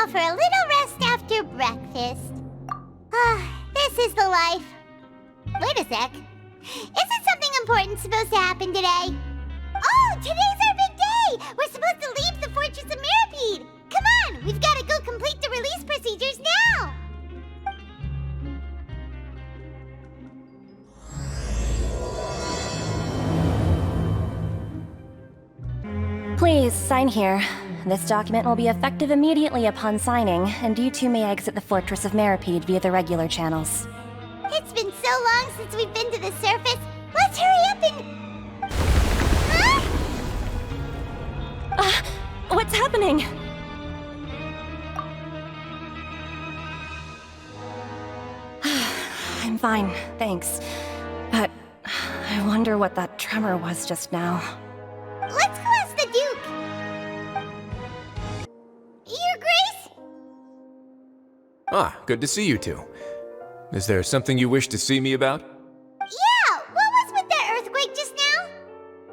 now for a little rest after breakfast. This is the life. Wait a sec. Isn't something important supposed to happen today? Oh, today's our big day! We're supposed to leave the Fortress of Mirapede! Come on, we've got to go complete the release procedures now! Please, sign here. This document will be effective immediately upon signing, and you two may exit the Fortress of Mirapede via the regular channels. It's been so long since we've been to the surface. Let's hurry up and... Huh? What's happening? I'm fine, thanks. But I wonder what that tremor was just now. Let's go ask the Duke. Your Grace? Ah, good to see you two. Is there something you wish to see me about? Yeah, what was with that earthquake just now?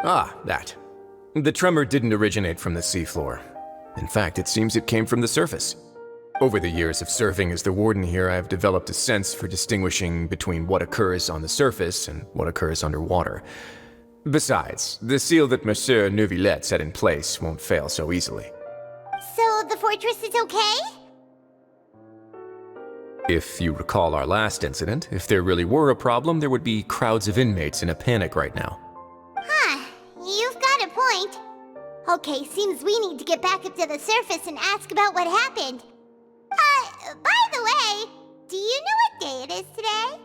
Ah, that. The tremor didn't originate from the seafloor. In fact, it seems it came from the surface. Over the years of serving as the warden here, I have developed a sense for distinguishing between what occurs on the surface and what occurs underwater. Besides, the seal that Monsieur Neuvillette set in place won't fail so easily. So the fortress is okay? If you recall our last incident, if there really were a problem, there would be crowds of inmates in a panic right now. Huh, you've got a point. Okay, seems we need to get back up to the surface and ask about what happened. By the way, do you know what day it is today?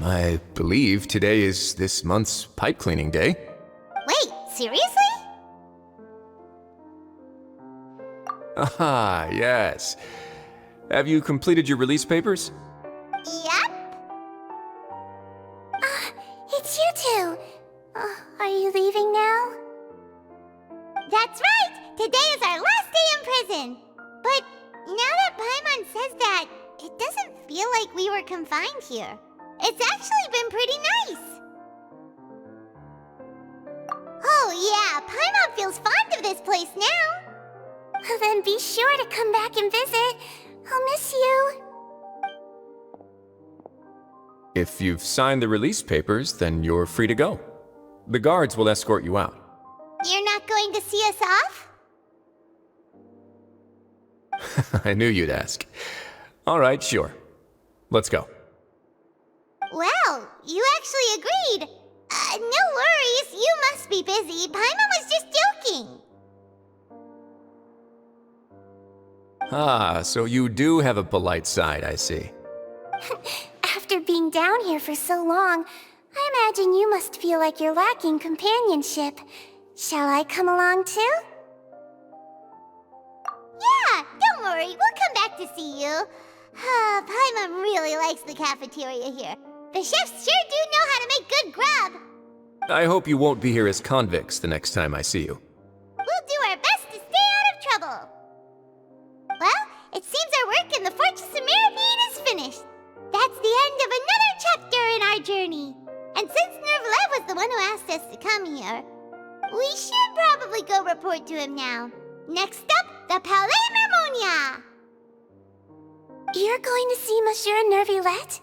I believe today is this month's pipe cleaning day. Wait, seriously? Ah, yes. Have you completed your release papers? Yep. It's you two. Are you leaving now? That's right! Today is our last day in prison! But now that Paimon says that, it doesn't feel like we were confined here. It's actually been pretty nice. Oh yeah, Paimon feels fond of this place now. Then be sure to come back and visit. I'll miss you. If you've signed the release papers, then you're free to go. The guards will escort you out. You're not going to see us off? I knew you'd ask. All right, sure. Let's go. Well, you actually agreed. No worries, you must be busy. Paimon was just joking. Ah, so you do have a polite side, I see. After being down here for so long, I imagine you must feel like you're lacking companionship. Shall I come along too? Yeah, don't worry, we'll come back to see you. Paimon really likes the cafeteria here. The chefs sure do know how to make good grub. I hope you won't be here as convicts the next time I see you. We'll do our best to stay out of trouble. Well, it seems our work in the Fortress of Mirapede is finished. That's the end of another chapter in our journey. And since Neuvillette was the one who asked us to come here, we should probably go report to him now. Next up, the Palais Mermonia. You're going to see Monsieur Neuvillette?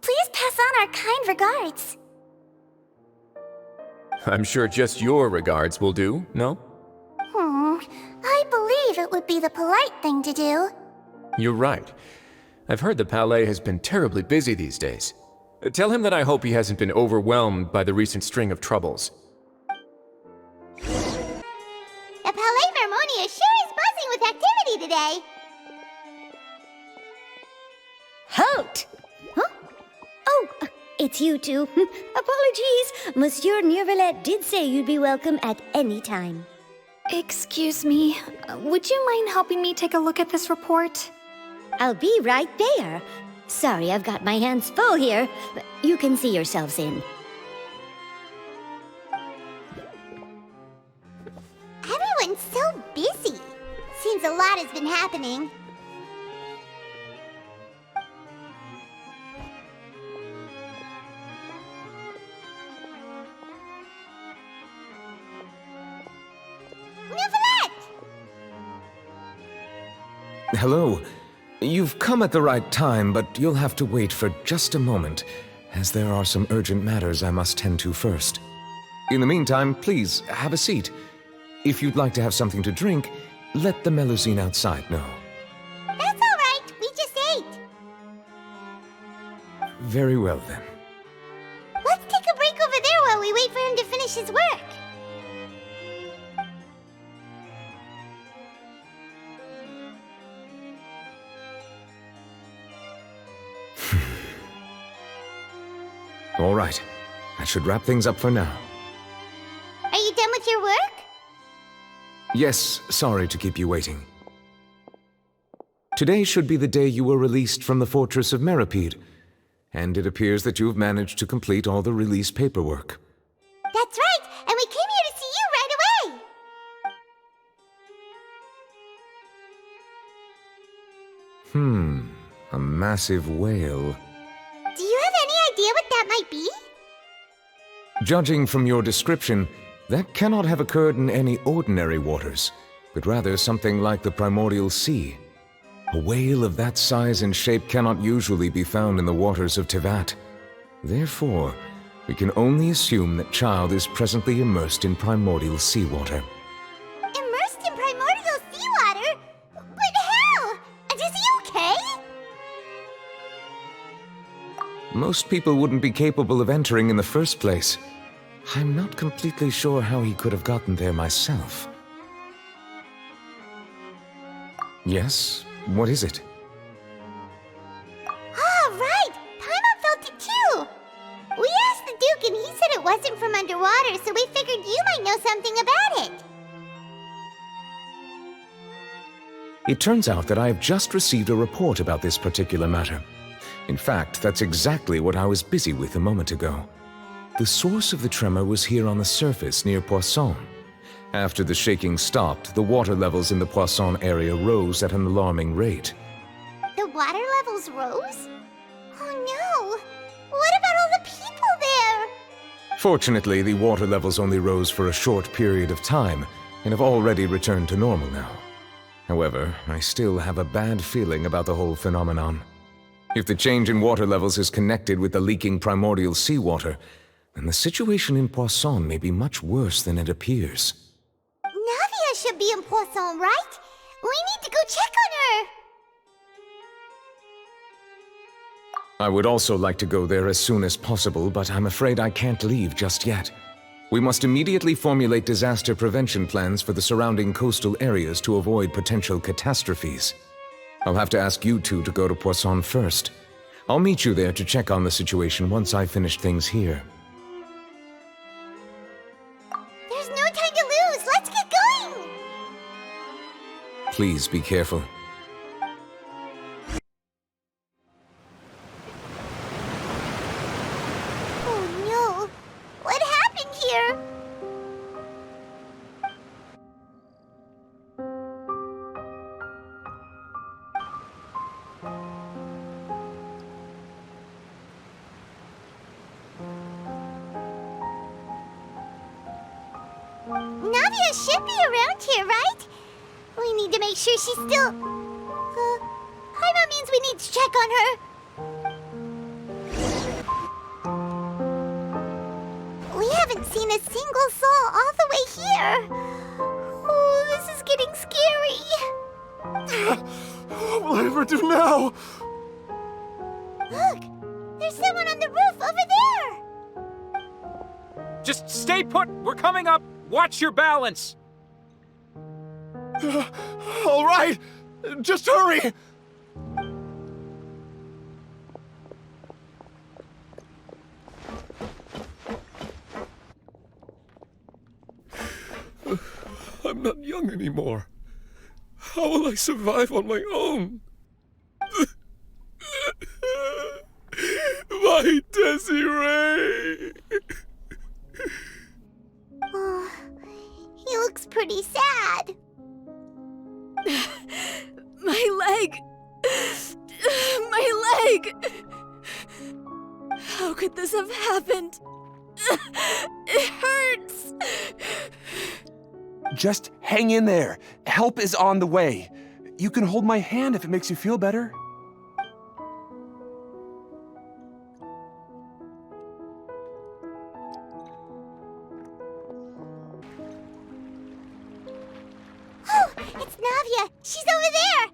Please pass on our kind regards. I'm sure just your regards will do, no? I believe it would be the polite thing to do. You're right. I've heard the Palais has been terribly busy these days. Tell him that I hope he hasn't been overwhelmed by the recent string of troubles. The Palais Mermonia sure is buzzing with activity today. Halt! Huh? Oh, it's you two. Apologies. Monsieur Neuvillette did say you'd be welcome at any time. Excuse me, would you mind helping me take a look at this report? I'll be right there. Sorry, I've got my hands full here. But you can see yourselves in. Everyone's so busy. Seems a lot has been happening. Neuvillette! Hello. You've come at the right time, but you'll have to wait for just a moment, as there are some urgent matters I must tend to first. In the meantime, please, have a seat. If you'd like to have something to drink, let the Melusine outside know. That's all right. We just ate. Very well, then. Let's take a break over there while we wait for him to finish his work. All right. I should wrap things up for now. Are you done with your work? Yes, sorry to keep you waiting. Today should be the day you were released from the fortress of Meripede, and it appears that you've managed to complete all the release paperwork. That's right, and we came here to see you right away. A massive whale. Do you have any idea what that might be? Judging from your description, that cannot have occurred in any ordinary waters, but rather something like the primordial sea. A whale of that size and shape cannot usually be found in the waters of Tevat. Therefore, we can only assume that Child is presently immersed in primordial seawater. Immersed in primordial seawater? But how? And is he okay? Most people wouldn't be capable of entering in the first place. I'm not completely sure how he could have gotten there myself. Yes? What is it? Ah, right! Paimon felt it too! We asked the Duke and he said it wasn't from underwater, so we figured you might know something about it. It turns out that I have just received a report about this particular matter. In fact, that's exactly what I was busy with a moment ago. The source of the tremor was here on the surface near Poisson. After the shaking stopped, the water levels in the Poisson area rose at an alarming rate. The water levels rose? Oh no! What about all the people there? Fortunately, the water levels only rose for a short period of time and have already returned to normal now. However, I still have a bad feeling about the whole phenomenon. If the change in water levels is connected with the leaking primordial seawater, then the situation in Poisson may be much worse than it appears. Navia should be in Poisson, right? We need to go check on her! I would also like to go there as soon as possible, but I'm afraid I can't leave just yet. We must immediately formulate disaster prevention plans for the surrounding coastal areas to avoid potential catastrophes. I'll have to ask you two to go to Poisson first. I'll meet you there to check on the situation once I've finished things here. There's no time to lose! Let's get going! Please be careful. Oh no! What happened here? Navia should be around here, right? We need to make sure she's still... Paimon means we need to check on her. We haven't seen a single soul all the way here. Oh, this is getting scary. What will I ever do now? Look, there's someone on the roof over there. Just stay put! We're coming up! Watch your balance! All right, just hurry! I'm not young anymore. How will I survive on my own? My Desiree! Oh, he looks pretty sad. My leg! My leg! How could this have happened? It hurts! Just hang in there. Help is on the way. You can hold my hand if it makes you feel better. Oh, it's Navia! She's over there!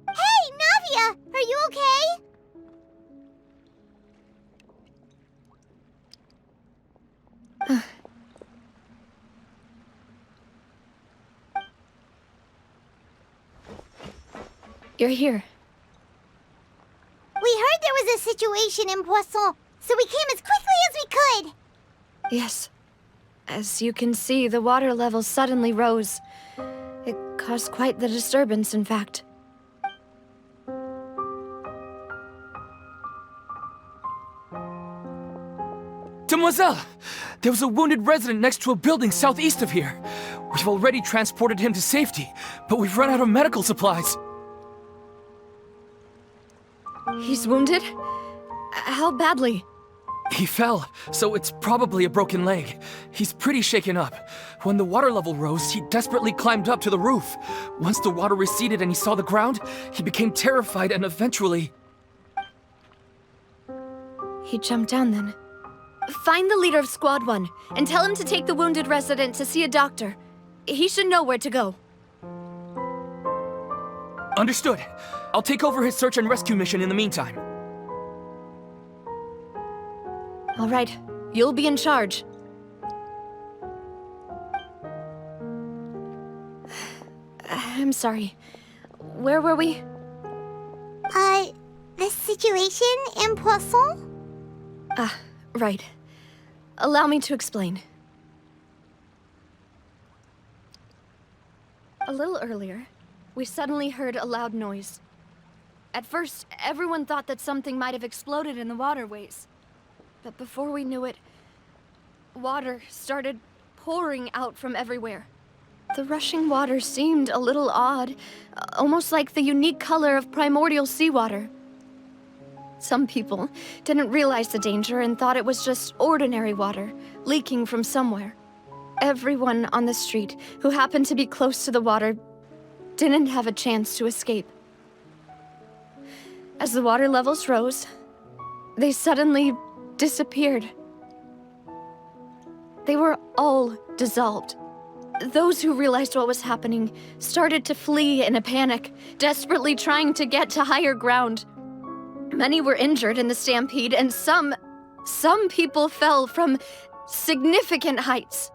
Hey, Navia! Are you okay? You're here. We heard there was a situation in Poisson, so we came as quickly as we could. Yes. As you can see, the water level suddenly rose. It caused quite the disturbance, in fact. Demoiselle! There was a wounded resident next to a building southeast of here. We've already transported him to safety, but we've run out of medical supplies. He's wounded? How badly? He fell, so it's probably a broken leg. He's pretty shaken up. When the water level rose, he desperately climbed up to the roof. Once the water receded and he saw the ground, he became terrified and eventually... He jumped down then. Find the leader of Squad 1 and tell him to take the wounded resident to see a doctor. He should know where to go. Understood. I'll take over his search and rescue mission in the meantime. All right, you'll be in charge. I'm sorry. Where were we? The situation in Poisson? Ah, right. Allow me to explain. A little earlier, we suddenly heard a loud noise. At first, everyone thought that something might have exploded in the waterways. But before we knew it, water started pouring out from everywhere. The rushing water seemed a little odd, almost like the unique color of primordial seawater. Some people didn't realize the danger and thought it was just ordinary water, leaking from somewhere. Everyone on the street who happened to be close to the water didn't have a chance to escape. As the water levels rose, they suddenly disappeared. They were all dissolved. Those who realized what was happening started to flee in a panic, desperately trying to get to higher ground. Many were injured in the stampede, and some people fell from significant heights.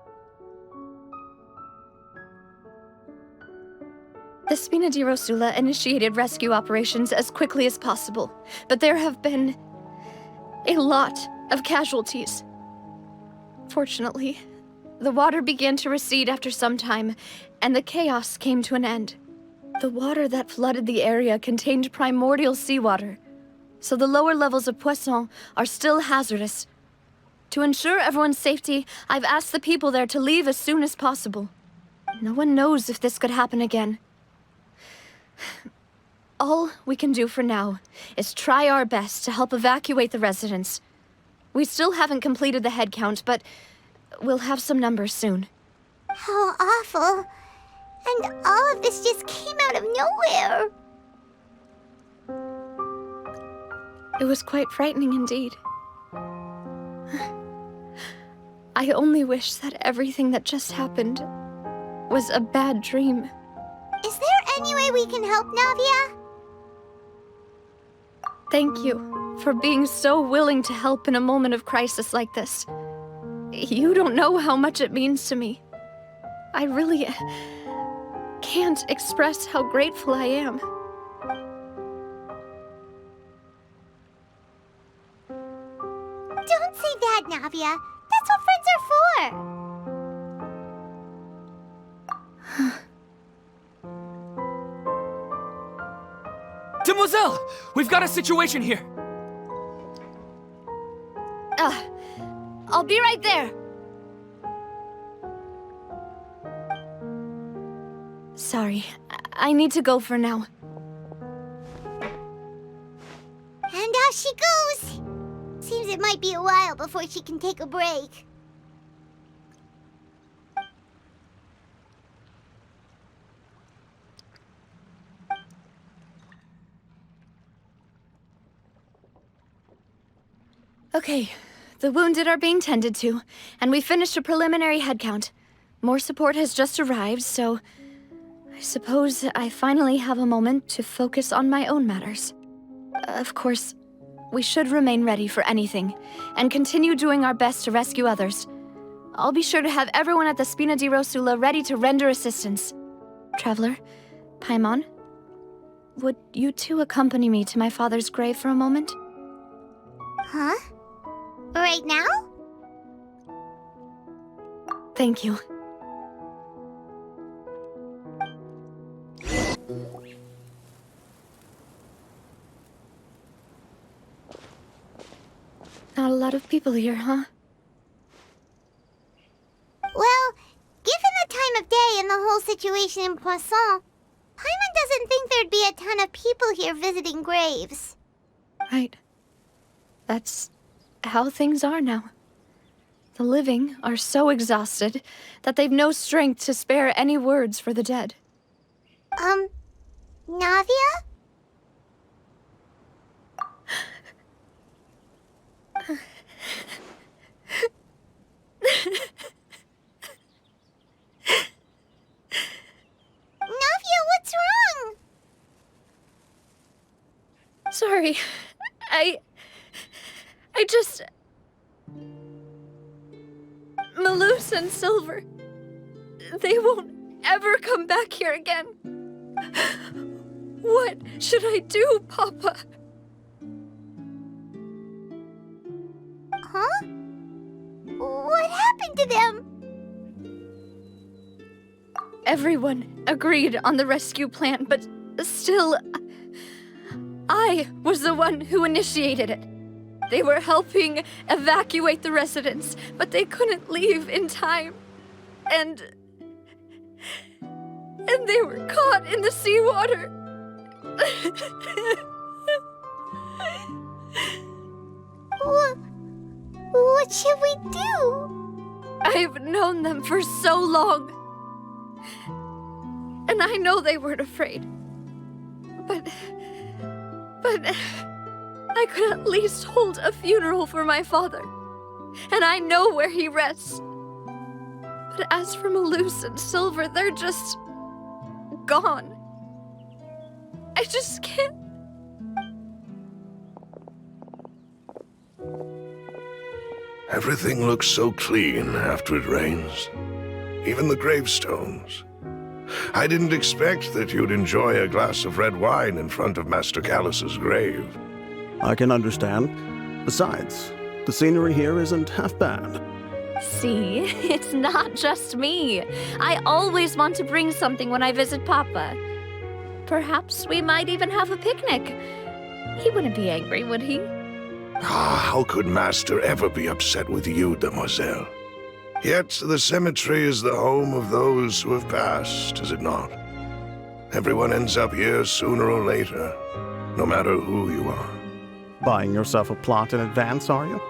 The Spina di Rosula initiated rescue operations as quickly as possible, but there have been a lot of casualties. Fortunately, the water began to recede after some time, and the chaos came to an end. The water that flooded the area contained primordial seawater, so the lower levels of Poisson are still hazardous. To ensure everyone's safety, I've asked the people there to leave as soon as possible. No one knows if this could happen again. All we can do for now is try our best to help evacuate the residents. We still haven't completed the head count, but we'll have some numbers soon. How awful. And all of this just came out of nowhere. It was quite frightening indeed. I only wish that everything that just happened was a bad dream. Is there any way we can help, Navia? Thank you for being so willing to help in a moment of crisis like this. You don't know how much it means to me. I really can't express how grateful I am. Don't say that, Navia. That's what friends are for. Demoiselle! We've got a situation here! I'll be right there. Sorry, I need to go for now. And off she goes. Seems it might be a while before she can take a break. Okay, the wounded are being tended to, and we finished a preliminary head count. More support has just arrived, so I suppose I finally have a moment to focus on my own matters. Of course, we should remain ready for anything, and continue doing our best to rescue others. I'll be sure to have everyone at the Spina di Rosula ready to render assistance. Traveler, Paimon, would you two accompany me to my father's grave for a moment? Huh? Right now? Thank you. Not a lot of people here, huh? Well, given the time of day and the whole situation in Poisson, Paimon doesn't think there'd be a ton of people here visiting graves. Right. That's how things are now. The living are so exhausted that they've no strength to spare any words for the dead. Navia? Navia, what's wrong? Sorry. I just... Malus and Silver, they won't ever come back here again. What should I do, Papa? Huh? What happened to them? Everyone agreed on the rescue plan, but still, I was the one who initiated it. They were helping evacuate the residents, but they couldn't leave in time. And they were caught in the seawater. What should we do? I've known them for so long. And I know they weren't afraid. But I could at least hold a funeral for my father. And I know where he rests. But as for Malus and Silver, they're just gone. I just can't. Everything looks so clean after it rains. Even the gravestones. I didn't expect that you'd enjoy a glass of red wine in front of Master Callus's grave. I can understand. Besides, the scenery here isn't half bad. See, it's not just me. I always want to bring something when I visit Papa. Perhaps we might even have a picnic. He wouldn't be angry, would he? How could Master ever be upset with you, Demoiselle? Yet the cemetery is the home of those who have passed, is it not? Everyone ends up here sooner or later, no matter who you are. Buying yourself a plot in advance, are you?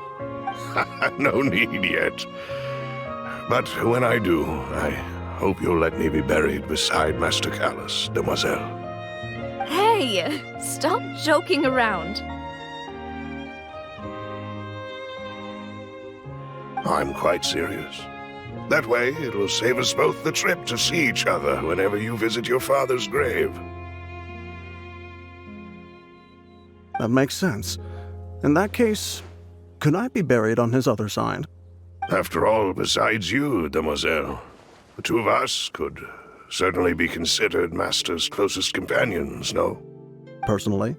No need yet. But when I do, I hope you'll let me be buried beside Master Callus, Demoiselle. Hey, stop joking around. I'm quite serious. That way, it'll save us both the trip to see each other whenever you visit your father's grave. That makes sense. In that case, could I be buried on his other side? After all, besides you, Demoiselle, the two of us could certainly be considered Master's closest companions, no? Personally,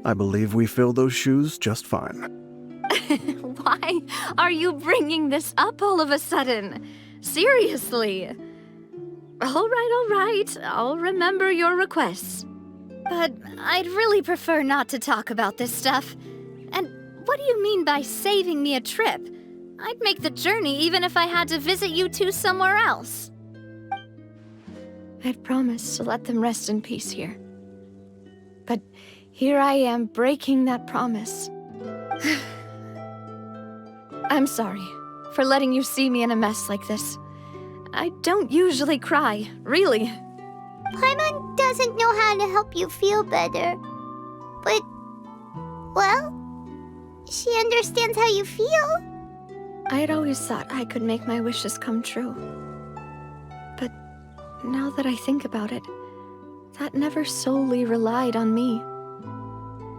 I believe we fill those shoes just fine. Why are you bringing this up all of a sudden? Seriously. All right. I'll remember your requests. But I'd really prefer not to talk about this stuff. And what do you mean by saving me a trip? I'd make the journey even if I had to visit you two somewhere else. I'd promised to let them rest in peace here. But here I am breaking that promise. I'm sorry for letting you see me in a mess like this. I don't usually cry, really. Paimon doesn't know how to help you feel better. But, well, She understands how you feel. I had always thought I could make my wishes come true. But now that I think about it, that never solely relied on me.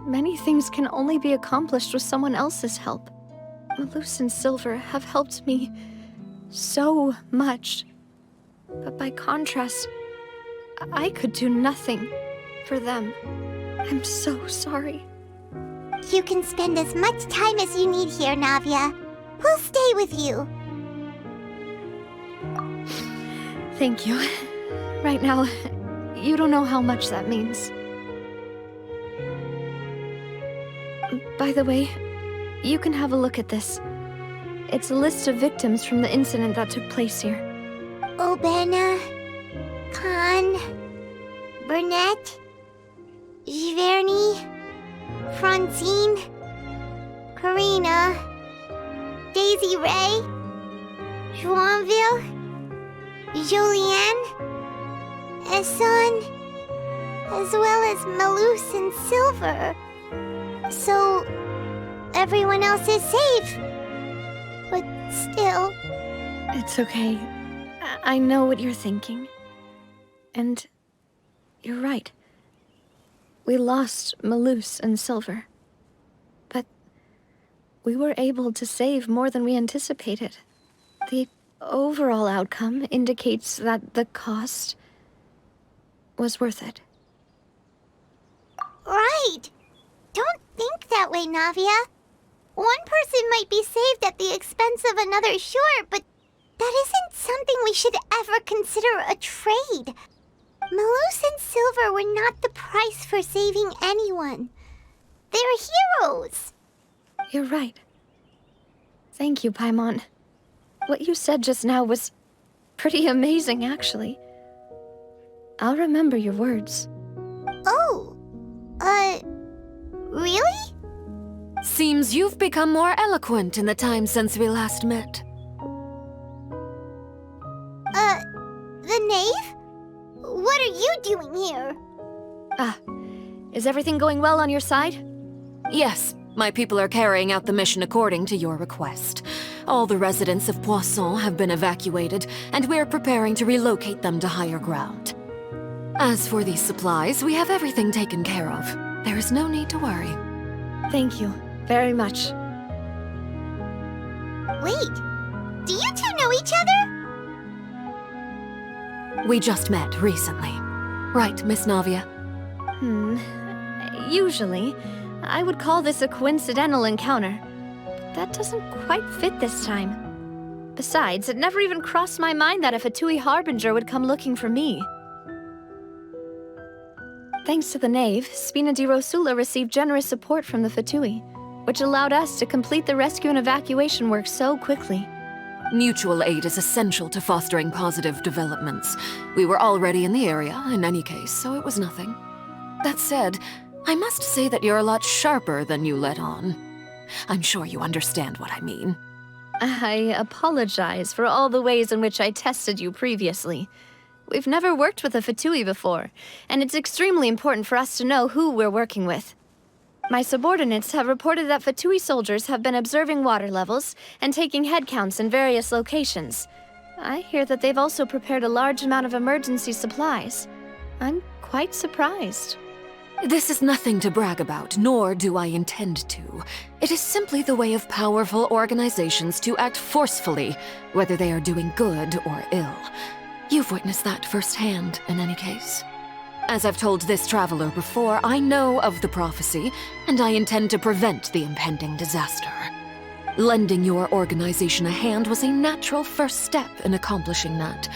Many things can only be accomplished with someone else's help. Malus and Silver have helped me so much. But by contrast, I could do nothing for them. I'm so sorry. You can spend as much time as you need here, Navia. We'll stay with you. Thank you. Right now, you don't know how much that means. By the way, you can have a look at this. It's a list of victims from the incident that took place here. Obena, Khan, Burnett, Giverny, Francine, Karina, Daisy Ray, Joinville, Julianne, Esson, as well as Malus and Silver. So, everyone else is safe. But still... It's okay. I know what you're thinking. And you're right. We lost Malus and Silver. But we were able to save more than we anticipated. The overall outcome indicates that the cost was worth it. Right! Don't think that way, Navia. One person might be saved at the expense of another, sure, but that isn't something we should ever consider a trade. Malus and Silver were not the price for saving anyone. They're heroes. You're right. Thank you, Paimon. What you said just now was pretty amazing, actually. I'll remember your words. Oh, really? Seems you've become more eloquent in the time since we last met. The knave? What are you doing here? Is everything going well on your side? Yes, my people are carrying out the mission according to your request. All the residents of Poisson have been evacuated, and we're preparing to relocate them to higher ground. As for these supplies, we have everything taken care of. There is no need to worry. Thank you very much. Wait, do you two know each other? We just met recently. Right, Miss Navia? Usually, I would call this a coincidental encounter. But that doesn't quite fit this time. Besides, it never even crossed my mind that a Fatui Harbinger would come looking for me. Thanks to the knave, Spina di Rosula received generous support from the Fatui, which allowed us to complete the rescue and evacuation work so quickly. Mutual aid is essential to fostering positive developments. We were already in the area, in any case, so it was nothing. That said, I must say that you're a lot sharper than you let on. I'm sure you understand what I mean. I apologize for all the ways in which I tested you previously. We've never worked with a Fatui before, and it's extremely important for us to know who we're working with. My subordinates have reported that Fatui soldiers have been observing water levels and taking head counts in various locations. I hear that they've also prepared a large amount of emergency supplies. I'm quite surprised. This is nothing to brag about, nor do I intend to. It is simply the way of powerful organizations to act forcefully, whether they are doing good or ill. You've witnessed that firsthand, in any case. As I've told this traveler before, I know of the prophecy, and I intend to prevent the impending disaster. Lending your organization a hand was a natural first step in accomplishing that.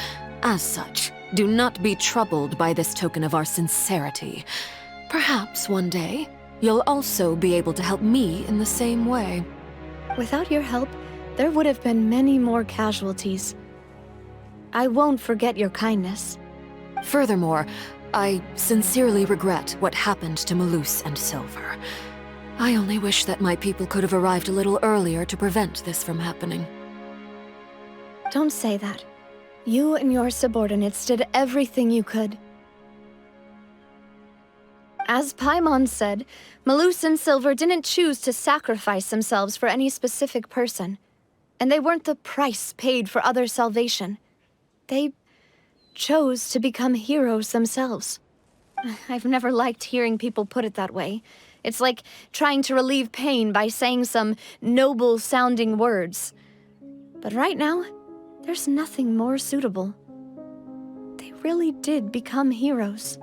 As such, do not be troubled by this token of our sincerity. Perhaps one day, you'll also be able to help me in the same way. Without your help, there would have been many more casualties. I won't forget your kindness. Furthermore, I sincerely regret what happened to Malus and Silver. I only wish that my people could have arrived a little earlier to prevent this from happening. Don't say that. You and your subordinates did everything you could. As Paimon said, Malus and Silver didn't choose to sacrifice themselves for any specific person. And they weren't the price paid for others' salvation. They chose to become heroes themselves. I've never liked hearing people put it that way. It's like trying to relieve pain by saying some noble-sounding words. But right now, there's nothing more suitable. They really did become heroes.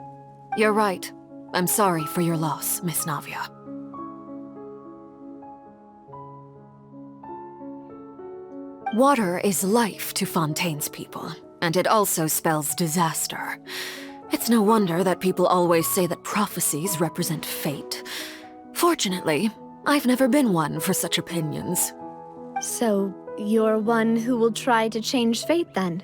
You're right. I'm sorry for your loss, Miss Navia. Water is life to Fontaine's people, and it also spells disaster. It's no wonder that people always say that prophecies represent fate. Fortunately, I've never been one for such opinions. So, you're one who will try to change fate, then?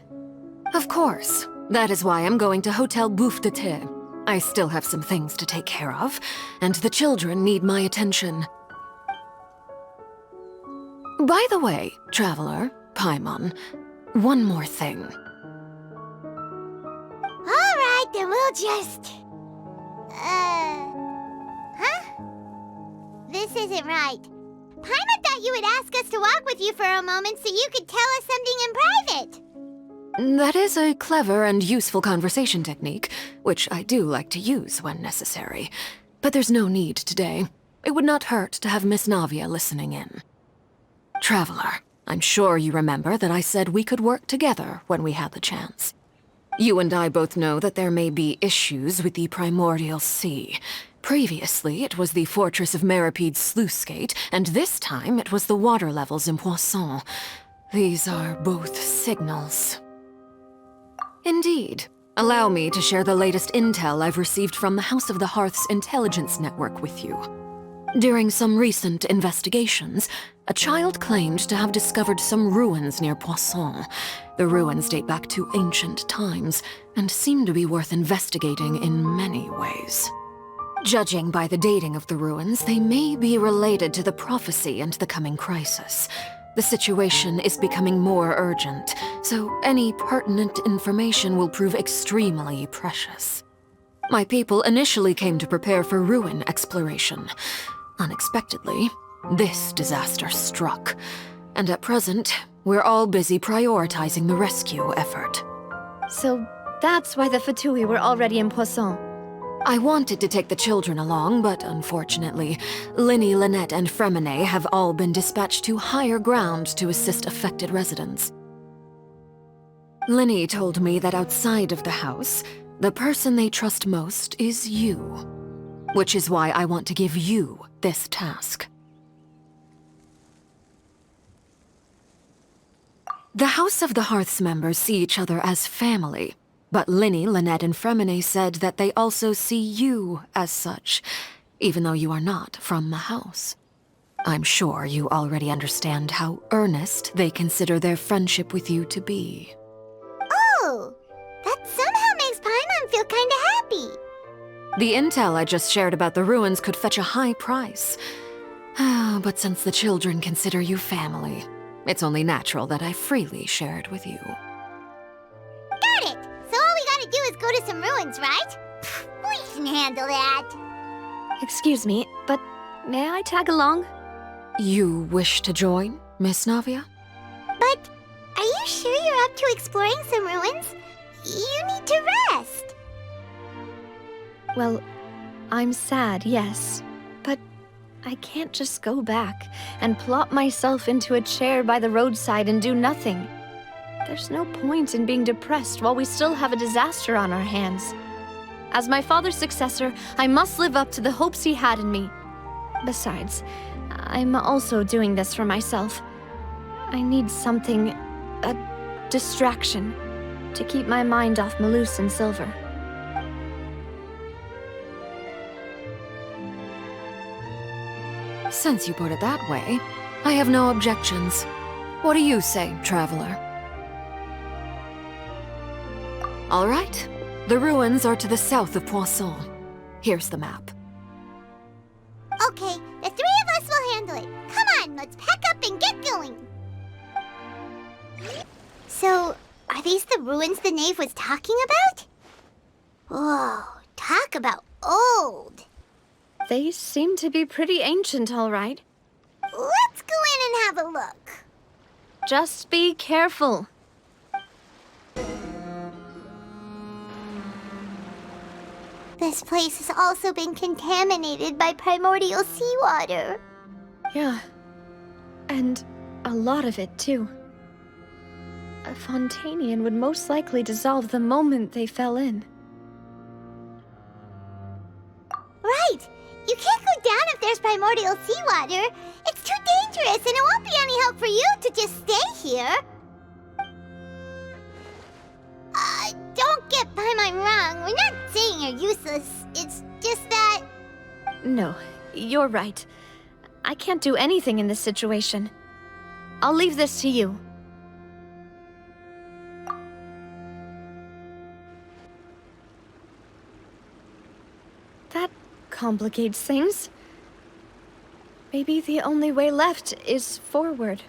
Of course. That is why I'm going to Hotel Bouffe de Thé. I still have some things to take care of, and the children need my attention. By the way, Traveler, Paimon, one more thing. Alright, then we'll just... Huh? This isn't right. Paimon thought you would ask us to walk with you for a moment so you could tell us something in private. That is a clever and useful conversation technique, which I do like to use when necessary. But there's no need today. It would not hurt to have Miss Navia listening in. Traveler, I'm sure you remember that I said we could work together when we had the chance. You and I both know that there may be issues with the primordial sea. Previously, it was the fortress of Maripede's sluice gate, and this time it was the water levels in Poisson. These are both signals. Indeed. Allow me to share the latest intel I've received from the House of the Hearth's intelligence network with you. During some recent investigations, a child claimed to have discovered some ruins near Poisson. The ruins date back to ancient times, and seem to be worth investigating in many ways. Judging by the dating of the ruins, they may be related to the prophecy and the coming crisis. The situation is becoming more urgent, so any pertinent information will prove extremely precious. My people initially came to prepare for ruin exploration. Unexpectedly, this disaster struck, and at present, we're all busy prioritizing the rescue effort. So that's why the Fatui were already in Poisson. I wanted to take the children along, but unfortunately, Linny, Lynette, and Fremine have all been dispatched to higher ground to assist affected residents. Linny told me that outside of the house, the person they trust most is you. Which is why I want to give you this task. The House of the Hearth's members see each other as family, but Linny, Lynette, and Fremine said that they also see you as such, even though you are not from the house. I'm sure you already understand how earnest they consider their friendship with you to be. Oh, that somehow makes Paimon feel kinda happy. The intel I just shared about the ruins could fetch a high price. But since the children consider you family, it's only natural that I freely share it with you. Got it! So all we gotta do is go to some ruins, right? We can handle that. Excuse me, but may I tag along? You wish to join, Miss Navia? But are you sure you're up to exploring some ruins? You need to rest. Well, I'm sad, yes, but I can't just go back and plop myself into a chair by the roadside and do nothing. There's no point in being depressed while we still have a disaster on our hands. As my father's successor, I must live up to the hopes he had in me. Besides, I'm also doing this for myself. I need something, a distraction, to keep my mind off Malus and Silver. Since you put it that way, I have no objections. What do you say, Traveler? All right. The ruins are to the south of Poisson. Here's the map. Okay, the three of us will handle it. Come on, let's pack up and get going. So, are these the ruins the knave was talking about? Whoa, talk about old. They seem to be pretty ancient, all right. Let's go in and have a look. Just be careful. This place has also been contaminated by primordial seawater. Yeah. And a lot of it, too. A Fontanian would most likely dissolve the moment they fell in. Right! You can't go down if there's primordial seawater. It's too dangerous, and it won't be any help for you to just stay here. Don't get by my wrong. We're not saying you're useless. It's just that... No, you're right. I can't do anything in this situation. I'll leave this to you. That complicates things. Maybe the only way left is forward.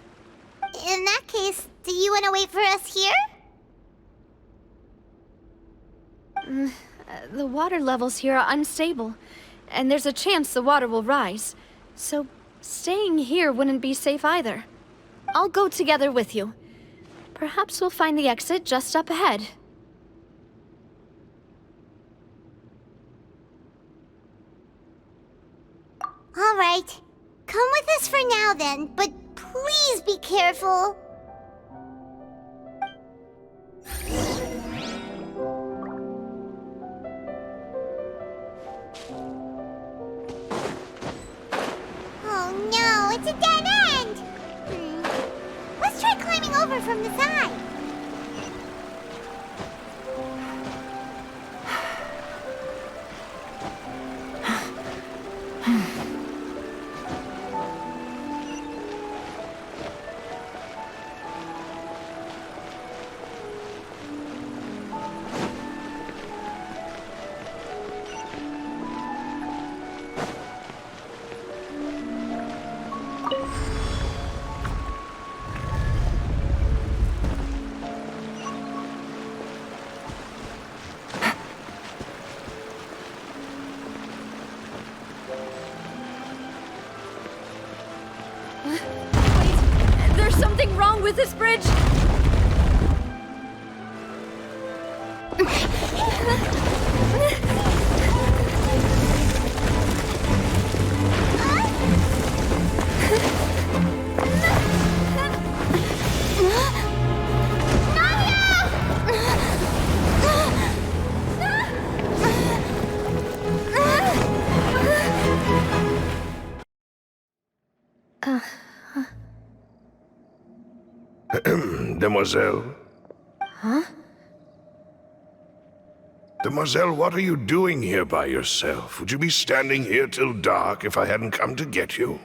In that case, do you want to wait for us here? The water levels here are unstable, and there's a chance the water will rise. So staying here wouldn't be safe either. I'll go together with you. Perhaps we'll find the exit just up ahead. All right. Come with us for now then, but please be careful. Oh no, it's a dead end! Let's try climbing over from the side. Wait, there's something wrong with this bridge! Demoiselle? Huh? Demoiselle, what are you doing here by yourself? Would you be standing here till dark if I hadn't come to get you?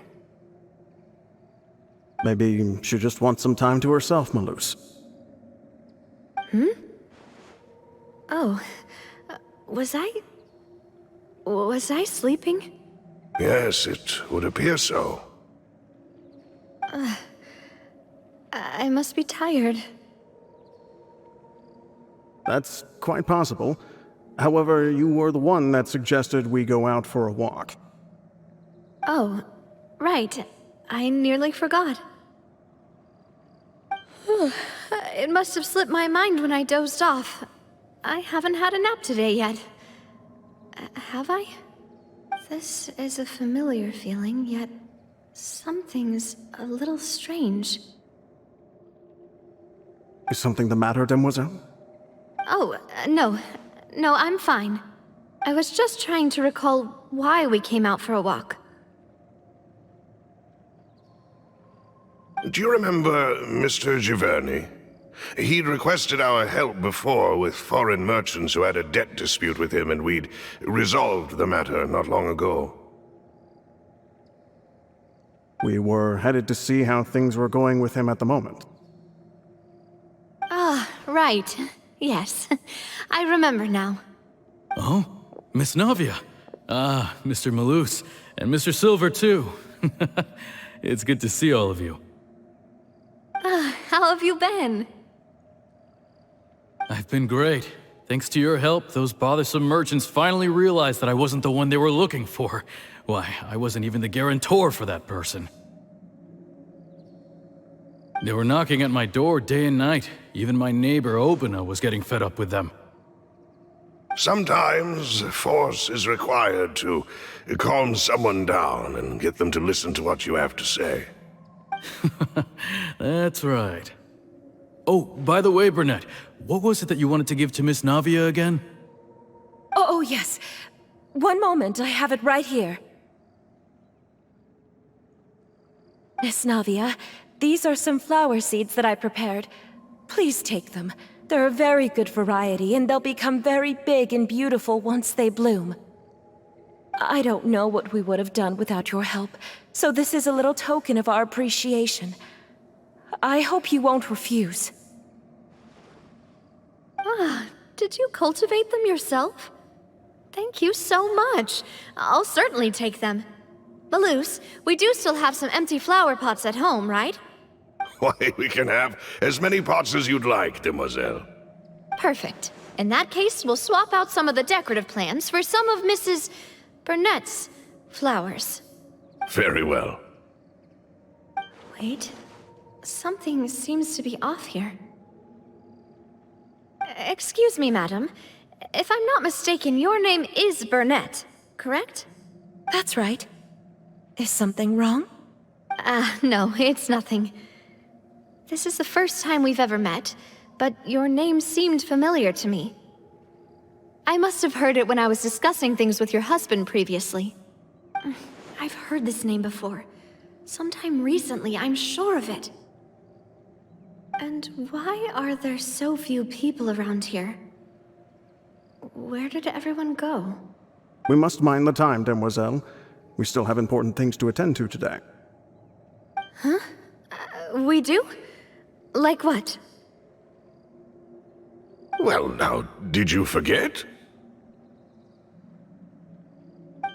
Maybe she just wants some time to herself, Maloose. Oh, was I sleeping? Yes, it would appear so. I must be tired. That's quite possible. However, you were the one that suggested we go out for a walk. Oh, right. I nearly forgot. It must have slipped my mind when I dozed off. I haven't had a nap today yet. Have I? This is a familiar feeling, yet something's a little strange. Is something the matter, Demoiselle? Oh, no. No, I'm fine. I was just trying to recall why we came out for a walk. Do you remember Mr. Giverny? He'd requested our help before with foreign merchants who had a debt dispute with him, and we'd resolved the matter not long ago. We were headed to see how things were going with him at the moment. Ah, right. Yes. I remember now. Oh, Miss Navia. Ah, Mr. Maloose. And Mr. Silver, too. It's good to see all of you. How have you been? I've been great. Thanks to your help, those bothersome merchants finally realized that I wasn't the one they were looking for. Why, I wasn't even the guarantor for that person. They were knocking at my door day and night. Even my neighbor Obina was getting fed up with them. Sometimes force is required to calm someone down and get them to listen to what you have to say. That's right. Oh, by the way, Burnett, what was it that you wanted to give to Miss Navia again? Oh, yes. One moment, I have it right here. Miss Navia, these are some flower seeds that I prepared. Please take them. They're a very good variety, and they'll become very big and beautiful once they bloom. I don't know what we would have done without your help, so this is a little token of our appreciation. I hope you won't refuse. Ah, did you cultivate them yourself? Thank you so much. I'll certainly take them. Malus, we do still have some empty flower pots at home, right? Why, we can have as many pots as you'd like, demoiselle. Perfect. In that case, we'll swap out some of the decorative plants for some of Mrs. Burnett's flowers. Very well. Wait. Something seems to be off here. Excuse me, madam. If I'm not mistaken, your name is Burnett, correct? That's right. Is something wrong? No, it's nothing. This is the first time we've ever met, but your name seemed familiar to me. I must have heard it when I was discussing things with your husband previously. I've heard this name before. Sometime recently, I'm sure of it. And why are there so few people around here? Where did everyone go? We must mind the time, demoiselle. We still have important things to attend to today. Huh? We do? Like what? Well, now, did you forget?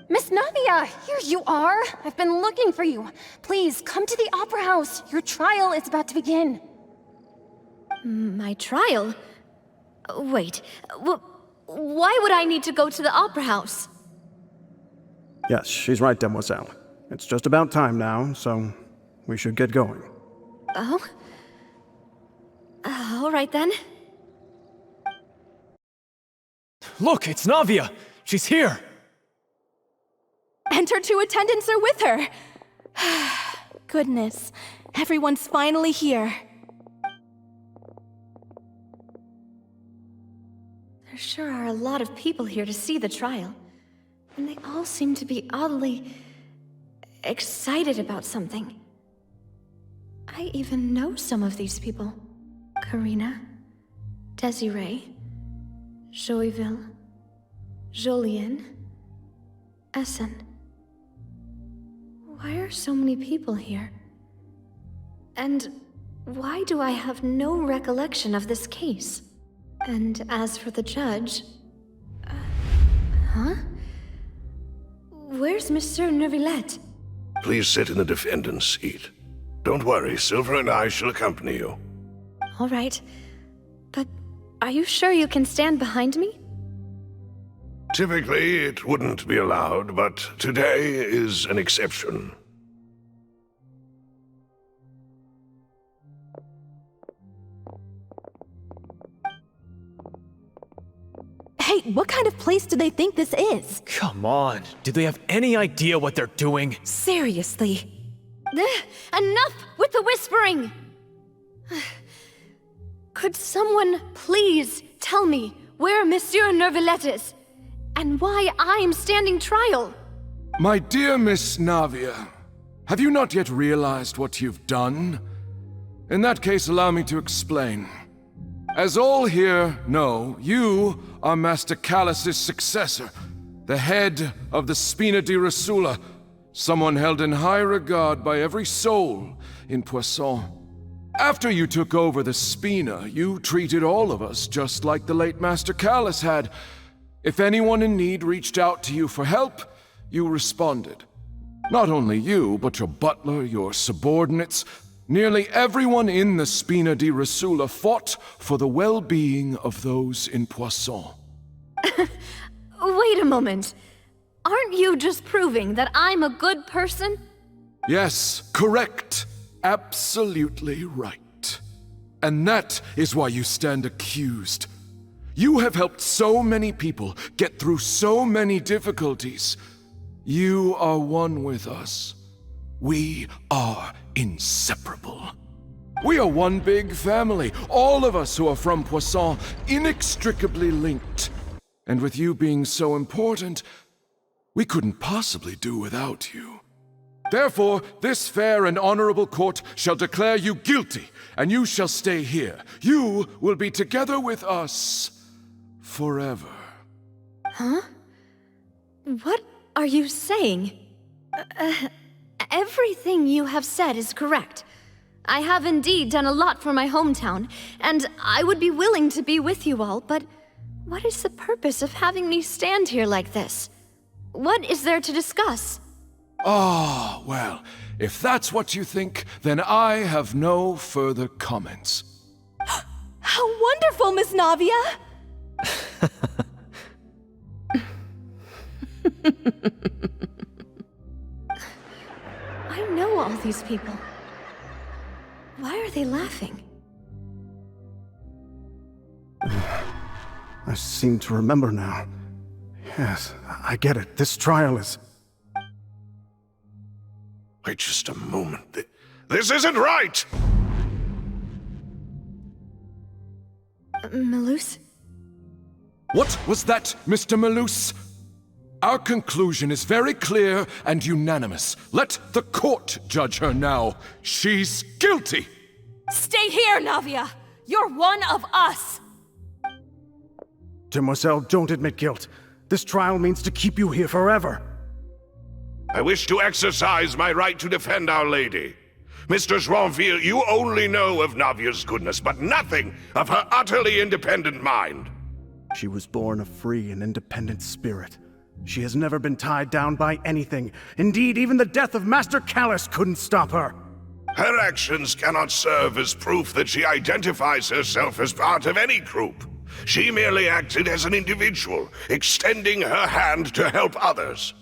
Miss Navia, here you are! I've been looking for you. Please, come to the Opera House. Your trial is about to begin. My trial? Wait, why would I need to go to the Opera House? Yes, she's right, demoiselle. It's just about time now, so we should get going. Oh? All right then. Look, it's Navia! She's here! And her two attendants are with her. Goodness, everyone's finally here. There sure are a lot of people here to see the trial. And they all seem to be oddly excited about something. I even know some of these people. Karina, Desiree, Joyville, Jolien, Essen. Why are so many people here? And why do I have no recollection of this case? And as for the judge... huh? Where's Monsieur Neuvillette? Please sit in the defendant's seat. Don't worry, Silver and I shall accompany you. All right. But are you sure you can stand behind me? Typically, it wouldn't be allowed, but today is an exception. Hey, what kind of place do they think this is? Come on, do they have any idea what they're doing? Seriously. Enough with the whispering! Could someone please tell me where Monsieur Neuvillette is? And why I'm standing trial? My dear Miss Navia, have you not yet realized what you've done? In that case, allow me to explain. As all here know, you are Master Callus's successor, the head of the Spina di Rosula, someone held in high regard by every soul in Poisson. After you took over the Spina, you treated all of us just like the late Master Callus had. If anyone in need reached out to you for help, you responded. Not only you, but your butler, your subordinates, Nearly everyone in the Spina di Rasula fought for the well-being of those in Poisson. Wait a moment. Aren't you just proving that I'm a good person? Yes, correct. Absolutely right. And that is why you stand accused. You have helped so many people get through so many difficulties. You are one with us. We are inseparable. We are one big family, all of us who are from Poisson, inextricably linked. And with you being so important, we couldn't possibly do without you. Therefore, this fair and honorable court shall declare you guilty, and you shall stay here. You will be together with us forever. Huh? What are you saying? Everything you have said is correct. I have indeed done a lot for my hometown, and I would be willing to be with you all, but what is the purpose of having me stand here like this? What is there to discuss? Ah, well, if that's what you think, then I have no further comments. How wonderful, Miss Navia! I know all these people. Why are they laughing? I seem to remember now. Yes, I get it. This trial is... Wait just a moment. This isn't right! Malus? What was that, Mr. Malus? Our conclusion is very clear and unanimous. Let the court judge her now. She's guilty! Stay here, Navia! You're one of us! Demoiselle, don't admit guilt. This trial means to keep you here forever. I wish to exercise my right to defend Our Lady. Mr. Joinville, you only know of Navia's goodness, but nothing of her utterly independent mind. She was born a free and independent spirit. She has never been tied down by anything. Indeed, even the death of Master Callus couldn't stop her. Her actions cannot serve as proof that she identifies herself as part of any group. She merely acted as an individual, extending her hand to help others.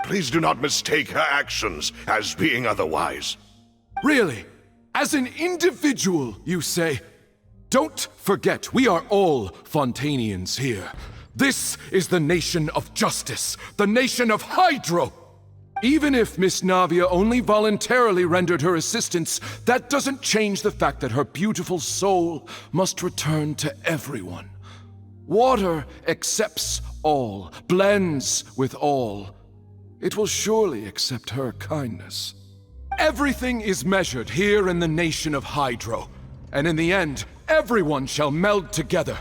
Please do not mistake her actions as being otherwise. Really? As an individual, you say? Don't forget, we are all Fontanians here. This is the nation of justice, the nation of Hydro. Even if Miss Navia only voluntarily rendered her assistance, that doesn't change the fact that her beautiful soul must return to everyone. Water accepts all, blends with all. It will surely accept her kindness. Everything is measured here in the nation of Hydro, and in the end, everyone shall meld together.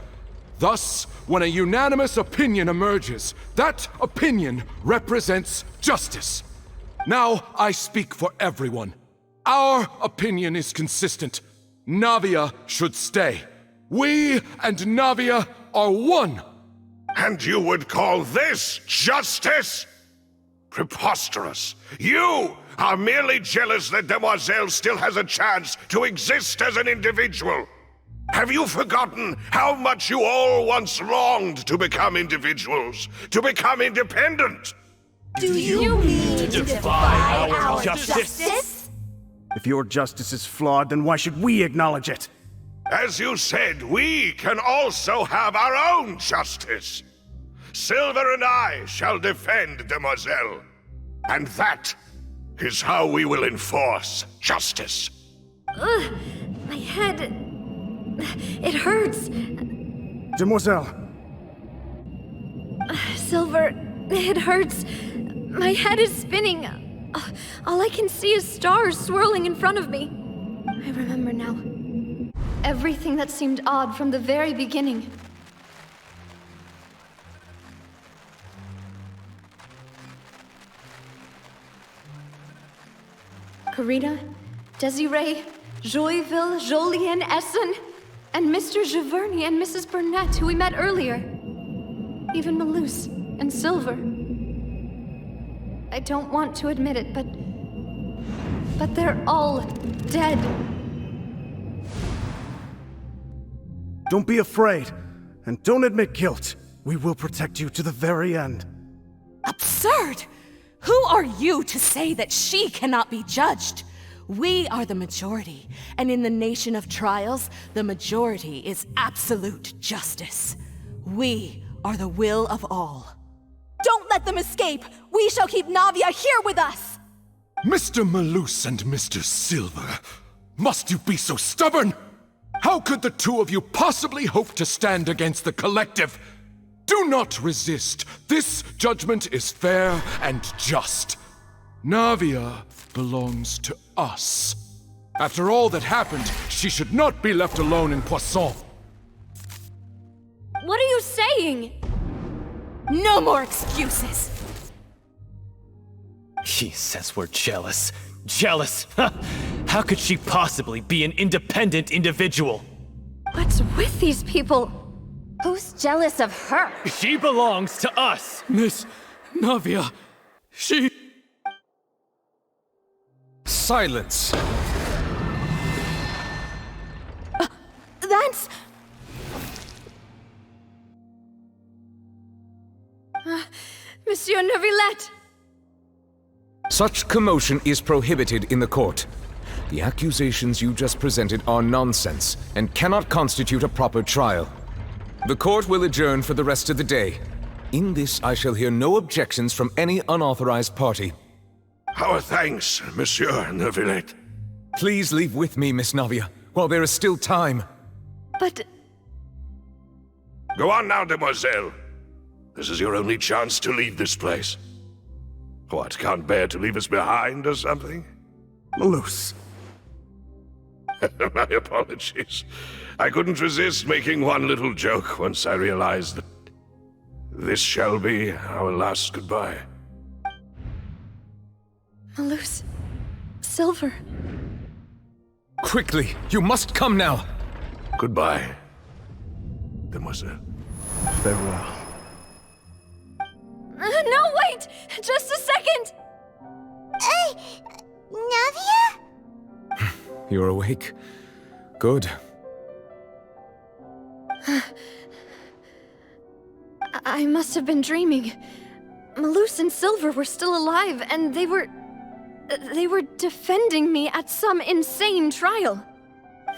Thus, when a unanimous opinion emerges, that opinion represents justice. Now I speak for everyone. Our opinion is consistent. Navia should stay. We and Navia are one. And you would call this justice? Preposterous. You are merely jealous that Demoiselle still has a chance to exist as an individual. Have you forgotten how much you all once longed to become individuals, to become independent? Do you mean to defy our justice? If your justice is flawed, then why should we acknowledge it? As you said, we can also have our own justice. Silver and I shall defend Demoiselle. And that is how we will enforce justice. Ugh, my head... It hurts. Demoiselle. Silver, it hurts. My head is spinning. All I can see is stars swirling in front of me. I remember now. Everything that seemed odd from the very beginning. Karina, Desiree, Joyville, Jolien, Essen, and Mr. Giverny and Mrs. Burnett, who we met earlier. Even Malus and Silver. I don't want to admit it, but but they're all dead. Don't be afraid, and don't admit guilt. We will protect you to the very end. Absurd! Who are you to say that she cannot be judged? We are the majority, and in the nation of trials, the majority is absolute justice. We are the will of all. Don't let them escape! We shall keep Navia here with us! Mr. Malus and Mr. Silver, must you be so stubborn? How could the two of you possibly hope to stand against the collective? Do not resist. This judgment is fair and just. Navia belongs to us. After all that happened, she should not be left alone in Poisson. What are you saying? No more excuses! He says we're jealous. Jealous? How could she possibly be an independent individual? What's with these people? Who's jealous of her? She belongs to us! Miss Navia, she... Silence! That's... Monsieur Neuvillette! Such commotion is prohibited in the court. The accusations you just presented are nonsense and cannot constitute a proper trial. The court will adjourn for the rest of the day. In this, I shall hear no objections from any unauthorized party. Our thanks, Monsieur Neuvillette. Please leave with me, Miss Navia, while there is still time. But... Go on now, demoiselle. This is your only chance to leave this place. What, can't bear to leave us behind or something? Malus. My apologies. I couldn't resist making one little joke once I realized that this shall be our last goodbye. Malus... Silver... Quickly, you must come now! Goodbye, demoiselle. Farewell. No, wait! Just a second! Navia? You're awake? Good. I must have been dreaming. Malus and Silver were still alive, and they were defending me at some insane trial.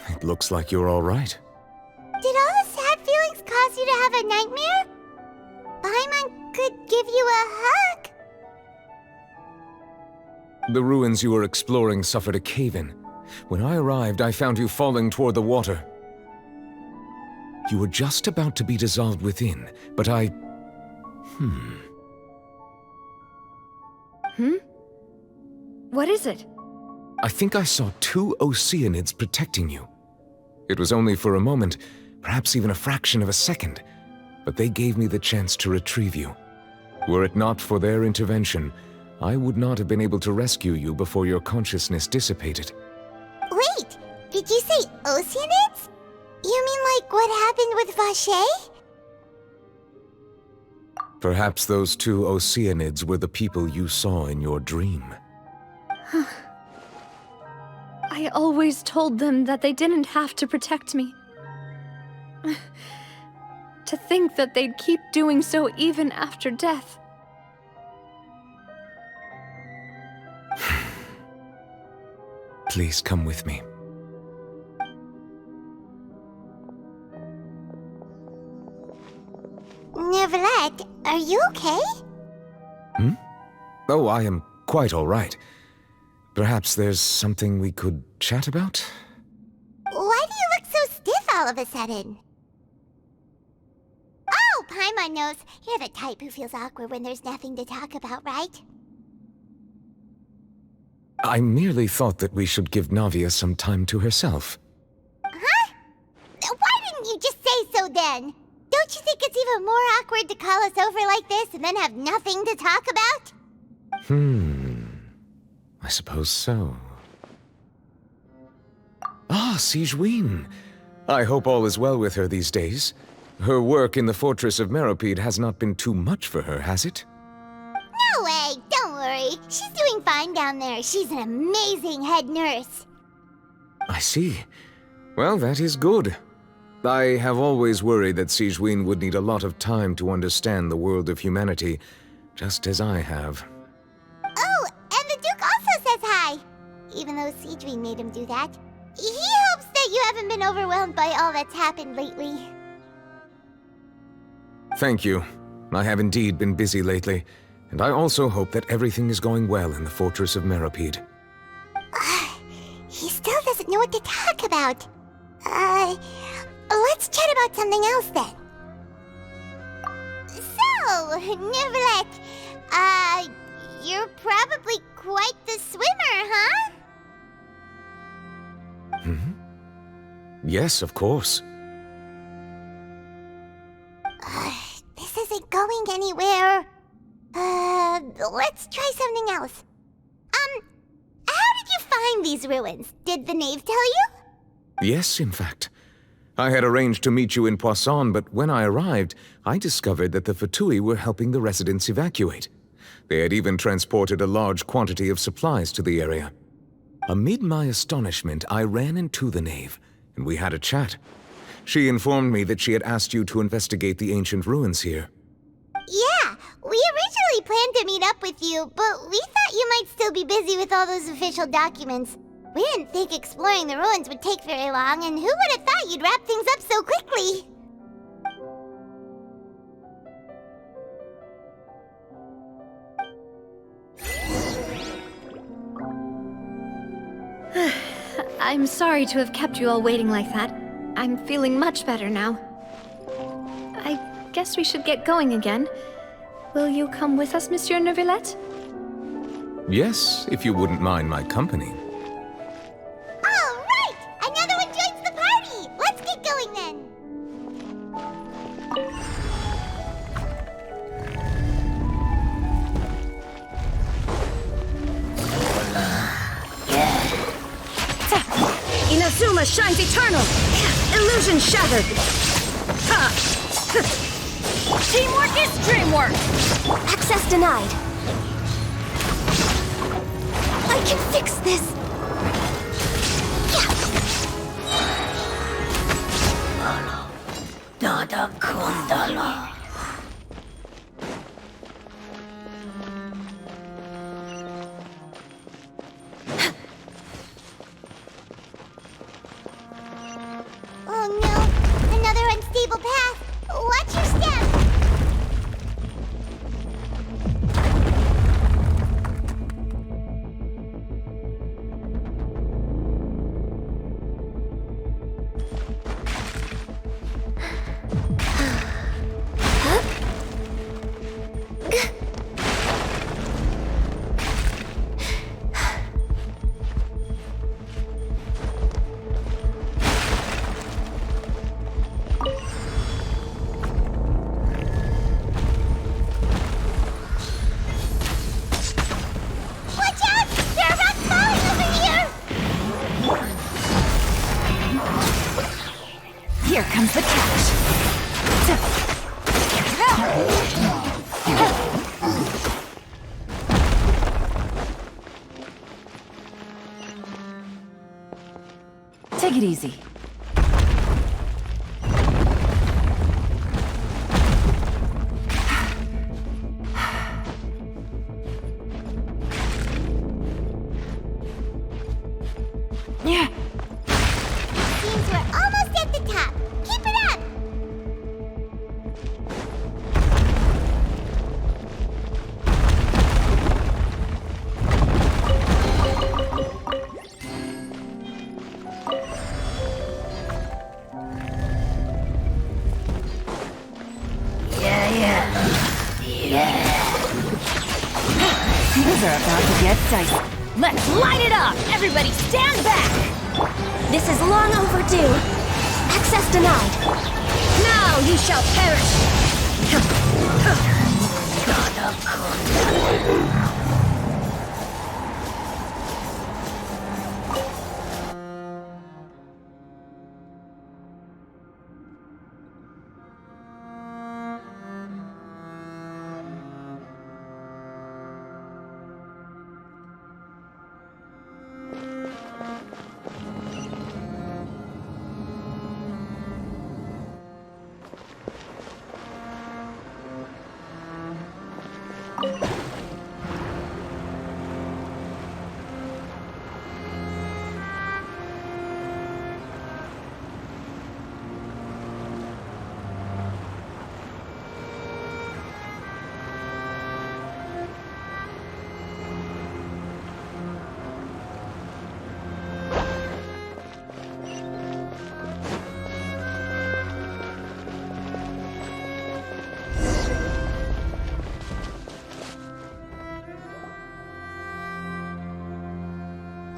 It looks like you're all right. Did all the sad feelings cause you to have a nightmare? Paimon could give you a hug. The ruins you were exploring suffered a cave-in. When I arrived, I found you falling toward the water. You were just about to be dissolved within, but I... What is it? I think I saw 2 Oceanids protecting you. It was only for a moment, perhaps even a fraction of a second, but they gave me the chance to retrieve you. Were it not for their intervention, I would not have been able to rescue you before your consciousness dissipated. Wait, did you say Oceanids? You mean like what happened with Vache? Perhaps those 2 Oceanids were the people you saw in your dream. I always told them that they didn't have to protect me. To think that they'd keep doing so even after death. Please come with me. Neuvillette, are you okay? Oh, I am quite all right. Perhaps there's something we could chat about? Why do you look so stiff all of a sudden? Oh, Paimon knows. You're the type who feels awkward when there's nothing to talk about, right? I merely thought that we should give Navia some time to herself. Huh? Why didn't you just say so then? Don't you think it's even more awkward to call us over like this and then have nothing to talk about? I suppose so. Ah, Sigewinne. I hope all is well with her these days. Her work in the Fortress of Meropide has not been too much for her, has it? No way! Don't worry. She's doing doing fine down there. She's an amazing head nurse. I see. Well, that is good. I have always worried that Sigewinne would need a lot of time to understand the world of humanity, just as I have. Oh, and the Duke also says hi. Even though Sigewinne made him do that. He hopes that you haven't been overwhelmed by all that's happened lately. Thank you. I have indeed been busy lately, and I also hope that everything is going well in the Fortress of Meropide. He still doesn't know what to talk about. Let's chat about something else then. So, Neuvillette, you're probably quite the swimmer, huh? Yes, of course. This isn't going anywhere. Let's try something else. How did you find these ruins? Did the knave tell you? Yes, in fact. I had arranged to meet you in Poisson, but when I arrived, I discovered that the Fatui were helping the residents evacuate. They had even transported a large quantity of supplies to the area. Amid my astonishment, I ran into the knave, and we had a chat. She informed me that she had asked you to investigate the ancient ruins here. Yeah, we originally planned to meet up with you, but we thought you might still be busy with all those official documents. We didn't think exploring the ruins would take very long, and who would have thought you'd wrap things up so quickly? I'm sorry to have kept you all waiting like that. I'm feeling much better now. I guess we should get going again. Will you come with us, Monsieur Neuvillette? Yes, if you wouldn't mind my company. All right! Another one joins the party! Let's get going then! Inazuma shines eternal! Illusion shattered! Ha! Teamwork is dreamwork! Access denied. I can fix this! Dada Kundala. Oh no! Another unstable path! Watch your step! Here comes the catch. Take it easy. Yeah. Seems we're almost at the top. Keep it up! Things are about to get dicey. Let's light it up! Everybody stand back! This is long overdue. Access denied. Now you shall perish!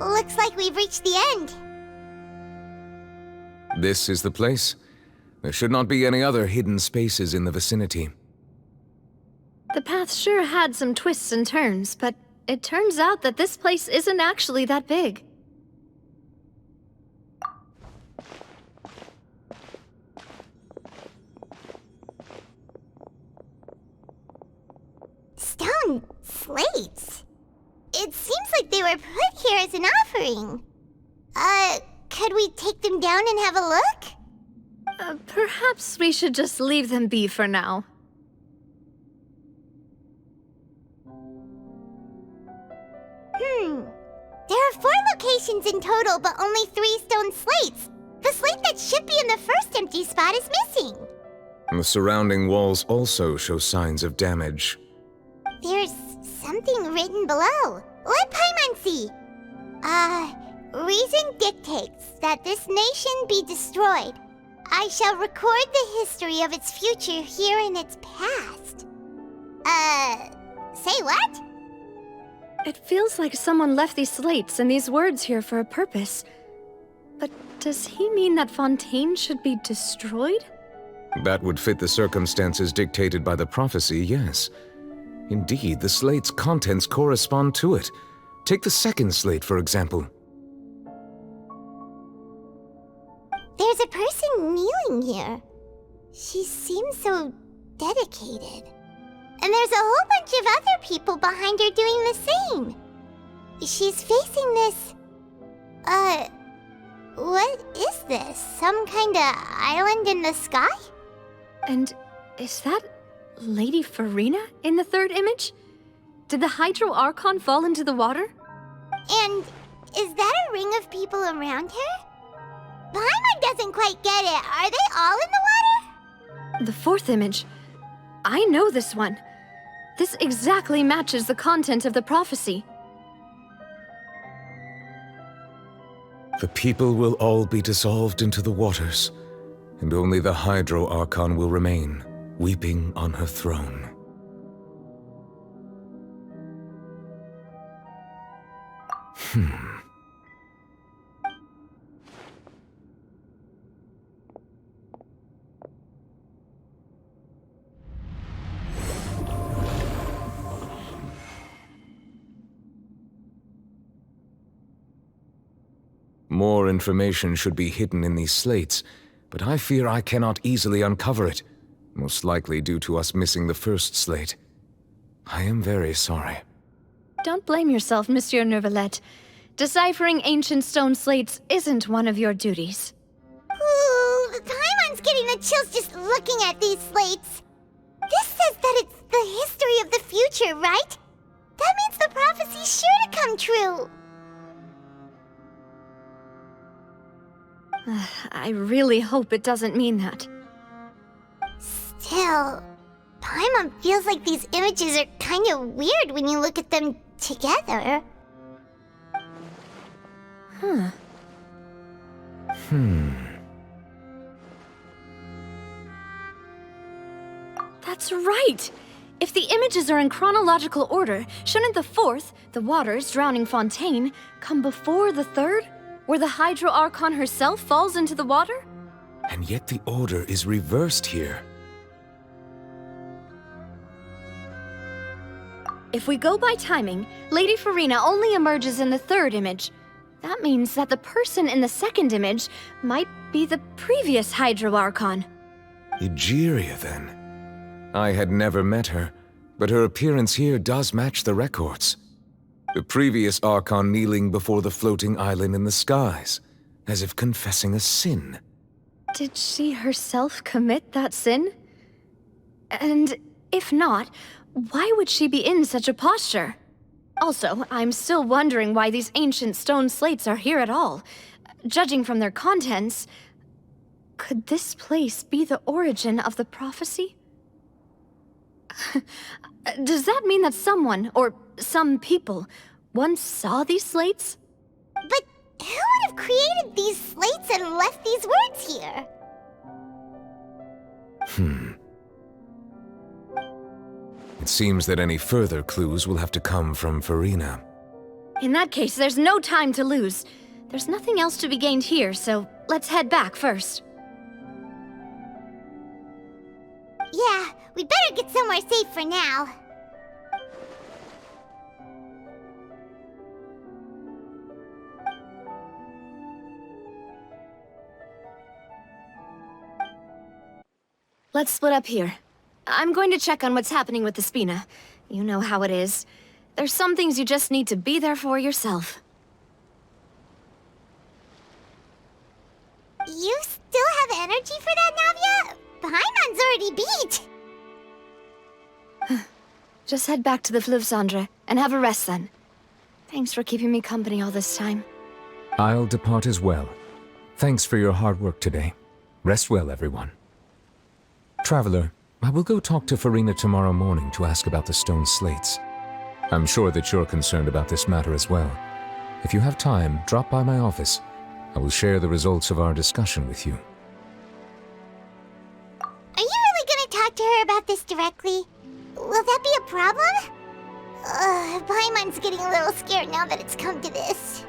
Looks like we've reached the end. This is the place. There should not be any other hidden spaces in the vicinity. The path sure had some twists and turns, but it turns out that this place isn't actually that big. Stone slates. It seems like they were put here as an offering. Could we take them down and have a look? Perhaps we should just leave them be for now. There are 4 locations in total, but only 3 stone slates. The slate that should be in the first empty spot is missing. The surrounding walls also show signs of damage. There's something written below. Let Paimon see. Reason dictates that this nation be destroyed. I shall record the history of its future here in its past. Say what? It feels like someone left these slates and these words here for a purpose. But does he mean that Fontaine should be destroyed? That would fit the circumstances dictated by the prophecy, yes. Indeed, the slate's contents correspond to it. Take the second slate, for example. There's a person kneeling here. She seems so dedicated. And there's a whole bunch of other people behind her doing the same. She's facing this... what is this? Some kind of island in the sky? And is that Lady Farina in the third image? Did the Hydro Archon fall into the water? And is that a ring of people around her? Paimon doesn't quite get it. Are they all in the water? The fourth image. I know this one. This exactly matches the content of the prophecy. The people will all be dissolved into the waters, and only the Hydro Archon will remain, weeping on her throne. More information should be hidden in these slates, but I fear I cannot easily uncover it, most likely due to us missing the first slate. I am very sorry. Don't blame yourself, Monsieur Neuvillette. Deciphering ancient stone slates isn't one of your duties. Ooh, Paimon's getting the chills just looking at these slates. This says that it's the history of the future, right? That means the prophecy's sure to come true. I really hope it doesn't mean that. Still, Paimon feels like these images are kind of weird when you look at them together. That's right! If the images are in chronological order, shouldn't the fourth, the waters drowning Fontaine, come before the third, where the Hydro Archon herself falls into the water? And yet the order is reversed here. If we go by timing, Lady Farina only emerges in the third image. That means that the person in the second image might be the previous Hydro Archon. Egeria, then. I had never met her, but her appearance here does match the records. The previous Archon kneeling before the floating island in the skies, as if confessing a sin. Did she herself commit that sin? And if not, Why would she be in such a posture? Also, I'm still wondering why these ancient stone slates are here at all. Judging from their contents, could this place be the origin of the prophecy? Does that mean that someone, or some people, once saw these slates? But who would have created these slates and left these words here? It seems that any further clues will have to come from Farina. In that case, there's no time to lose. There's nothing else to be gained here, so let's head back first. Yeah, we better get somewhere safe for now. Let's split up here. I'm going to check on what's happening with the Spina. You know how it is. There's some things you just need to be there for yourself. You still have energy for that, Navia? Paimon's already beat. Just head back to the Fleuve-Cendre and have a rest then. Thanks for keeping me company all this time. I'll depart as well. Thanks for your hard work today. Rest well, everyone. Traveler, I will go talk to Farina tomorrow morning to ask about the stone slates. I'm sure that you're concerned about this matter as well. If you have time, drop by my office. I will share the results of our discussion with you. Are you really gonna talk to her about this directly? Will that be a problem? Paimon's getting a little scared now that it's come to this.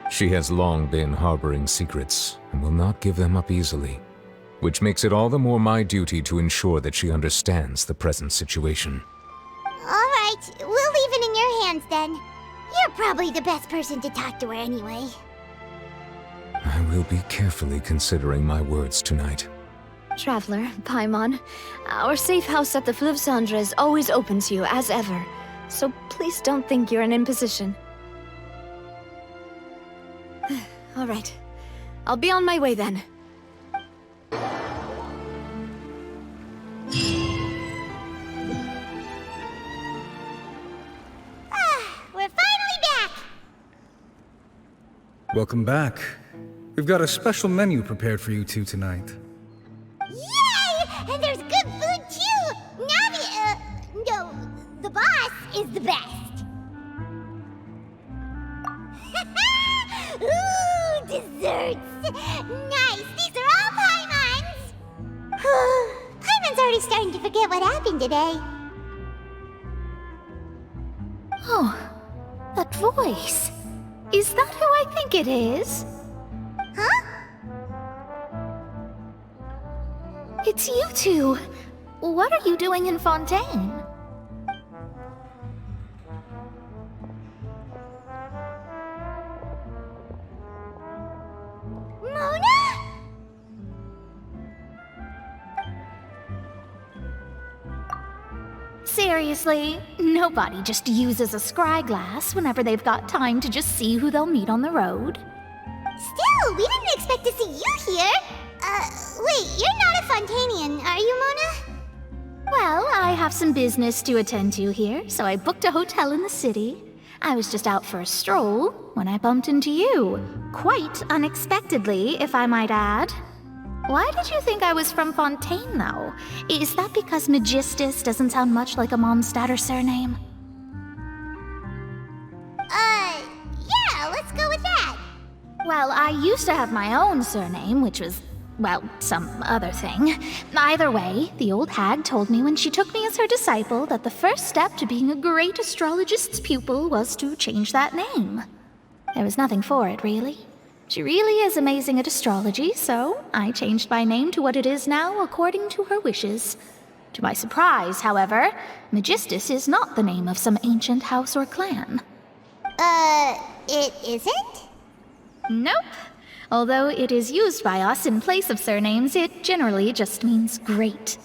She has long been harboring secrets and will not give them up easily, which makes it all the more my duty to ensure that she understands the present situation. Alright, we'll leave it in your hands then. You're probably the best person to talk to her anyway. I will be carefully considering my words tonight. Traveler, Paimon, our safe house at the Fleuve-Cendre is always open to you as ever, so please don't think you're an imposition. Alright, I'll be on my way then. We're finally back! Welcome back. We've got a special menu prepared for you two tonight. Yay! And there's good food too! Navia, no, the boss is the best. Ooh, desserts! Nice, these are all Paimon's! Paimon's already starting to forget what happened today. Oh, that voice. Is that who I think it is? Huh? It's you two. What are you doing in Fontaine? Mona? Seriously, nobody just uses a scry glass whenever they've got time to just see who they'll meet on the road. Still, we didn't expect to see you here. Wait, you're not a Fontanian, are you, Mona? Well, I have some business to attend to here, so I booked a hotel in the city. I was just out for a stroll when I bumped into you. Quite unexpectedly, if I might add. Why did you think I was from Fontaine, though? Is that because Magistus doesn't sound much like a Mondstadt surname? Yeah, let's go with that. Well, I used to have my own surname, which was, well, some other thing. Either way, the old hag told me when she took me as her disciple that the first step to being a great astrologist's pupil was to change that name. There was nothing for it, really. She really is amazing at astrology, so I changed my name to what it is now according to her wishes. To my surprise, however, Magistus is not the name of some ancient house or clan. It isn't? Nope. Although it is used by us in place of surnames, it generally just means great.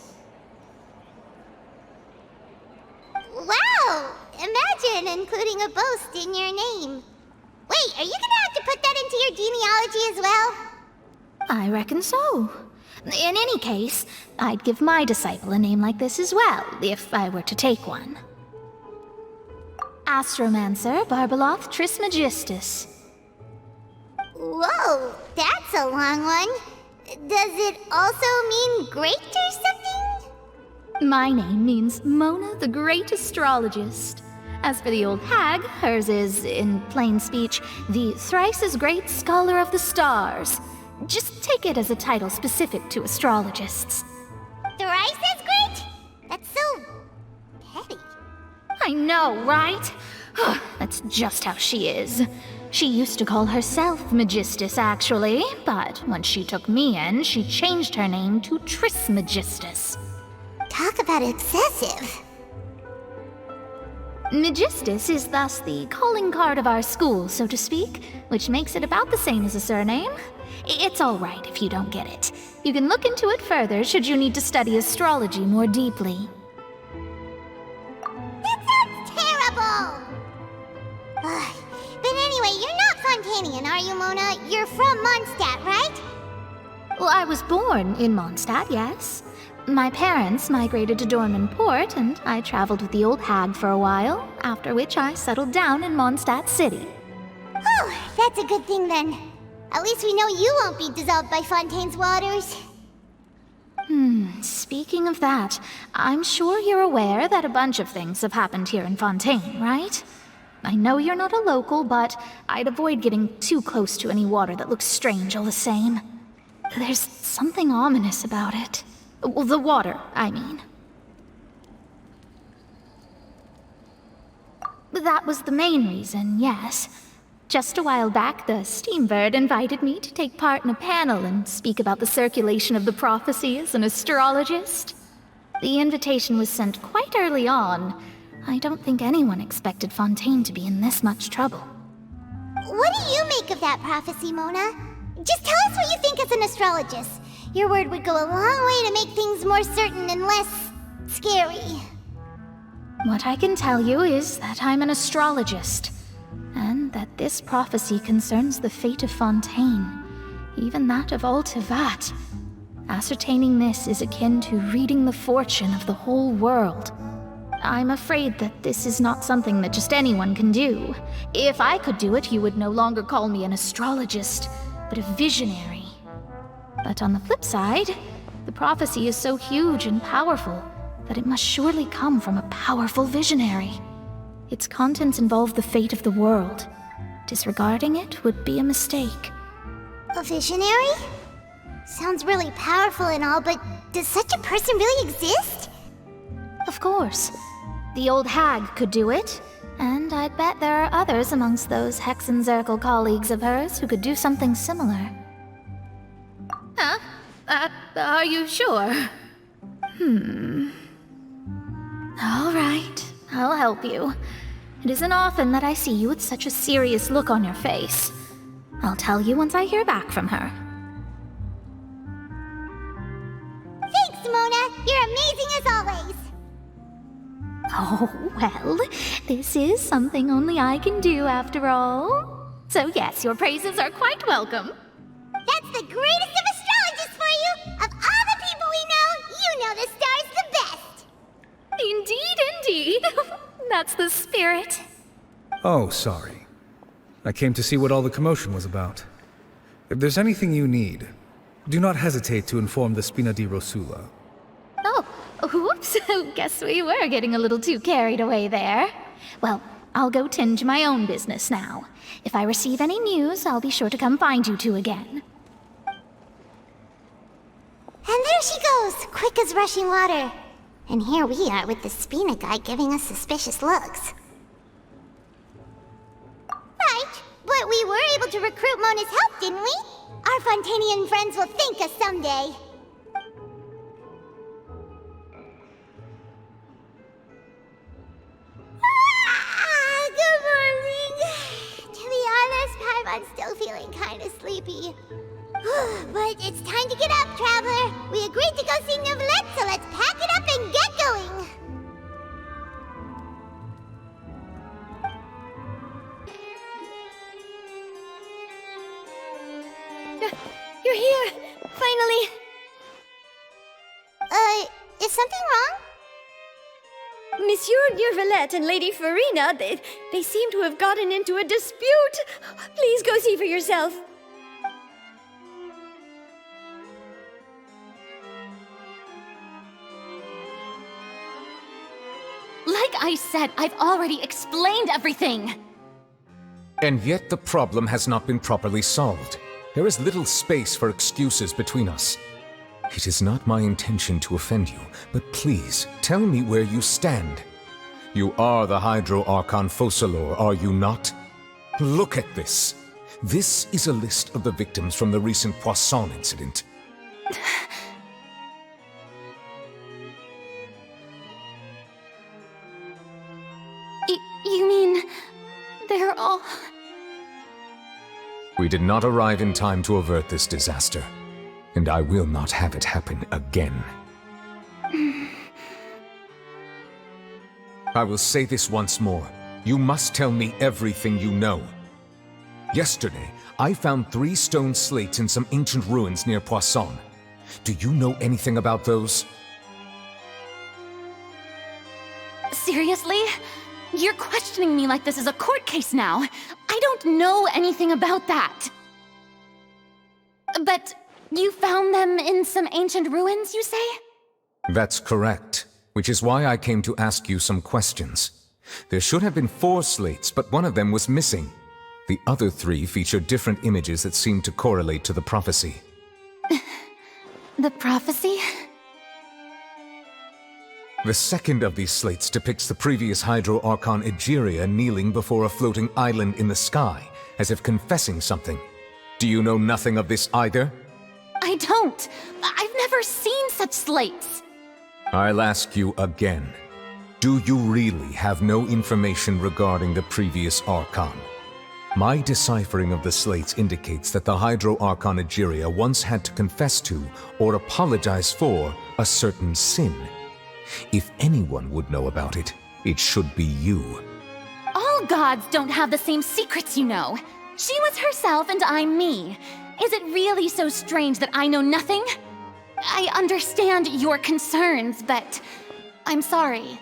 Wow! Imagine including a boast in your name. Wait, are you gonna have to put that into your genealogy as well? I reckon so. In any case, I'd give my disciple a name like this as well, if I were to take one. Astromancer Barbeloth Trismegistus. Whoa, that's a long one. Does it also mean great or something? My name means Mona the Great Astrologist. As for the old hag, hers is, in plain speech, the thrice-as-great Scholar of the Stars. Just take it as a title specific to astrologists. Thrice as great? That's so petty. I know, right? That's just how she is. She used to call herself Megistus, actually, but when she took me in, she changed her name to Trismegistus. Talk about excessive. Megistus is thus the calling card of our school, so to speak, which makes it about the same as a surname. It's all right if you don't get it. You can look into it further should you need to study astrology more deeply. That sounds terrible! But anyway, you're not Fontanian, are you, Mona? You're from Mondstadt, right? Well, I was born in Mondstadt, yes. My parents migrated to Dorman Port, and I traveled with the old hag for a while, after which I settled down in Mondstadt City. Oh, that's a good thing then. At least we know you won't be dissolved by Fontaine's waters. Speaking of that, I'm sure you're aware that a bunch of things have happened here in Fontaine, right? I know you're not a local, but I'd avoid getting too close to any water that looks strange all the same. There's something ominous about it. Well, the water, I mean. That was the main reason, yes. Just a while back, the Steambird invited me to take part in a panel and speak about the circulation of the prophecy as an astrologist. The invitation was sent quite early on. I don't think anyone expected Fontaine to be in this much trouble. What do you make of that prophecy, Mona? Just tell us what you think as an astrologist. Your word would go a long way to make things more certain and less scary. What I can tell you is that I'm an astrologist, and that this prophecy concerns the fate of Fontaine, even that of Altivat. Ascertaining this is akin to reading the fortune of the whole world. I'm afraid that this is not something that just anyone can do. If I could do it, you would no longer call me an astrologist, but a visionary. But on the flip side, the prophecy is so huge and powerful that it must surely come from a powerful visionary. Its contents involve the fate of the world. Disregarding it would be a mistake. A visionary? Sounds really powerful and all, but does such a person really exist? Of course. The old hag could do it, and I'd bet there are others amongst those Hexenzirkel colleagues of hers who could do something similar. Huh? Are you sure? All right, I'll help you. It isn't often that I see you with such a serious look on your face. I'll tell you once I hear back from her. Thanks, Mona! You're amazing as always! Oh, well, this is something only I can do after all. So yes, your praises are quite welcome. That's the greatest of astrologists for you! Of all the people we know, you know the star's the best! Indeed, indeed. That's the spirit. Oh, sorry. I came to see what all the commotion was about. If there's anything you need, do not hesitate to inform the Spina di Rosula. Oh, whoops. Guess we were getting a little too carried away there. Well, I'll go tend to my own business now. If I receive any news, I'll be sure to come find you two again. And there she goes, quick as rushing water. And here we are with the Spina guy giving us suspicious looks. Right, but we were able to recruit Mona's help, didn't we? Our Fontanian friends will thank us someday. Good morning. To be honest, I'm still feeling kind of sleepy. But it's time to get up, Traveler. We agreed to go see Neuvillette, so let's pack it up and get going. You're here, finally. Is something wrong? Monsieur Neurvalette and Lady Farina, they seem to have gotten into a dispute. Please go see for yourself. Like I said, I've already explained everything. And yet the problem has not been properly solved. There is little space for excuses between us. It is not my intention to offend you, but please, tell me where you stand. You are the Hydro Archon Focalor, are you not? Look at this. This is a list of the victims from the recent Poisson incident. You mean... they're all... We did not arrive in time to avert this disaster, and I will not have it happen again. I will say this once more. You must tell me everything you know. Yesterday, I found 3 stone slates in some ancient ruins near Poisson. Do you know anything about those? Seriously? You're questioning me like this is a court case now. I don't know anything about that. But you found them in some ancient ruins, you say? That's correct, which is why I came to ask you some questions. There should have been 4 slates, but one of them was missing. The other 3 feature different images that seem to correlate to the prophecy. The prophecy? The second of these slates depicts the previous Hydro Archon Egeria kneeling before a floating island in the sky, as if confessing something. Do you know nothing of this either? I don't. I've never seen such slates. I'll ask you again. Do you really have no information regarding the previous Archon? My deciphering of the slates indicates that the Hydro Archon Egeria once had to confess to, or apologize for, a certain sin. If anyone would know about it, it should be you. All gods don't have the same secrets, you know. She was herself and I'm me. Is it really so strange that I know nothing? I understand your concerns, but I'm sorry.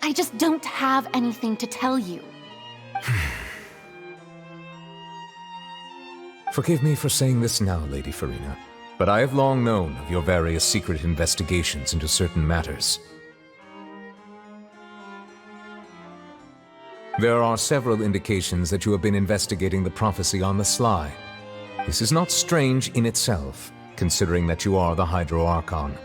I just don't have anything to tell you. Forgive me for saying this now, Lady Farina, but I have long known of your various secret investigations into certain matters. There are several indications that you have been investigating the prophecy on the sly. This is not strange in itself, considering that you are the Hydro Archon.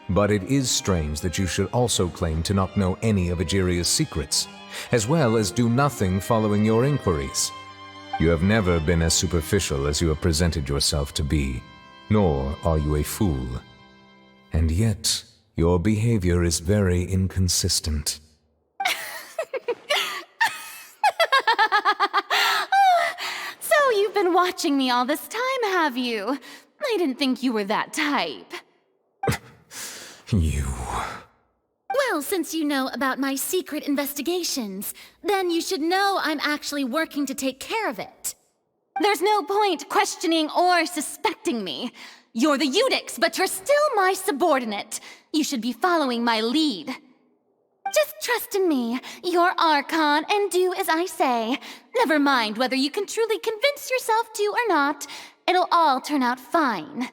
But it is strange that you should also claim to not know any of Egeria's secrets, as well as do nothing following your inquiries. You have never been as superficial as you have presented yourself to be, nor are you a fool. And yet, your behavior is very inconsistent. So you've been watching me all this time, have you? I didn't think you were that type. You... Well, since you know about my secret investigations, then you should know I'm actually working to take care of it. There's no point questioning or suspecting me. You're the Eudix, but you're still my subordinate. You should be following my lead. Just trust in me, you're Archon, and do as I say. Never mind whether you can truly convince yourself to or not. It'll all turn out fine.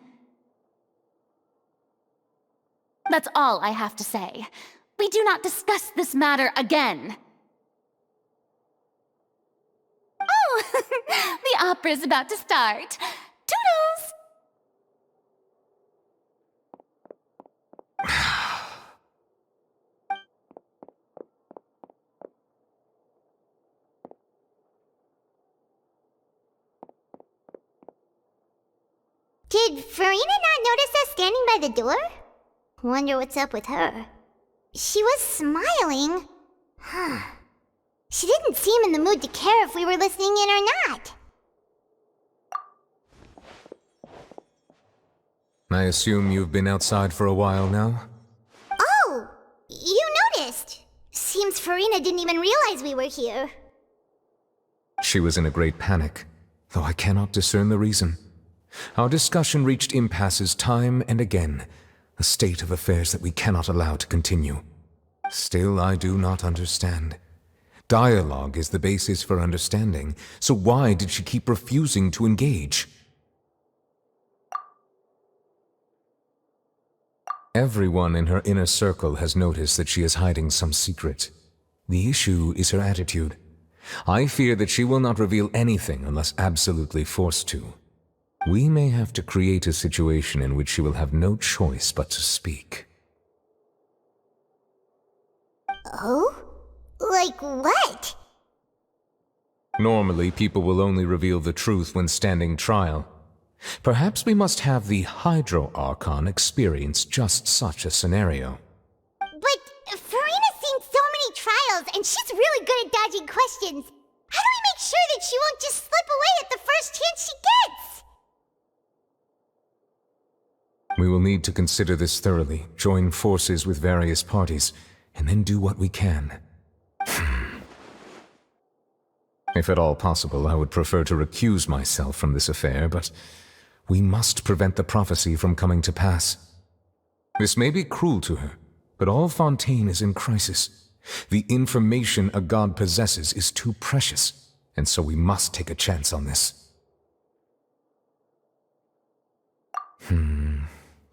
That's all I have to say. We do not discuss this matter again. Oh, the opera's about to start. Toodles! Did Farina not notice us standing by the door? Wonder what's up with her. She was smiling. Huh. She didn't seem in the mood to care if we were listening in or not. I assume you've been outside for a while now? Oh! You noticed! Seems Farina didn't even realize we were here. She was in a great panic, though I cannot discern the reason. Our discussion reached impasses time and again, A state of affairs that we cannot allow to continue. Still, I do not understand. Dialogue is the basis for understanding, so why did she keep refusing to engage? Everyone in her inner circle has noticed that she is hiding some secret. The issue is her attitude. I fear that she will not reveal anything unless absolutely forced to. We may have to create a situation in which she will have no choice but to speak. Oh? Like what? Normally, people will only reveal the truth when standing trial. Perhaps we must have the Hydro Archon experience just such a scenario. But Farina's seen so many trials, and she's really good at dodging questions. How do we make sure that she won't just slip away at the first chance she gets? We will need to consider this thoroughly, join forces with various parties, and then do what we can. If at all possible, I would prefer to recuse myself from this affair, but we must prevent the prophecy from coming to pass. This may be cruel to her, but all Fontaine is in crisis. The information a god possesses is too precious, and so we must take a chance on this.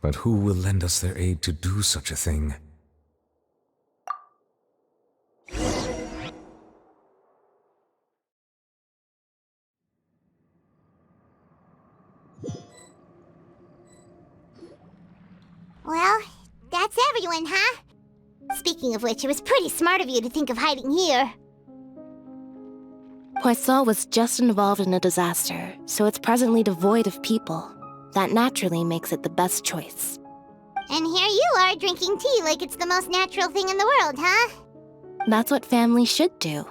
But who will lend us their aid to do such a thing? Well, that's everyone, huh? Speaking of which, it was pretty smart of you to think of hiding here. Poisson was just involved in a disaster, so it's presently devoid of people. That naturally makes it the best choice. And here you are drinking tea like it's the most natural thing in the world, huh? That's what families should do.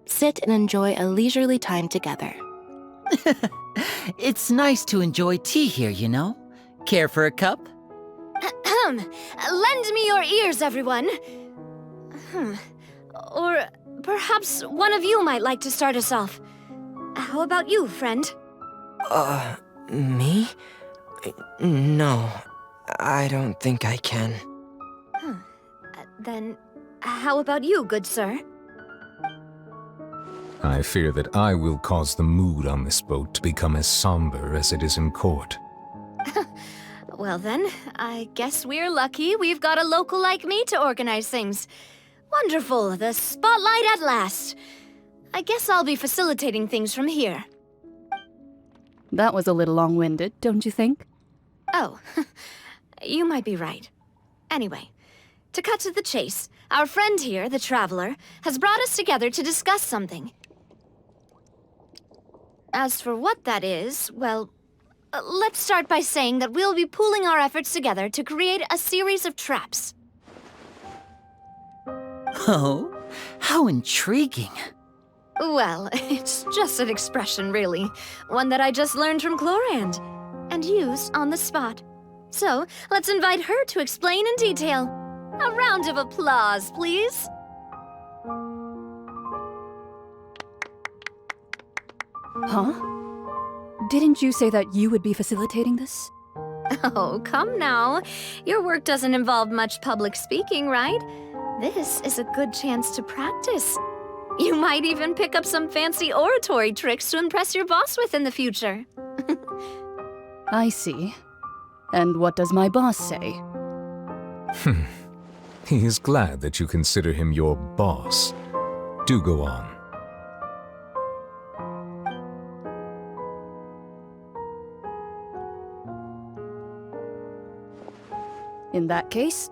Sit and enjoy a leisurely time together. It's nice to enjoy tea here, you know? Care for a cup? Lend me your ears, everyone. Or perhaps one of you might like to start us off. How about you, friend? Me? No, I don't think I can. Then, how about you, good sir? I fear that I will cause the mood on this boat to become as somber as it is in court. Well then, I guess we're lucky we've got a local like me to organize things. Wonderful, the spotlight at last. I guess I'll be facilitating things from here. That was a little long-winded, don't you think? Oh, you might be right. Anyway, to cut to the chase, our friend here, the Traveler, has brought us together to discuss something. As for what that is, well, let's start by saying that we'll be pooling our efforts together to create a series of traps. Oh, how intriguing. Well, it's just an expression, really. One that I just learned from Chlorand, and used on the spot. So, let's invite her to explain in detail. A round of applause, please. Huh? Didn't you say that you would be facilitating this? Oh, come now. Your work doesn't involve much public speaking, right? This is a good chance to practice. You might even pick up some fancy oratory tricks to impress your boss with in the future. I see. And what does my boss say? He is glad that you consider him your boss. Do go on. In that case,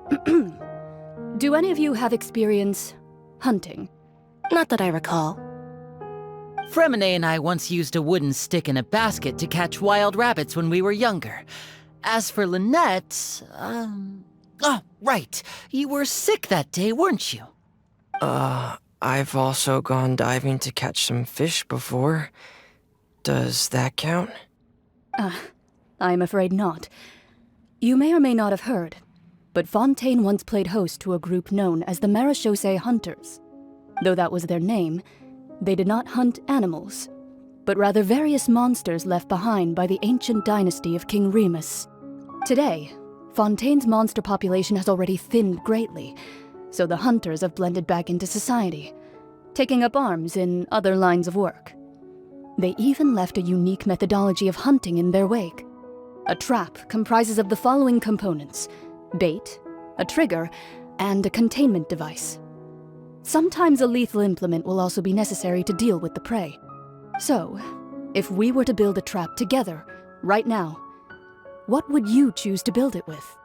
do any of you have experience hunting? Not that I recall. Fremine and I once used a wooden stick in a basket to catch wild rabbits when we were younger. As for Lynette, oh, right. You were sick that day, weren't you? I've also gone diving to catch some fish before. Does that count? I'm afraid not. You may or may not have heard, but Fontaine once played host to a group known as the Marechaussee Hunters. Though that was their name, they did not hunt animals, but rather various monsters left behind by the ancient dynasty of King Remus. Today, Fontaine's monster population has already thinned greatly, so the hunters have blended back into society, taking up arms in other lines of work. They even left a unique methodology of hunting in their wake. A trap comprises of the following components: bait, a trigger, and a containment device. Sometimes a lethal implement will also be necessary to deal with the prey. So, if we were to build a trap together, right now, what would you choose to build it with?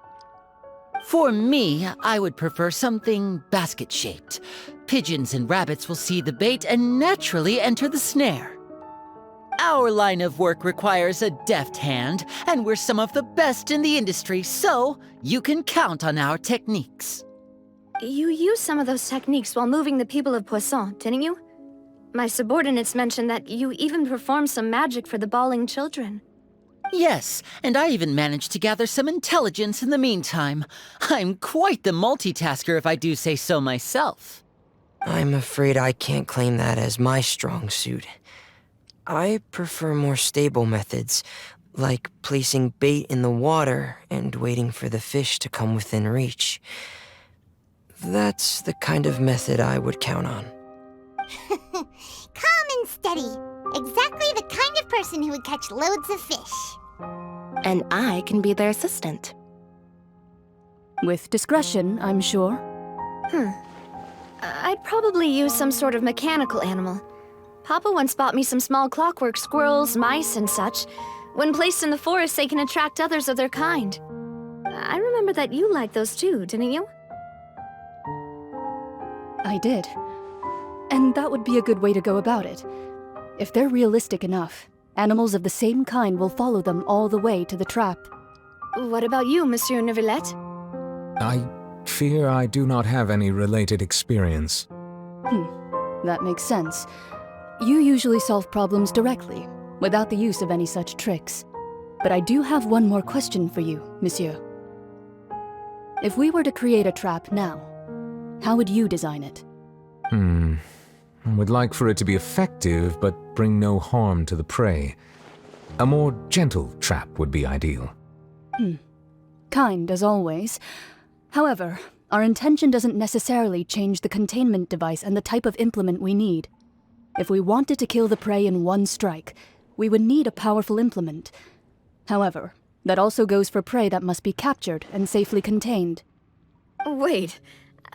For me, I would prefer something basket-shaped. Pigeons and rabbits will see the bait and naturally enter the snare. Our line of work requires a deft hand, and we're some of the best in the industry, so you can count on our techniques. You used some of those techniques while moving the people of Poisson, didn't you? My subordinates mentioned that you even performed some magic for the bawling children. Yes, and I even managed to gather some intelligence in the meantime. I'm quite the multitasker if I do say so myself. I'm afraid I can't claim that as my strong suit. I prefer more stable methods, like placing bait in the water and waiting for the fish to come within reach. That's the kind of method I would count on. Calm and steady. Exactly the kind of person who would catch loads of fish. And I can be their assistant. With discretion, I'm sure. I'd probably use some sort of mechanical animal. Papa once bought me some small clockwork squirrels, mice, and such. When placed in the forest, they can attract others of their kind. I remember that you liked those too, didn't you? I did. And that would be a good way to go about it. If they're realistic enough, animals of the same kind will follow them all the way to the trap. What about you, Monsieur Neuvillette? I fear I do not have any related experience. That makes sense. You usually solve problems directly, without the use of any such tricks. But I do have one more question for you, monsieur. If we were to create a trap now, how would you design it? I would like for it to be effective, but bring no harm to the prey. A more gentle trap would be ideal. Kind, as always. However, our intention doesn't necessarily change the containment device and the type of implement we need. If we wanted to kill the prey in one strike, we would need a powerful implement. However, that also goes for prey that must be captured and safely contained. Wait,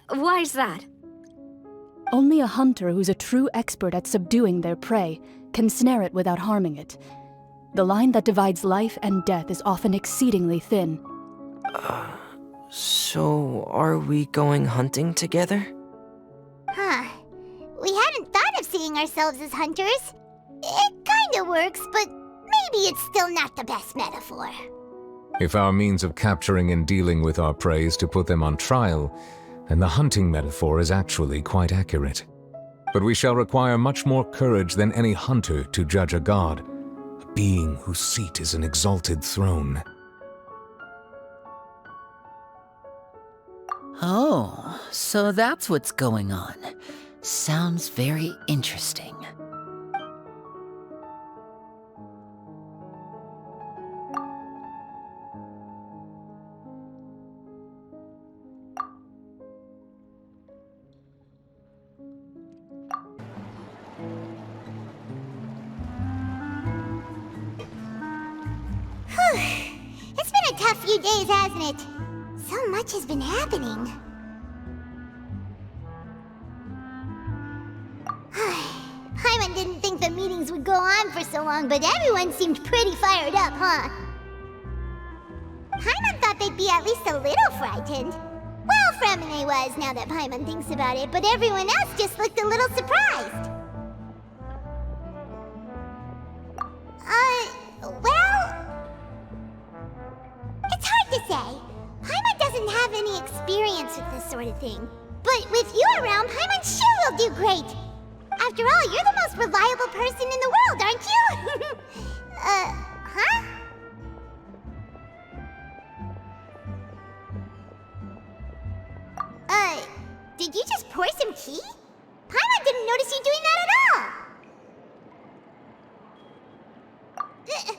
why's that? Only a hunter who's a true expert at subduing their prey can snare it without harming it. The line that divides life and death is often exceedingly thin. So are we going hunting together? We hadn't thought of seeing ourselves as hunters. It kinda works, but maybe it's still not the best metaphor. If our means of capturing and dealing with our prey is to put them on trial, then the hunting metaphor is actually quite accurate. But we shall require much more courage than any hunter to judge a god, a being whose seat is an exalted throne. Oh, so that's what's going on. Sounds very interesting. It's been a tough few days, hasn't it? So much has been happening. Paimon didn't think the meetings would go on for so long, but everyone seemed pretty fired up, huh? Paimon thought they'd be at least a little frightened. Well, Fremine was, now that Paimon thinks about it, but everyone else just looked a little surprised. Well... It's hard to say. Paimon doesn't have any experience with this sort of thing. But with you around, Paimon sure will do great. After all, you're the most reliable person in the world, aren't you? Huh? Did you just pour some tea? Paimon didn't notice you doing that at all. Then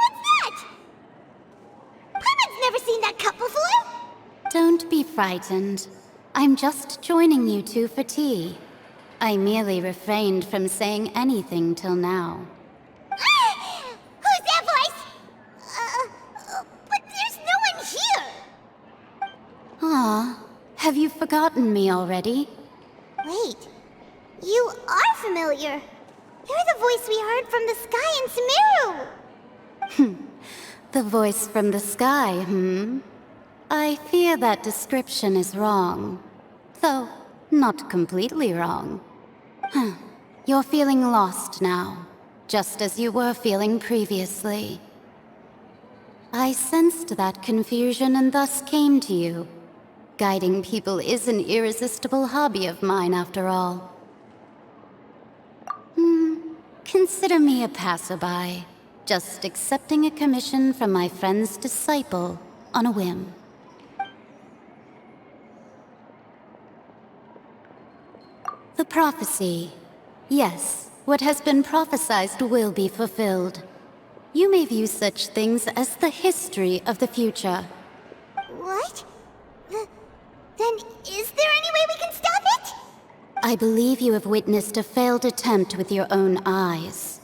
what's that? Paimon's never seen that Don't be frightened. I'm just joining you two for tea. I merely refrained from saying anything till now. Who's that voice? But there's no one here! Ah, have you forgotten me already? Wait, you are familiar. You're the voice we heard from the sky in Sumeru. The voice from the sky, I fear that description is wrong. Though, not completely wrong. You're feeling lost now, just as you were feeling previously. I sensed that confusion and thus came to you. Guiding people is an irresistible hobby of mine, after all. Consider me a passerby, just accepting a commission from my friend's disciple on a whim. The prophecy. Yes, what has been prophesied will be fulfilled. You may view such things as the history of the future. What? Then is there any way we can stop it? I believe you have witnessed a failed attempt with your own eyes.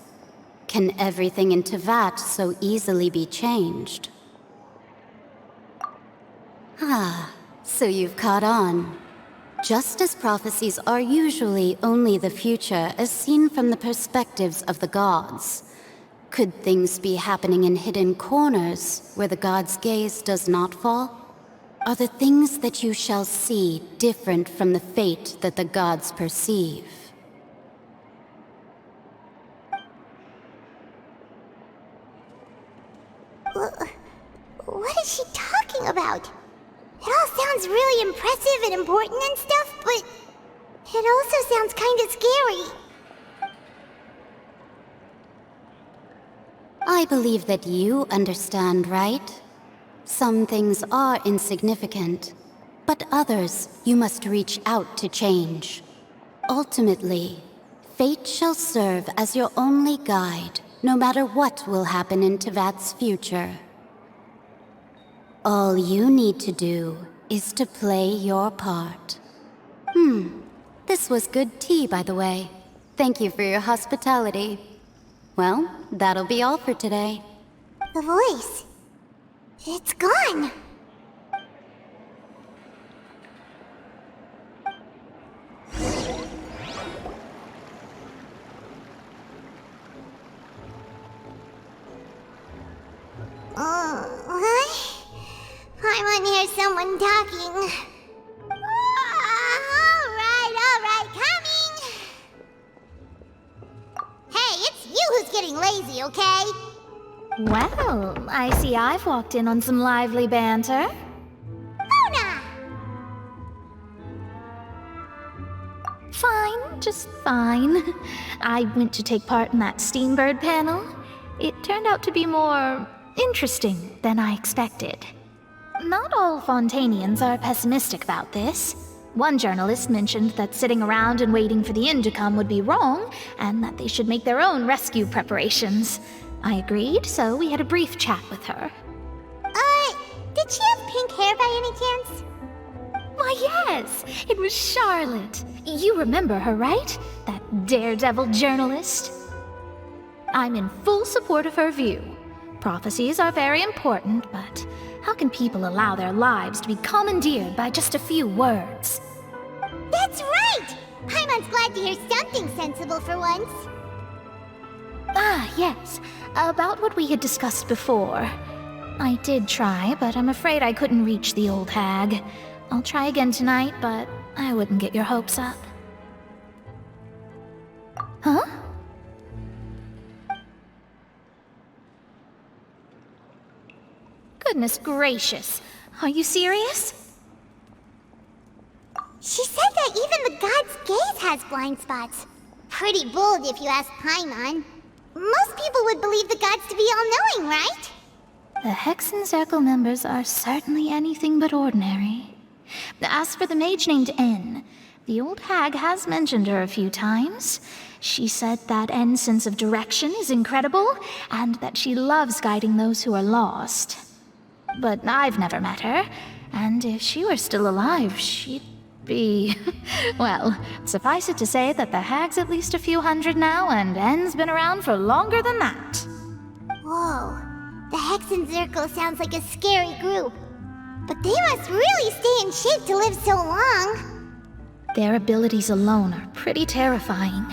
Can everything in Teyvat so easily be changed? Ah, so you've caught on. Just as prophecies are usually only the future as seen from the perspectives of the gods, could things be happening in hidden corners where the gods' gaze does not fall? Are the things that you shall see different from the fate that the gods perceive? What is she talking about? It all sounds really impressive and important and stuff, but it also sounds kinda scary. I believe that you understand, right? Some things are insignificant, but others you must reach out to change. Ultimately, fate shall serve as your only guide, no matter what will happen in Teyvat's future. All you need to do is to play your part. This was good tea, by the way. Thank you for your hospitality. Well, that'll be all for today. The voice. It's gone. I want to hear someone talking. Alright, coming! Hey, it's you who's getting lazy, okay? Well, I see I've walked in on some lively banter. Luna! Fine, just fine. I went to take part in that Steambird panel. It turned out to be more interesting than I expected. Not all Fontainians are pessimistic about this. One journalist mentioned that sitting around and waiting for the end to come would be wrong, and that they should make their own rescue preparations. I agreed, so we had a brief chat with her. Did she have pink hair by any chance? Why, yes! It was Charlotte. You remember her, right? That daredevil journalist? I'm in full support of her view. Prophecies are very important, but how can people allow their lives to be commandeered by just a few words? That's right! Paimon's glad to hear something sensible for once. Ah, yes. About what we had discussed before. I did try, but I'm afraid I couldn't reach the old hag. I'll try again tonight, but I wouldn't get your hopes up. Huh? Goodness gracious. Are you serious? She said that even the god's gaze has blind spots. Pretty bold if you ask Paimon. Most people would believe the gods to be all-knowing, right? The Hexen Circle members are certainly anything but ordinary. As for the mage named N, the old hag has mentioned her a few times. She said that N's sense of direction is incredible, and that she loves guiding those who are lost. But I've never met her, And if she were still alive, she'd be... well, suffice it to say that the hag's at least a few hundred now, and N's been around for longer than that. Whoa. The Hexen Circle sounds like a scary group. But they must really stay in shape to live so long. Their abilities alone are pretty terrifying.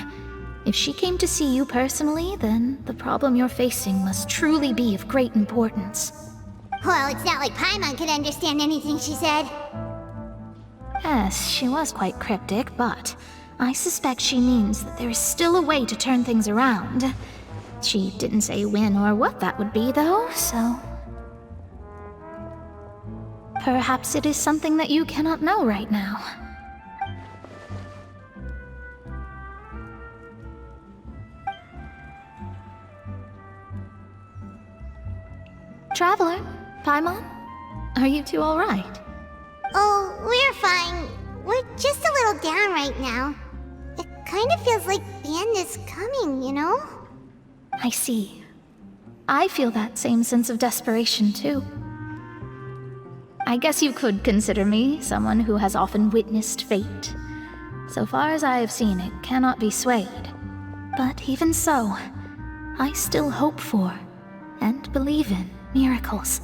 If she came to see you personally, then the problem you're facing must truly be of great importance. Well, it's not like Paimon could understand anything she said. Yes, she was quite cryptic, but I suspect she means that there is still a way to turn things around. She didn't say when or what that would be, though, so... perhaps it is something that you cannot know right now. Traveler, Paimon, are you two all right? Oh, we're fine. We're just a little down right now. It kind of feels like the end is coming, you know? I see. I feel that same sense of desperation, too. I guess you could consider me someone who has often witnessed fate. So far as I have seen, it cannot be swayed. But even so, I still hope for, and believe in, miracles.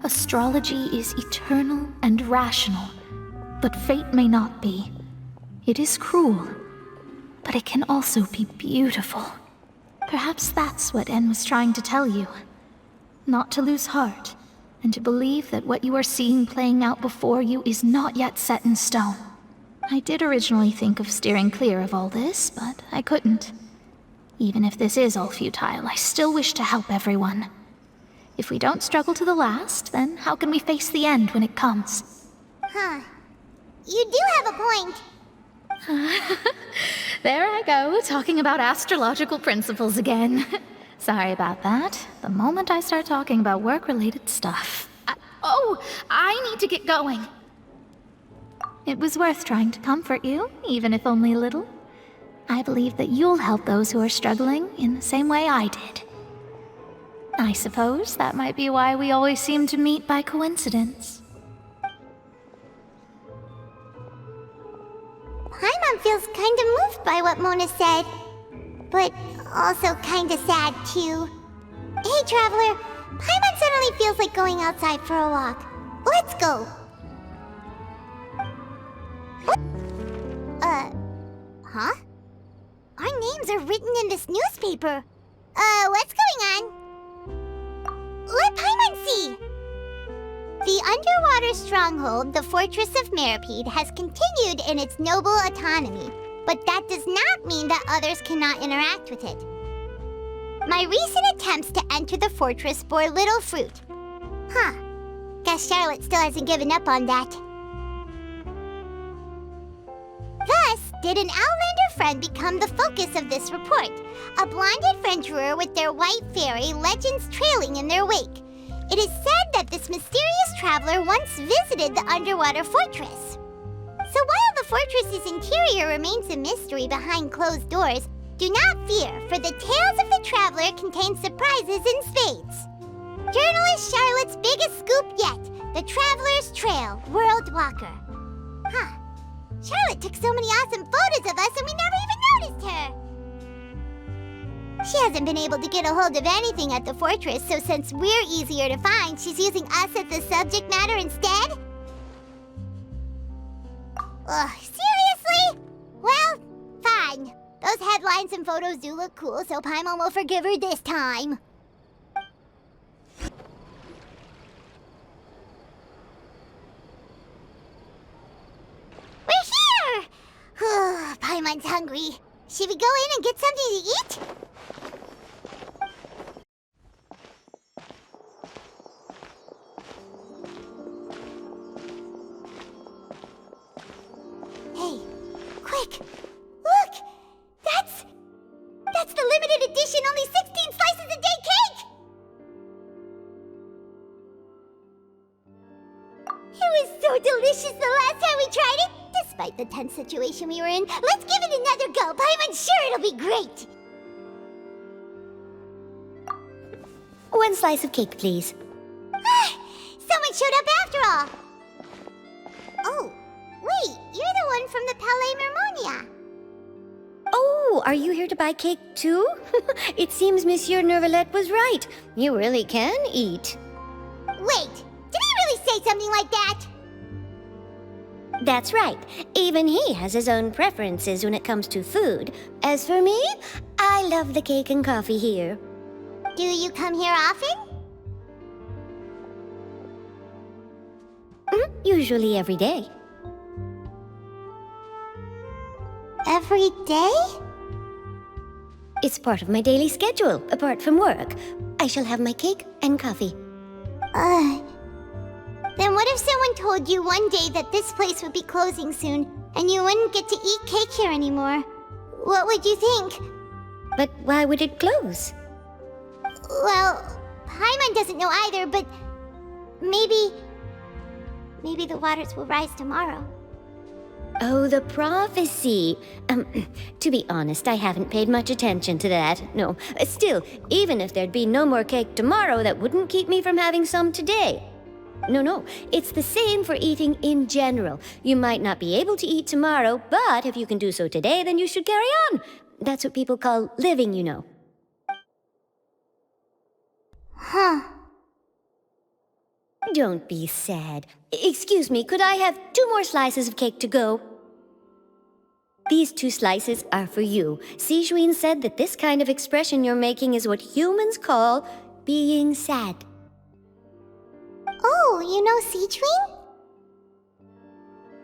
Astrology is eternal and rational, but fate may not be. It is cruel, but it can also be beautiful. Perhaps that's what N was trying to tell you. Not to lose heart, and to believe that what you are seeing playing out before you is not yet set in stone. I did originally think of steering clear of all this, but I couldn't. Even if this is all futile, I still wish to help everyone. If we don't struggle to the last, then how can we face the end when it comes? Huh. You do have a point. There I go, talking about astrological principles again. Sorry about that. The moment I start talking about work-related stuff... I need to get going. It was worth trying to comfort you, even if only a little. I believe that you'll help those who are struggling in the same way I did. I suppose that might be why we always seem to meet by coincidence. Paimon feels kind of moved by what Mona said. But also kind of sad, too. Hey, Traveler. Paimon suddenly feels like going outside for a walk. Let's go. Huh? Our names are written in this newspaper. What's going on? Let Paimon see! The underwater stronghold, the Fortress of Meripede, has continued in its noble autonomy, but that does not mean that others cannot interact with it. My recent attempts to enter the fortress bore little fruit. Huh. Guess Charlotte still hasn't given up on that. Thus, did an Outlander friend become the focus of this report, a blonde adventurer with their white fairy legends trailing in their wake. It is said that this mysterious traveler once visited the underwater fortress. So while the fortress's interior remains a mystery behind closed doors, do not fear, for the tales of the traveler contain surprises in spades. Journalist Charlotte's biggest scoop yet, the Traveler's Trail, World Walker. Huh. Charlotte took so many awesome photos of us and we never even noticed her! She hasn't been able to get a hold of anything at the fortress, so since we're easier to find, she's using us as the subject matter instead? Ugh, seriously? Well, fine. Those headlines and photos do look cool, so Paimon will forgive her this time. We're here! Paimon's hungry. Should we go in and get something to eat? Hey, quick! Look! That's the limited edition only 16 slices a day cake! It was so delicious the last time we tried it! Despite the tense situation we were in, let's give it another go. Paimon's sure it'll be great. 1 slice of cake, please. Someone showed up after all. are you here to buy cake too? It seems Monsieur Nervalette was right. You really can eat. Wait, did he really say something like that? That's right. Even he has his own preferences when it comes to food. As for me, I love the cake and coffee here. Do you come here often? Usually every day. Every day? It's part of my daily schedule, apart from work. I shall have my cake and coffee. Then what if someone told you one day that this place would be closing soon, and you wouldn't get to eat cake here anymore? What would you think? But why would it close? Well, Paimon doesn't know either, but maybe the waters will rise tomorrow. Oh, the prophecy. To be honest, I haven't paid much attention to that. No, still, even if there'd be no more cake tomorrow, that wouldn't keep me from having some today. No, it's the same for eating in general. You might not be able to eat tomorrow, but if you can do so today, then you should carry on. That's what people call living, you know. Huh. Don't be sad. Excuse me, could I have 2 more slices of cake to go? These 2 slices are for you. Sijuin said that this kind of expression you're making is what humans call being sad. Oh, you know Sijuin?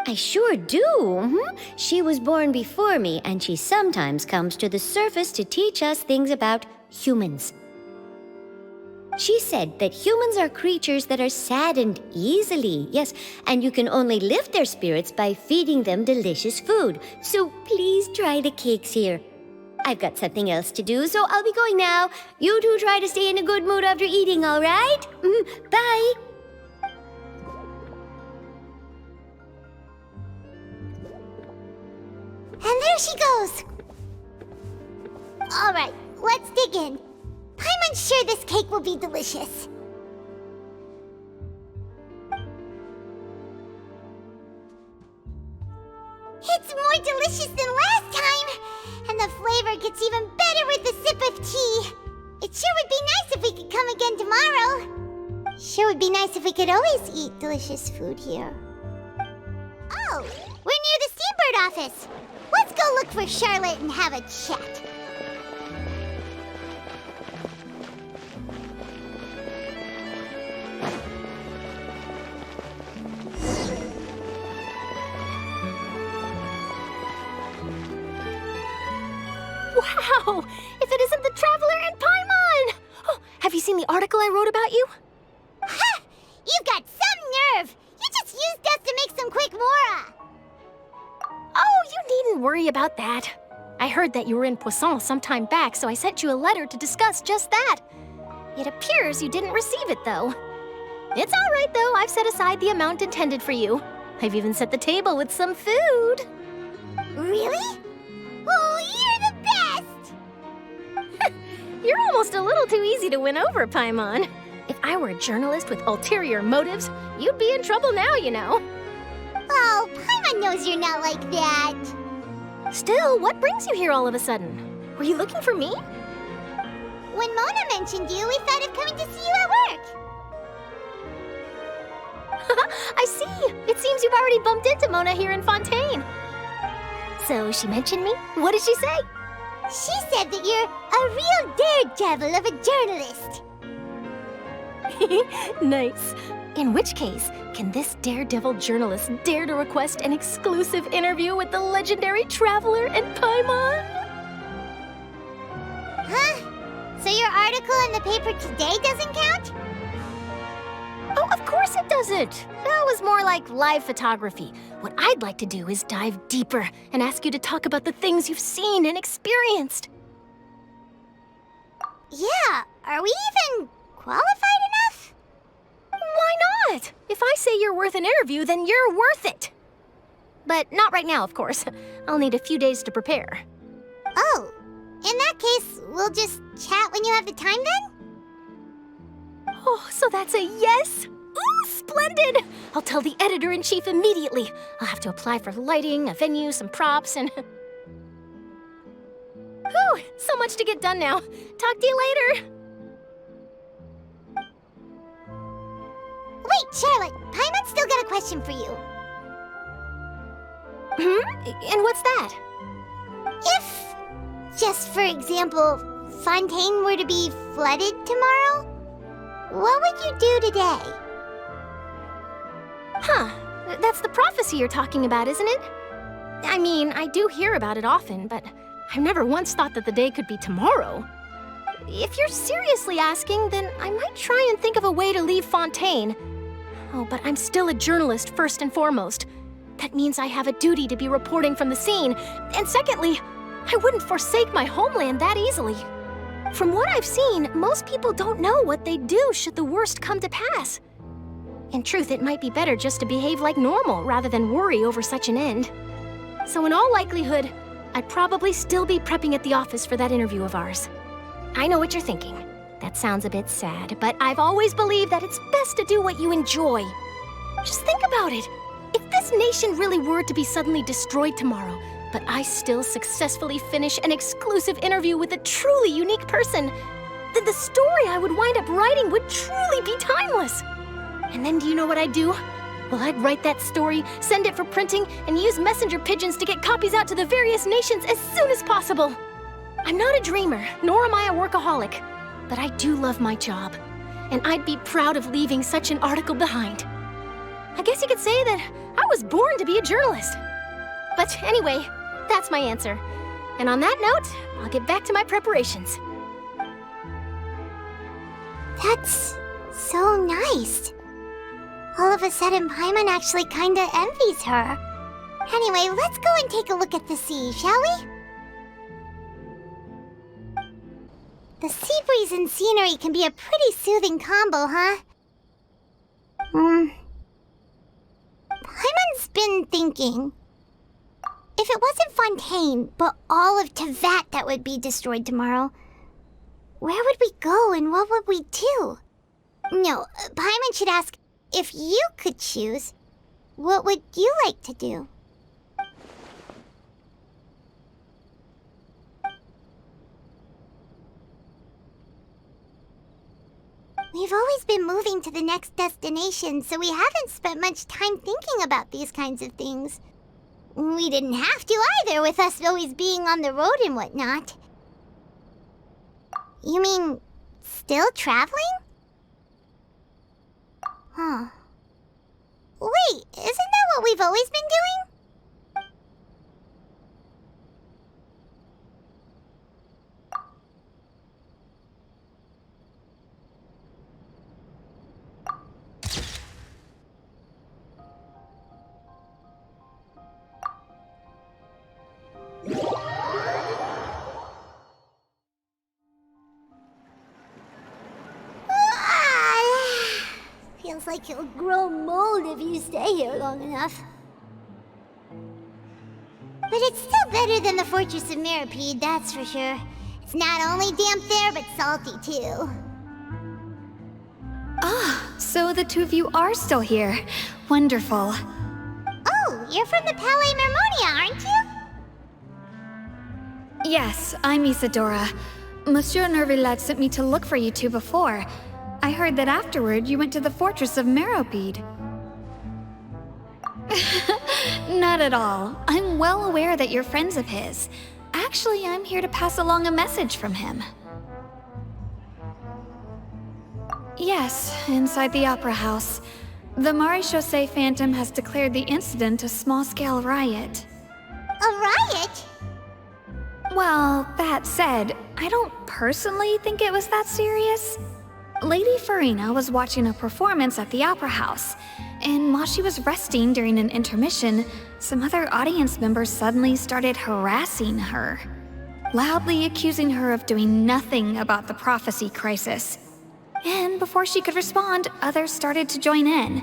I sure do. She was born before me, and she sometimes comes to the surface to teach us things about humans. She said that humans are creatures that are saddened easily, yes, and you can only lift their spirits by feeding them delicious food. So please try the cakes here. I've got something else to do, so I'll be going now. You two try to stay in a good mood after eating, all right? Bye. And there she goes. All right, let's dig in. Paimon's sure this cake will be delicious. It's more delicious than last time, and the flavor gets even better with a sip of tea. It sure would be nice if we could come again tomorrow. Sure would be nice if we could always eat delicious food here. Oh, we're near the Steambird office. Let's go look for Charlotte and have a chat. Wow! If it isn't the Traveler and Paimon! Oh, have you seen the article I wrote about you? Ha! You've got some nerve! You just used us to make some quick mora! Oh, you needn't worry about that. I heard that you were in Poisson some time back, so I sent you a letter to discuss just that. It appears you didn't receive it, though. It's all right, though. I've set aside the amount intended for you. I've even set the table with some food. Really? Oh, you're the best! You're almost a little too easy to win over, Paimon. If I were a journalist with ulterior motives, you'd be in trouble now, you know. Oh, Paimon knows you're not like that. Still, what brings you here all of a sudden? Were you looking for me? When Mona mentioned you, we thought of coming to see you at work. I see. It seems you've already bumped into Mona here in Fontaine. So she mentioned me? What did she say? She said that you're a real daredevil of a journalist. Nice. In which case, can this daredevil journalist dare to request an exclusive interview with the legendary Traveler and Paimon? Huh? So your article in the paper today doesn't count? Oh, of course it doesn't. That was more like live photography. What I'd like to do is dive deeper and ask you to talk about the things you've seen and experienced. Yeah, are we even qualified enough? Why not? If I say you're worth an interview, then you're worth it. But not right now, of course. I'll need a few days to prepare. Oh, in that case, we'll just chat when you have the time then? Oh, so that's a yes? Ooh, splendid! I'll tell the editor-in-chief immediately. I'll have to apply for lighting, a venue, some props, and... Whew, so much to get done now. Talk to you later. Wait, Charlotte, Paimon's still got a question for you. And what's that? If, just for example, Fontaine were to be flooded tomorrow, what would you do today? Huh, that's the prophecy you're talking about, isn't it? I mean, I do hear about it often, but I've never once thought that the day could be tomorrow. If you're seriously asking, then I might try and think of a way to leave Fontaine. Oh, but I'm still a journalist first and foremost. That means I have a duty to be reporting from the scene. And secondly, I wouldn't forsake my homeland that easily. From what I've seen, most people don't know what they'd do should the worst come to pass. In truth, it might be better just to behave like normal rather than worry over such an end. So in all likelihood, I'd probably still be prepping at the office for that interview of ours. I know what you're thinking. That sounds a bit sad, but I've always believed that it's best to do what you enjoy. Just think about it. If this nation really were to be suddenly destroyed tomorrow, but I still successfully finish an exclusive interview with a truly unique person, then the story I would wind up writing would truly be timeless. And then do you know what I'd do? Well, I'd write that story, send it for printing, and use messenger pigeons to get copies out to the various nations as soon as possible. I'm not a dreamer, nor am I a workaholic, but I do love my job, and I'd be proud of leaving such an article behind. I guess you could say that I was born to be a journalist. But anyway, that's my answer. And on that note, I'll get back to my preparations. That's so nice. All of a sudden, Paimon actually kinda envies her. Anyway, let's go and take a look at the sea, shall we? The sea breeze and scenery can be a pretty soothing combo, huh? Paimon's been thinking. If it wasn't Fontaine, but all of Tevat that would be destroyed tomorrow, where would we go and what would we do? No, Paimon should ask, if you could choose, what would you like to do? We've always been moving to the next destination, so we haven't spent much time thinking about these kinds of things. We didn't have to either, with us always being on the road and whatnot. You mean, still traveling? Huh. Wait, isn't that what we've always been doing? Feels like you'll grow mold if you stay here long enough. But it's still better than the Fortress of Mirapede, that's for sure. It's not only damp there, but salty too. Ah, so the two of you are still here. Wonderful. Oh, you're from the Palais Mermonia, aren't you? Yes, I'm Isadora. Monsieur Nervillet sent me to look for you two before. I heard that afterward you went to the Fortress of Mirapede. Not at all. I'm well aware that you're friends of his. Actually, I'm here to pass along a message from him. Yes, inside the Opera House. The Maréchaussée Phantom has declared the incident a small-scale riot. A riot? Well, that said, I don't personally think it was that serious. Lady Farina was watching a performance at the Opera House, and while she was resting during an intermission, some other audience members suddenly started harassing her, loudly accusing her of doing nothing about the prophecy crisis. And before she could respond, others started to join in.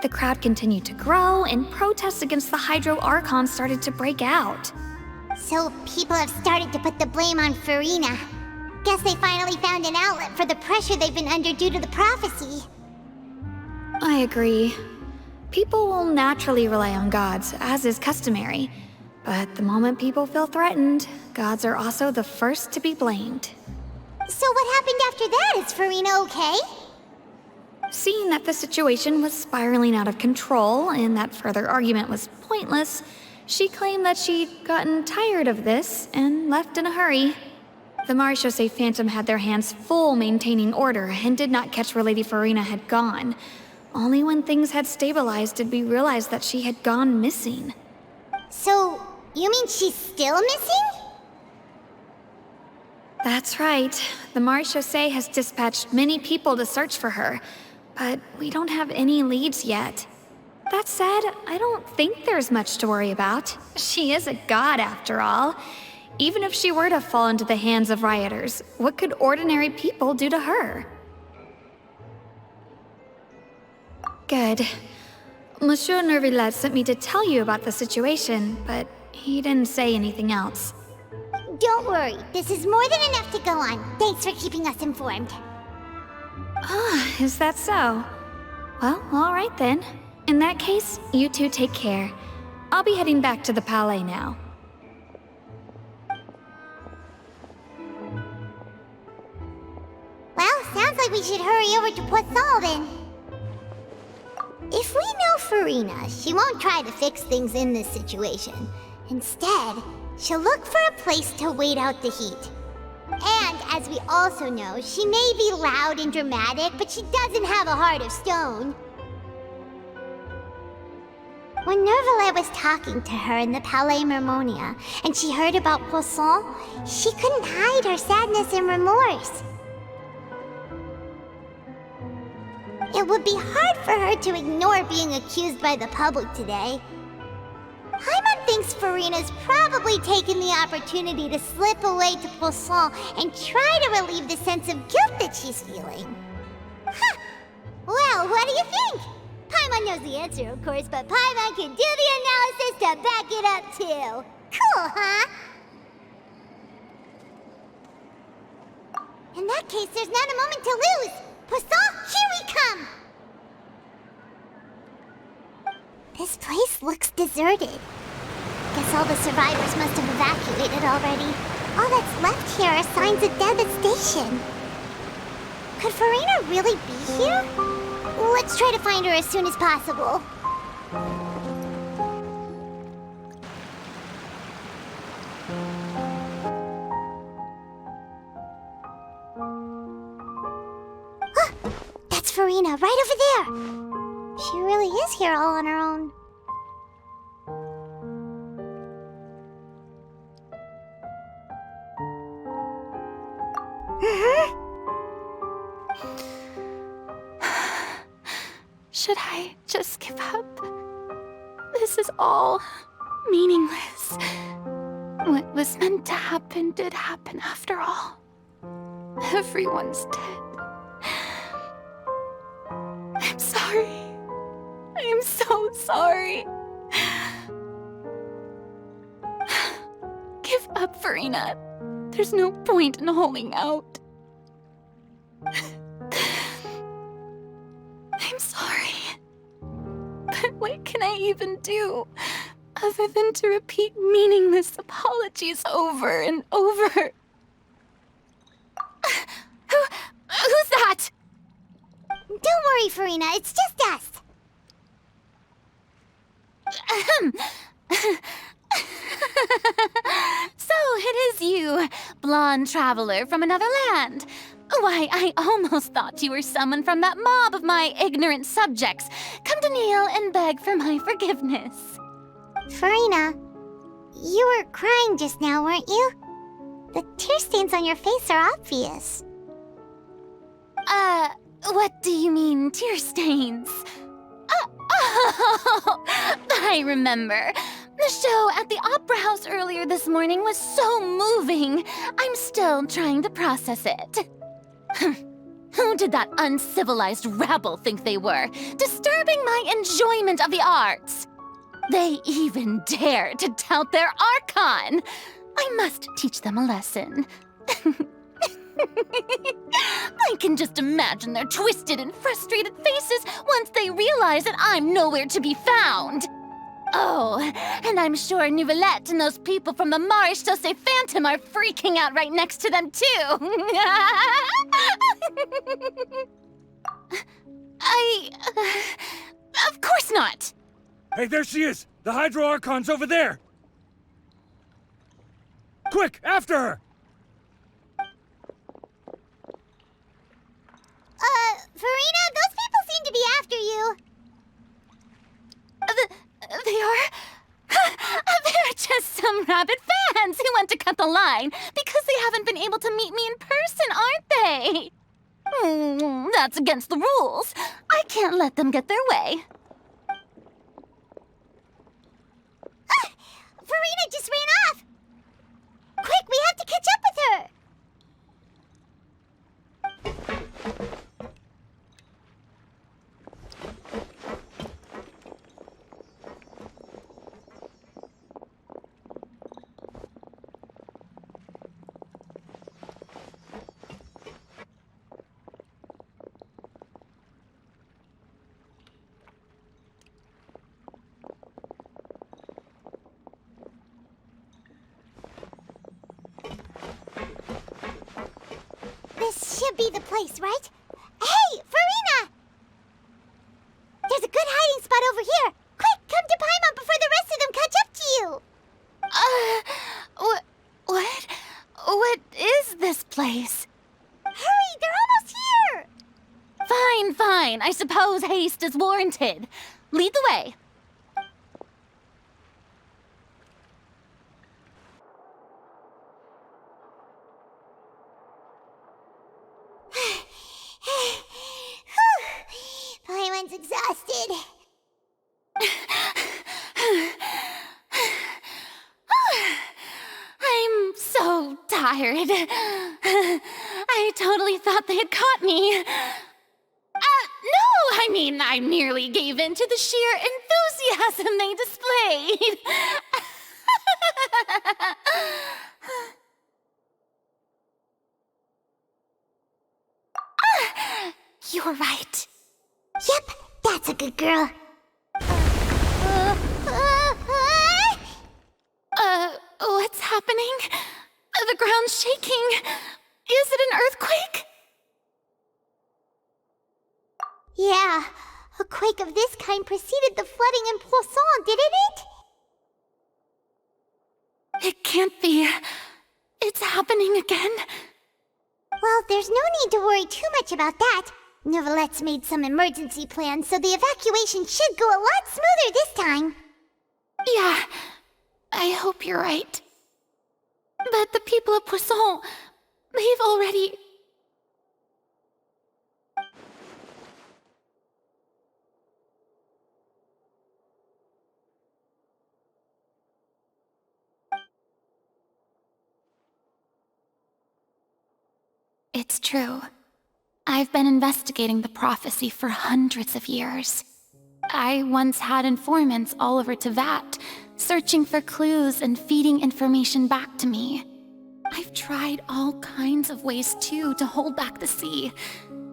The crowd continued to grow, and protests against the Hydro Archon started to break out. So people have started to put the blame on Farina. Guess they finally found an outlet for the pressure they've been under due to the prophecy. I agree. People will naturally rely on gods, as is customary. But the moment people feel threatened, gods are also the first to be blamed. So what happened after that? Is Farina okay? Seeing that the situation was spiraling out of control and that further argument was pointless, she claimed that she'd gotten tired of this and left in a hurry. The Marechaussee Phantom had their hands full maintaining order and did not catch where Lady Farina had gone. Only when things had stabilized did we realize that she had gone missing. So, you mean she's still missing? That's right. The Marechaussee has dispatched many people to search for her, but we don't have any leads yet. That said, I don't think there's much to worry about. She is a god after all. Even if she were to fall into the hands of rioters, what could ordinary people do to her? Good. Monsieur Nervillet sent me to tell you about the situation, but he didn't say anything else. Don't worry, this is more than enough to go on. Thanks for keeping us informed. Ah, is that so? Well, all right then. In that case, you two take care. I'll be heading back to the Palais now. Well, sounds like we should hurry over to Poisson then. If we know Farina, she won't try to fix things in this situation. Instead, she'll look for a place to wait out the heat. And, as we also know, she may be loud and dramatic, but she doesn't have a heart of stone. When Nervillet was talking to her in the Palais Mermonia, and she heard about Poisson, she couldn't hide her sadness and remorse. It would be hard for her to ignore being accused by the public today. Paimon thinks Farina's probably taken the opportunity to slip away to Poisson and try to relieve the sense of guilt that she's feeling. Huh! Well, what do you think? Paimon knows the answer, of course, but Paimon can do the analysis to back it up, too. Cool, huh? In that case, there's not a moment to lose. Poisson, here we come! This place looks deserted. Guess all the survivors must have evacuated already. All that's left here are signs of devastation. Could Farina really be here? Let's try to find her as soon as possible. That's Farina, right over there! She really is here all on her own. Should I just give up? This is all meaningless. What was meant to happen did happen after all. Everyone's dead. I'm sorry. I'm so sorry. Give up, Farina. There's no point in holding out. I'm sorry. But what can I even do other than to repeat meaningless apologies over and over? Who's that? Don't worry, Farina. It's just us. So it is you, blonde traveler from another land. Why, I almost thought you were someone from that mob of my ignorant subjects, come to kneel and beg for my forgiveness. Farina, you were crying just now, weren't you? The tear stains on your face are obvious. What do you mean, tear stains? Oh, I remember. The show at the Opera House earlier this morning was so moving. I'm still trying to process it. Who did that uncivilized rabble think they were, disturbing my enjoyment of the arts? They even dare to tout their archon. I must teach them a lesson. I can just imagine their twisted and frustrated faces once they realize that I'm nowhere to be found. Oh, and I'm sure Nouvellette and those people from the Marsh Chaussee Phantom are freaking out right next to them, too. Of course not. Hey, there she is! The Hydro Archon's over there! Quick, after her! Farina, those people seem to be after you. They are? They're just some rabid fans who want to cut the line because they haven't been able to meet me in person, aren't they? That's against the rules. I can't let them get their way. Farina just ran off! Quick, we have to catch up with her! This should be the place, right? Hey, Farina! There's a good hiding spot over here. Quick, come to Paimon before the rest of them catch up to you. What is this place? Hurry, they're almost here! Fine. I suppose haste is warranted. Lead the way. Paimon's exhausted. I'm so tired. I totally thought they had caught me. No, I mean, I merely gave in to the sheer enthusiasm they displayed. You're right. Yep, that's a good girl. What's happening? The ground's shaking. Is it an earthquake? Yeah, a quake of this kind preceded the flooding in Poisson, didn't it? It can't be. It's happening again. Well, there's no need to worry too much about that. Nouvellette's made some emergency plans, so the evacuation should go a lot smoother this time. Yeah, I hope you're right. But the people of Poisson, they've already... It's true. I've been investigating the prophecy for hundreds of years. I once had informants all over Tevat, searching for clues and feeding information back to me. I've tried all kinds of ways, too, to hold back the sea.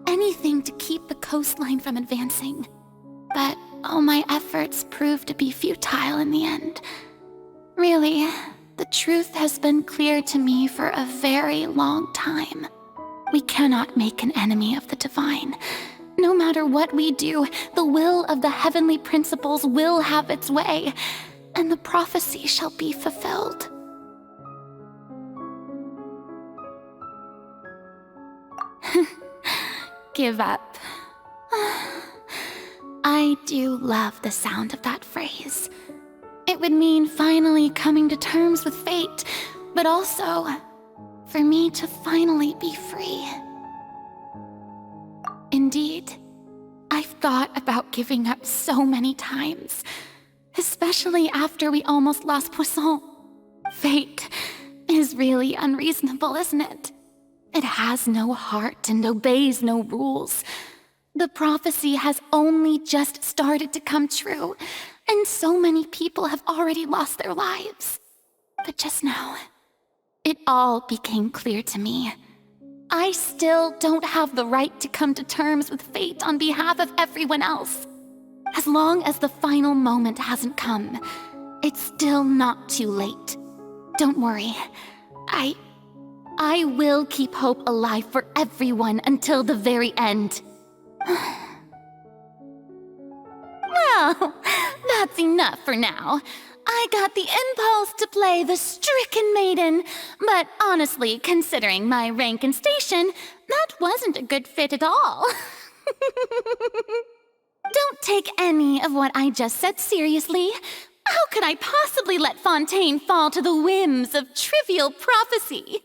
Anything to keep the coastline from advancing. But all my efforts proved to be futile in the end. Really, the truth has been clear to me for a very long time. We cannot make an enemy of the divine. No matter what we do, the will of the heavenly principles will have its way, and the prophecy shall be fulfilled. Give up. I do love the sound of that phrase. It would mean finally coming to terms with fate, but also for me to finally be free. Indeed, I've thought about giving up so many times, especially after we almost lost Poisson. Fate is really unreasonable, isn't it? It has no heart and obeys no rules. The prophecy has only just started to come true, and so many people have already lost their lives. But just now, it all became clear to me. I still don't have the right to come to terms with fate on behalf of everyone else. As long as the final moment hasn't come, it's still not too late. Don't worry. I will keep hope alive for everyone until the very end. Well, that's enough for now. I got the impulse to play the stricken maiden, but honestly, considering my rank and station, that wasn't a good fit at all. Don't take any of what I just said seriously. How could I possibly let Fontaine fall to the whims of trivial prophecy?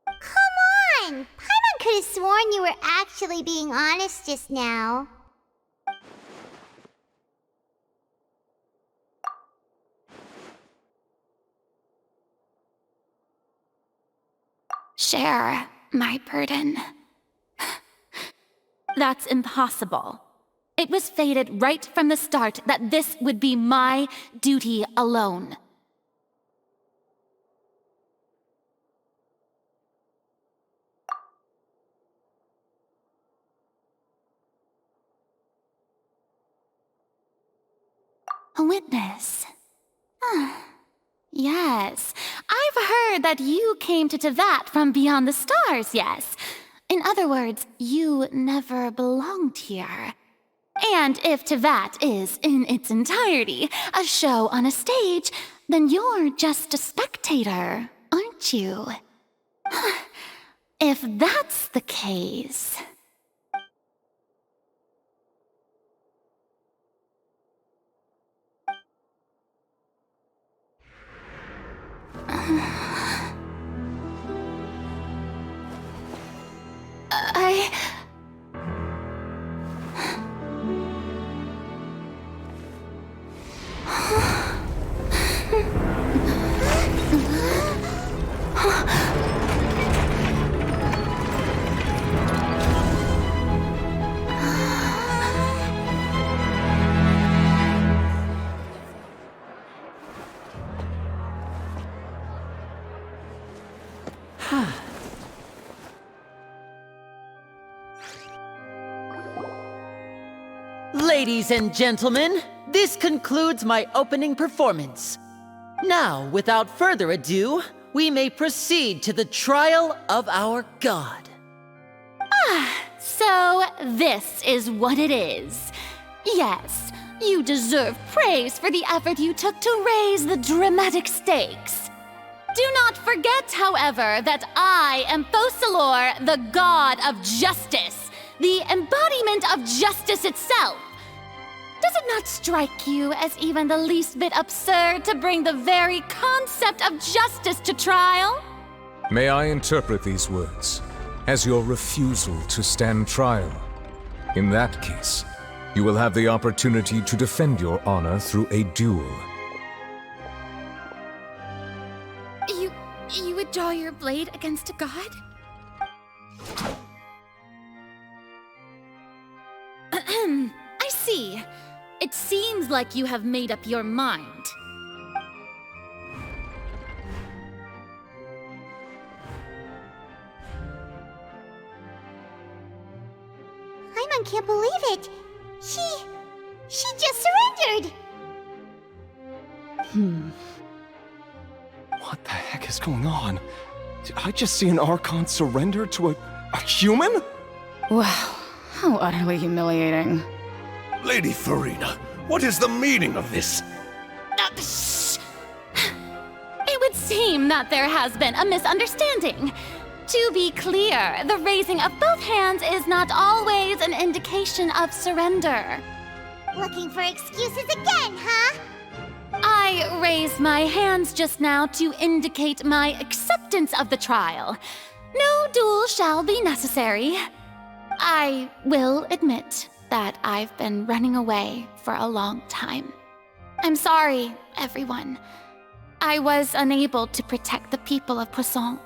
Come on! Paimon could have sworn you were actually being honest just now. Share my burden. That's impossible. It was fated right from the start that this would be my duty alone. A witness. Yes, I've heard that you came to Tevat from beyond the stars, yes. In other words, you never belonged here. And if Tevat is, in its entirety, a show on a stage, then you're just a spectator, aren't you? If that's the case... Ladies and gentlemen, this concludes my opening performance. Now, without further ado, we may proceed to the trial of our god. So this is what it is. Yes, you deserve praise for the effort you took to raise the dramatic stakes. Do not forget, however, that I am Focalor, the god of justice, the embodiment of justice itself. Does it not strike you as even the least bit absurd to bring the very concept of justice to trial? May I interpret these words as your refusal to stand trial? In that case, you will have the opportunity to defend your honor through a duel. You would draw your blade against a god? I see. It seems like you have made up your mind. Paimon can't believe it. She just surrendered. What the heck is going on? Did I just see an Archon surrender to a human? Wow, how utterly humiliating. Lady Farina, what is the meaning of this? Shh! It would seem that there has been a misunderstanding. To be clear, the raising of both hands is not always an indication of surrender. Looking for excuses again, huh? I raised my hands just now to indicate my acceptance of the trial. No duel shall be necessary. I will admit that I've been running away for a long time. I'm sorry, everyone. I was unable to protect the people of Poisson.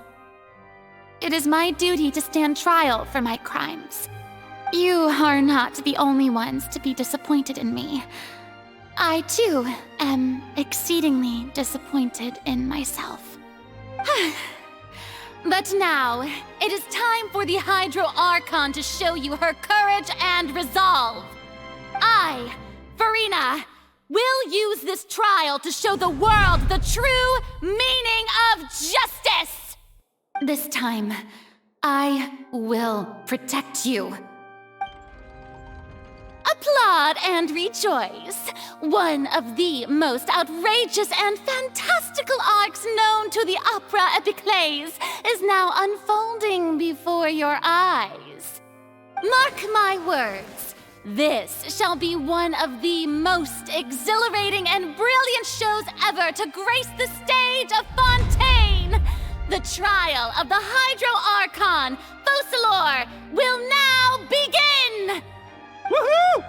It is my duty to stand trial for my crimes. You are not the only ones to be disappointed in me. I, too, am exceedingly disappointed in myself. But now, it is time for the Hydro Archon to show you her courage and resolve. I, Farina, will use this trial to show the world the true meaning of justice! This time, I will protect you. Applaud and rejoice! One of the most outrageous and fantastical arcs known to the opera epiclese is now unfolding before your eyes. Mark my words, this shall be one of the most exhilarating and brilliant shows ever to grace the stage of Fontaine! The trial of the Hydro Archon, Focalor, will now begin! Woohoo!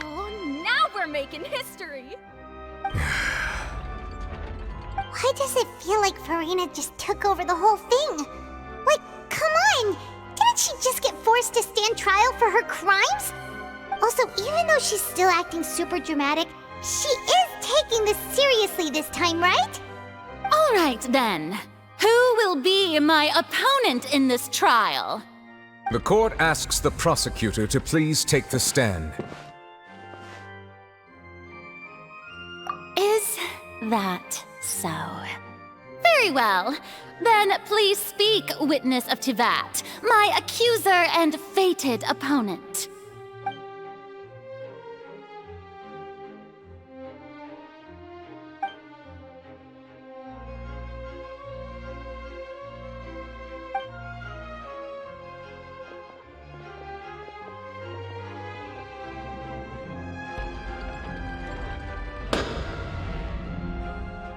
Oh, now we're making history! Why does it feel like Farina just took over the whole thing? Like, come on! Didn't she just get forced to stand trial for her crimes? Also, even though she's still acting super dramatic, she is taking this seriously this time, right? All right, then. Who will be my opponent in this trial? The court asks the prosecutor to please take the stand. Is that so? Very well. Then please speak, witness of Tivat, my accuser and fated opponent.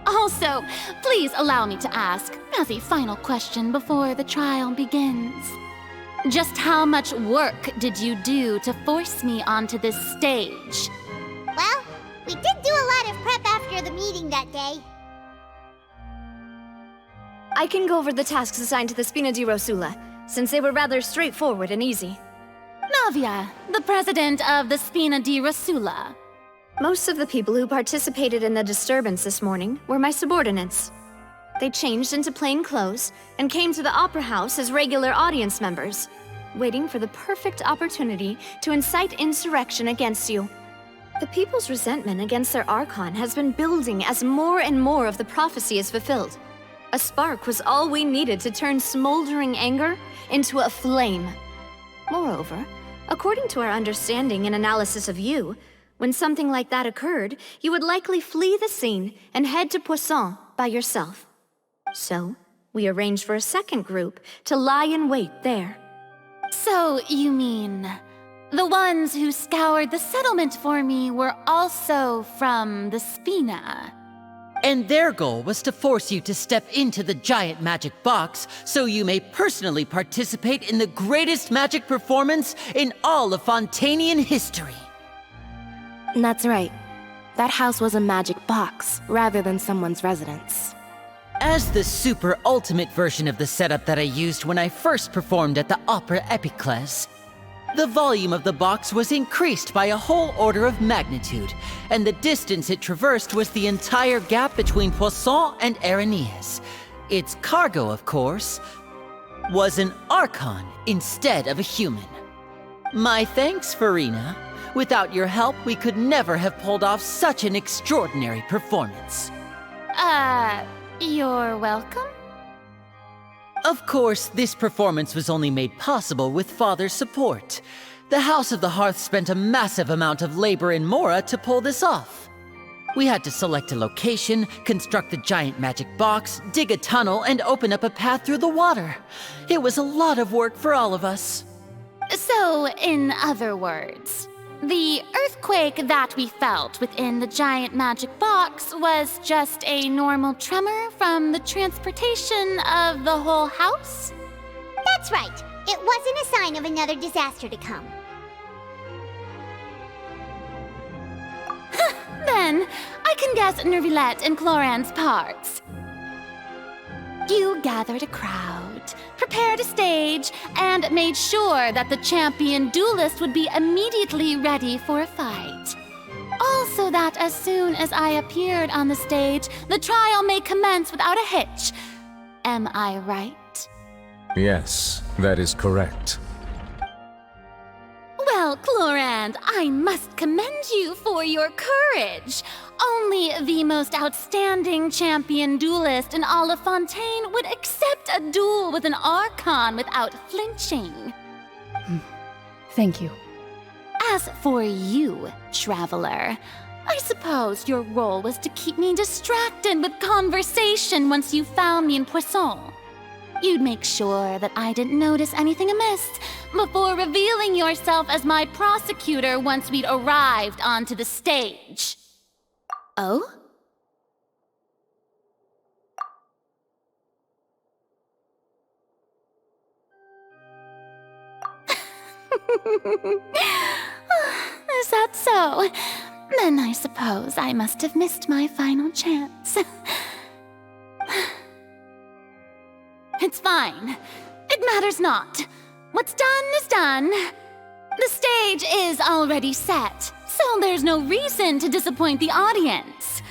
Also, please allow me to ask, as a final question before the trial begins. Just how much work did you do to force me onto this stage? Well, we did do a lot of prep after the meeting that day. I can go over the tasks assigned to the Spina di Rosula, since they were rather straightforward and easy. Navia, the president of the Spina di Rosula. Most of the people who participated in the disturbance this morning were my subordinates. They changed into plain clothes and came to the Opera House as regular audience members, waiting for the perfect opportunity to incite insurrection against you. The people's resentment against their Archon has been building as more and more of the prophecy is fulfilled. A spark was all we needed to turn smoldering anger into a flame. Moreover, according to our understanding and analysis of you, when something like that occurred, you would likely flee the scene and head to Poisson by yourself. So, we arranged for a second group to lie in wait there. So, you mean, the ones who scoured the settlement for me were also from the Spina? And their goal was to force you to step into the giant magic box so you may personally participate in the greatest magic performance in all of Fontanian history. That's right. That house was a magic box, rather than someone's residence. As the super ultimate version of the setup that I used when I first performed at the Opera Epiclese, the volume of the box was increased by a whole order of magnitude, and the distance it traversed was the entire gap between Poisson and Aranias. Its cargo, of course, was an Archon instead of a human. My thanks, Farina. Without your help, we could never have pulled off such an extraordinary performance. You're welcome? Of course, this performance was only made possible with Father's support. The House of the Hearth spent a massive amount of labor in Mora to pull this off. We had to select a location, construct the giant magic box, dig a tunnel, and open up a path through the water. It was a lot of work for all of us. So, in other words, the earthquake that we felt within the giant magic box was just a normal tremor from the transportation of the whole house? That's right. It wasn't a sign of another disaster to come. Then, I can guess Nervilette and Cloran's parts. You gathered a crowd, prepared a stage, and made sure that the champion duelist would be immediately ready for a fight. Also that as soon as I appeared on the stage, the trial may commence without a hitch. Am I right? Yes, that is correct. Well, Well, Clorand, I must commend you for your courage. Only the most outstanding champion duelist in all of Fontaine would accept a duel with an Archon without flinching. Thank you. As for you, Traveler, I suppose your role was to keep me distracted with conversation once you found me in Poisson. You'd make sure that I didn't notice anything amiss before revealing yourself as my prosecutor once we'd arrived onto the stage. Oh? Is that so? Then I suppose I must have missed my final chance. It's fine. It matters not. What's done is done. The stage is already set, so there's no reason to disappoint the audience.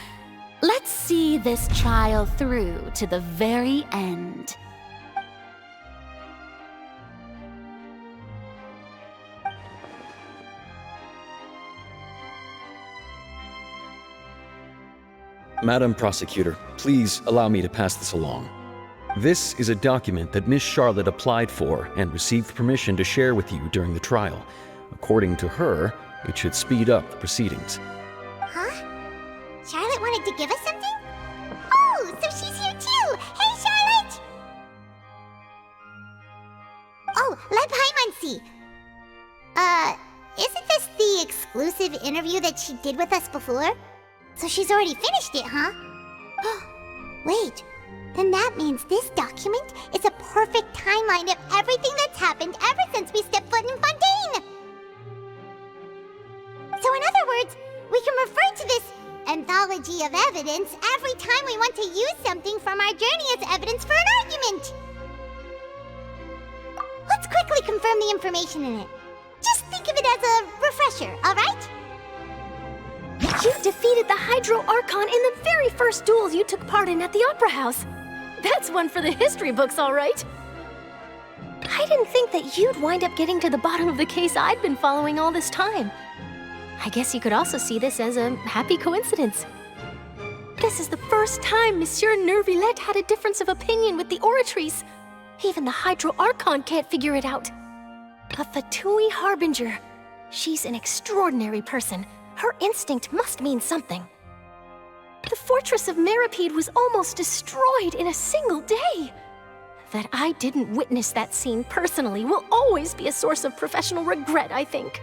Let's see this trial through to the very end. Madam Prosecutor, please allow me to pass this along. This is a document that Miss Charlotte applied for and received permission to share with you during the trial. According to her, it should speed up the proceedings. Huh? Charlotte wanted to give us something? Oh, so she's here too! Hey, Charlotte! Oh, let Paimon see. Isn't this the exclusive interview that she did with us before? So she's already finished it, huh? Wait, then that means this document is a perfect timeline of everything that's happened ever since we stepped foot in Fontaine! So in other words, we can refer to this anthology of evidence every time we want to use something from our journey as evidence for an argument! Let's quickly confirm the information in it. Just think of it as a refresher, alright? You defeated the Hydro Archon in the very first duels you took part in at the Opera House. That's one for the history books, all right. I didn't think that you'd wind up getting to the bottom of the case I'd been following all this time. I guess you could also see this as a happy coincidence. This is the first time Monsieur Neuvillette had a difference of opinion with the Oratrice. Even the Hydro Archon can't figure it out. A Fatui Harbinger. She's an extraordinary person. Her instinct must mean something. The fortress of Meripede was almost destroyed in a single day. That I didn't witness that scene personally will always be a source of professional regret, I think.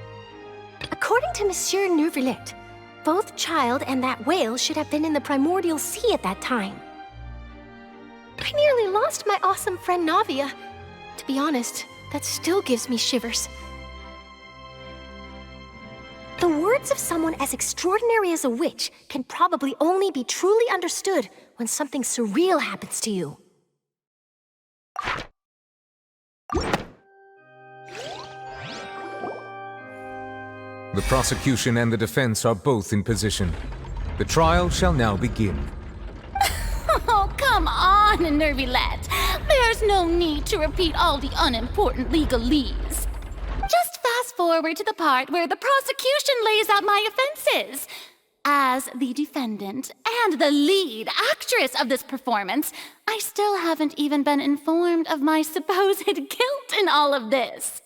According to Monsieur Neuvillette, both Child and that whale should have been in the primordial sea at that time. I nearly lost my awesome friend Navia. To be honest, that still gives me shivers. The words of someone as extraordinary as a witch can probably only be truly understood when something surreal happens to you. The prosecution and the defense are both in position. The trial shall now begin. Oh, come on, Neuvillette. There's no need to repeat all the unimportant legalese. Just fast forward to the part where the prosecution lays out my offenses. As the defendant and the lead actress of this performance, I still haven't even been informed of my supposed guilt in all of this.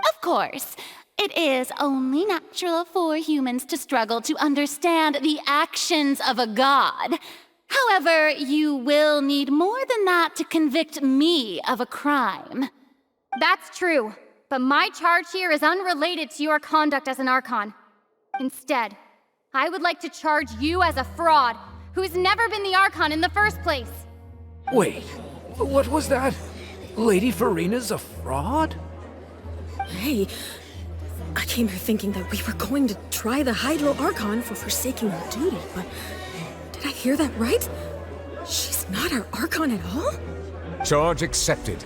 Of course, it is only natural for humans to struggle to understand the actions of a god. However, you will need more than that to convict me of a crime. That's true, but my charge here is unrelated to your conduct as an Archon. Instead, I would like to charge you as a fraud who's never been the Archon in the first place. Wait, what was that? Lady Farina's a fraud? Hey, I came here thinking that we were going to try the Hydro Archon for forsaking her duty, but did I hear that right? She's not our Archon at all? Charge accepted.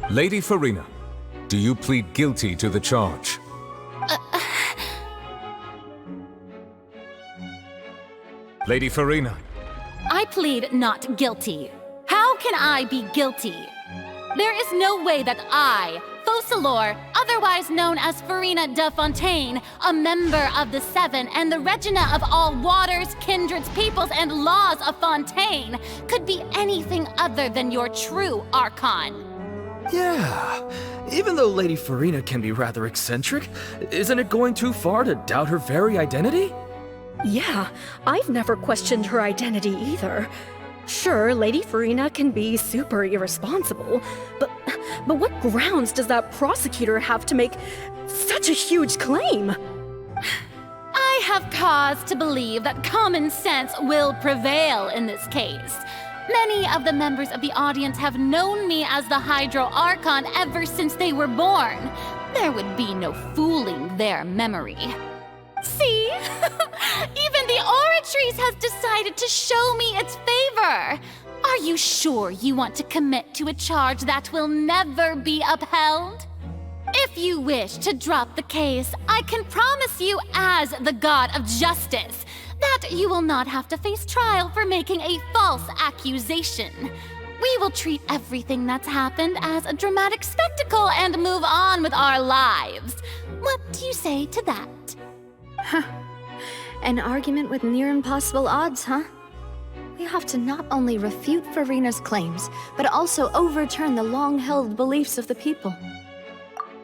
Lady Farina, do you plead guilty to the charge? Lady Farina. I plead not guilty. How can I be guilty? There is no way that I, Hannelore, otherwise known as Farina de Fontaine, a member of the Seven and the Regina of all waters, kindreds, peoples, and laws of Fontaine, could be anything other than your true Archon. Yeah, even though Lady Farina can be rather eccentric, isn't it going too far to doubt her very identity? Yeah, I've never questioned her identity either. Sure, Lady Farina can be super irresponsible, but what grounds does that prosecutor have to make such a huge claim? I have cause to believe that common sense will prevail in this case. Many of the members of the audience have known me as the Hydro Archon ever since they were born. There would be no fooling their memory. See? Even the Oratrice has decided to show me its favor. Are you sure you want to commit to a charge that will never be upheld? If you wish to drop the case, I can promise you as the God of Justice that you will not have to face trial for making a false accusation. We will treat everything that's happened as a dramatic spectacle and move on with our lives. What do you say to that? Huh. An argument with near impossible odds, huh? We have to not only refute Farina's claims, but also overturn the long-held beliefs of the people.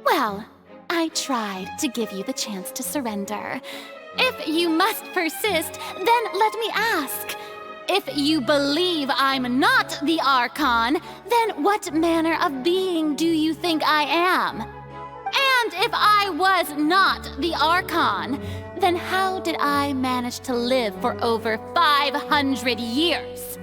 Well, I tried to give you the chance to surrender. If you must persist, then let me ask. If you believe I'm not the Archon, then what manner of being do you think I am? And if I was not the Archon, then how did I manage to live for over 500 years?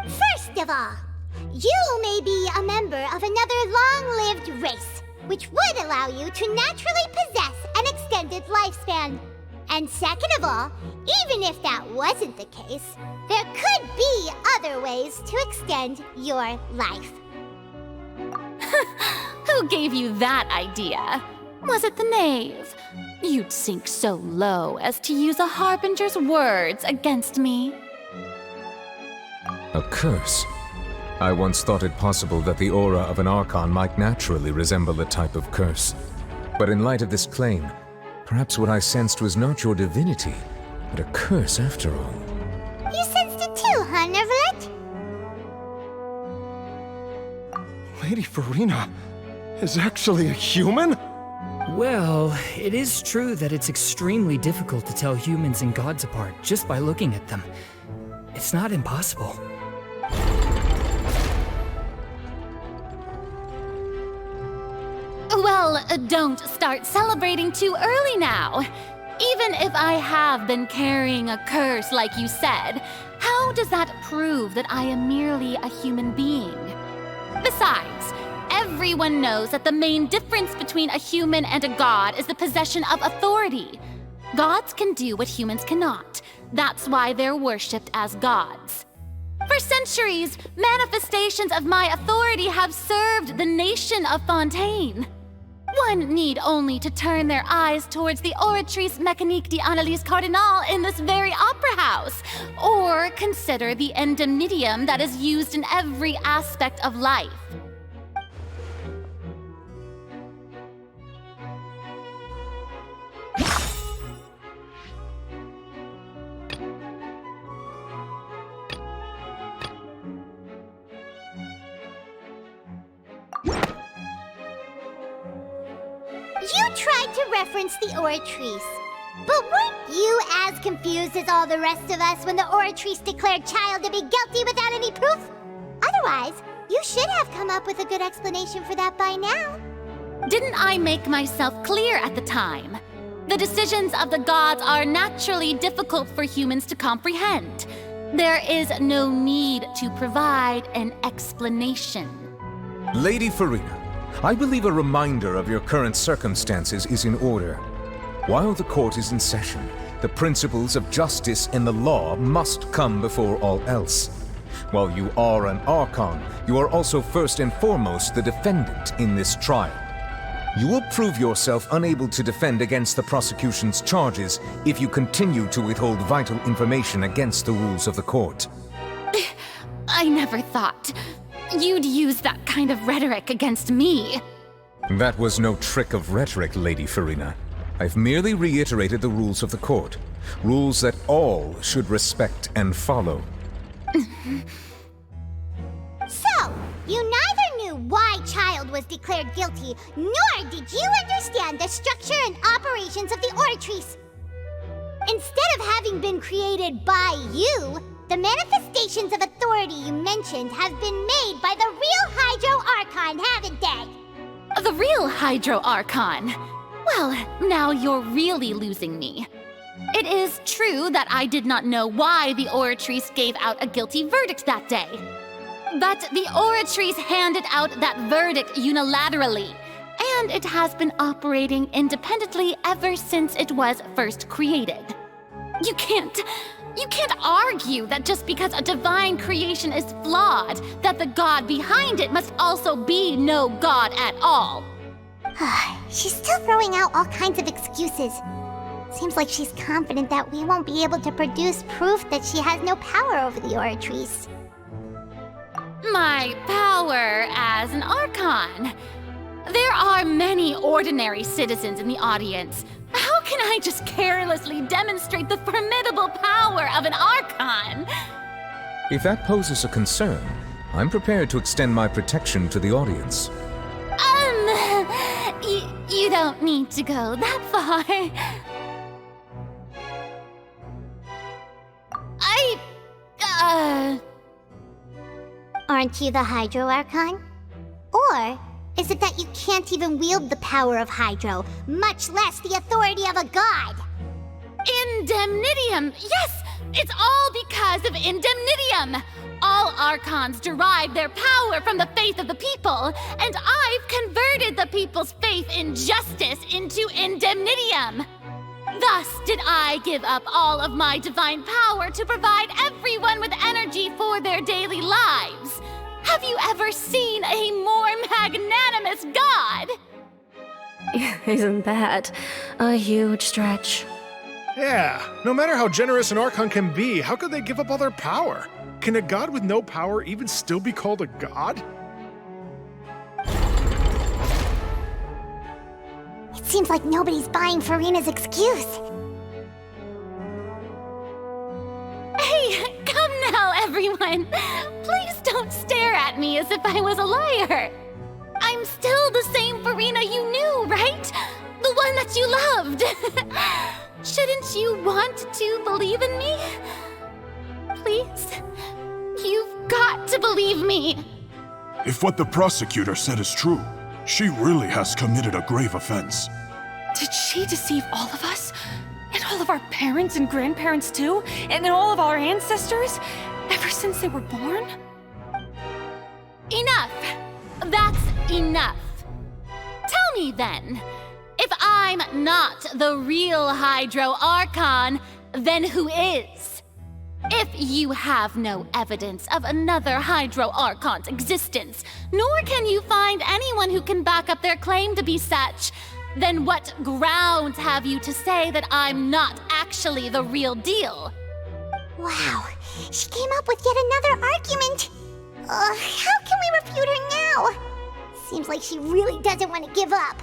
First of all, you may be a member of another long-lived race, which would allow you to naturally possess an extended lifespan. And second of all, even if that wasn't the case, there could be other ways to extend your life. Who gave you that idea? Was it the knave? You'd sink so low as to use a harbinger's words against me. A curse? I once thought it possible that the aura of an Archon might naturally resemble a type of curse. But in light of this claim, perhaps what I sensed was not your divinity, but a curse after all. You sensed it too, huh, Nervalet? Lady Farina is actually a human? Well, it is true that it's extremely difficult to tell humans and gods apart just by looking at them. It's not impossible. Well, don't start celebrating too early now. Even if I have been carrying a curse like you said, how does that prove that I am merely a human being? Besides, everyone knows that the main difference between a human and a god is the possession of authority. Gods can do what humans cannot. That's why they're worshipped as gods. For centuries, manifestations of my authority have served the nation of Fontaine. One need only to turn their eyes towards the Oratrice Mécanique d'Analyse Cardinal in this very opera house, or consider the endemnitium that is used in every aspect of life. You tried to reference the Oratrice. But weren't you as confused as all the rest of us when the oratrice declared Child to be guilty without any proof? Otherwise, you should have come up with a good explanation for that by now. Didn't I make myself clear at the time? The decisions of the gods are naturally difficult for humans to comprehend. There is no need to provide an explanation. Lady Farina, I believe a reminder of your current circumstances is in order. While the court is in session, the principles of justice and the law must come before all else. While you are an Archon, you are also first and foremost the defendant in this trial. You will prove yourself unable to defend against the prosecution's charges if you continue to withhold vital information against the rules of the court. I never thought you'd use that kind of rhetoric against me. That was no trick of rhetoric, Lady Farina. I've merely reiterated the rules of the court. Rules that all should respect and follow. So, you neither knew why Child was declared guilty, nor did you understand the structure and operations of the oratrice. Instead of having been created by you, the manifestations of authority you mentioned have been made by the real Hydro Archon, haven't they? The real Hydro Archon? Well, now you're really losing me. It is true that I did not know why the oratrice gave out a guilty verdict that day. But the oratrice handed out that verdict unilaterally, and it has been operating independently ever since it was first created. You can't argue that just because a divine creation is flawed, that the god behind it must also be no god at all. She's still throwing out all kinds of excuses. Seems like she's confident that we won't be able to produce proof that she has no power over the oratrice. My power as an Archon. There are many ordinary citizens in the audience. How can I just carelessly demonstrate the formidable power of an Archon? If that poses a concern, I'm prepared to extend my protection to the audience. You don't need to go that far. Aren't you the Hydro Archon? Or is it that you can't even wield the power of Hydro, much less the authority of a god? Indemnitium! Yes! It's all because of Indemnitium! All Archons derive their power from the faith of the people, and I've converted the people's faith in justice into Indemnitium! Thus did I give up all of my divine power to provide everyone with energy for their daily lives. Have you ever seen a more magnanimous god? Isn't that a huge stretch? Yeah, no matter how generous an Archon can be, how could they give up all their power? Can a god with no power even still be called a god? It seems like nobody's buying Farina's excuse. Hey, come now, everyone! Please don't stare at me as if I was a liar! I'm still the same Farina you knew, right? The one that you loved! Shouldn't you want to believe in me? Please? You've got to believe me! If what the prosecutor said is true, she really has committed a grave offense. Did she deceive all of us? And all of our parents and grandparents too? And all of our ancestors? Ever since they were born? Enough! That's enough! Tell me then, if I'm not the real Hydro Archon, then who is? If you have no evidence of another Hydro Archon's existence, nor can you find anyone who can back up their claim to be such, then what grounds have you to say that I'm not actually the real deal? Wow, she came up with yet another argument. How can we refute her now? Seems like she really doesn't want to give up.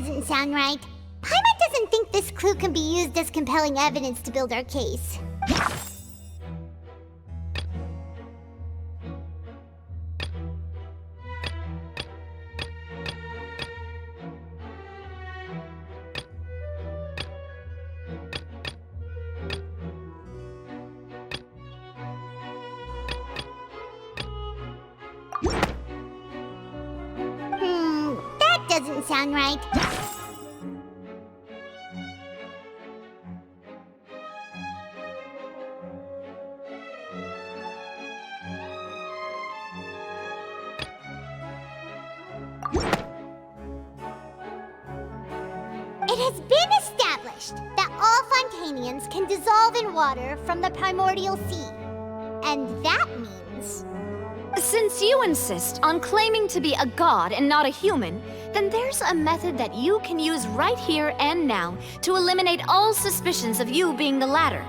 doesn't sound right. Paimon doesn't think this clue can be used as compelling evidence to build our case. That doesn't sound right. It has been established that all Fontanians can dissolve in water from the primordial sea. And that means... Since you insist on claiming to be a god and not a human, then there's a method that you can use right here and now to eliminate all suspicions of you being the latter.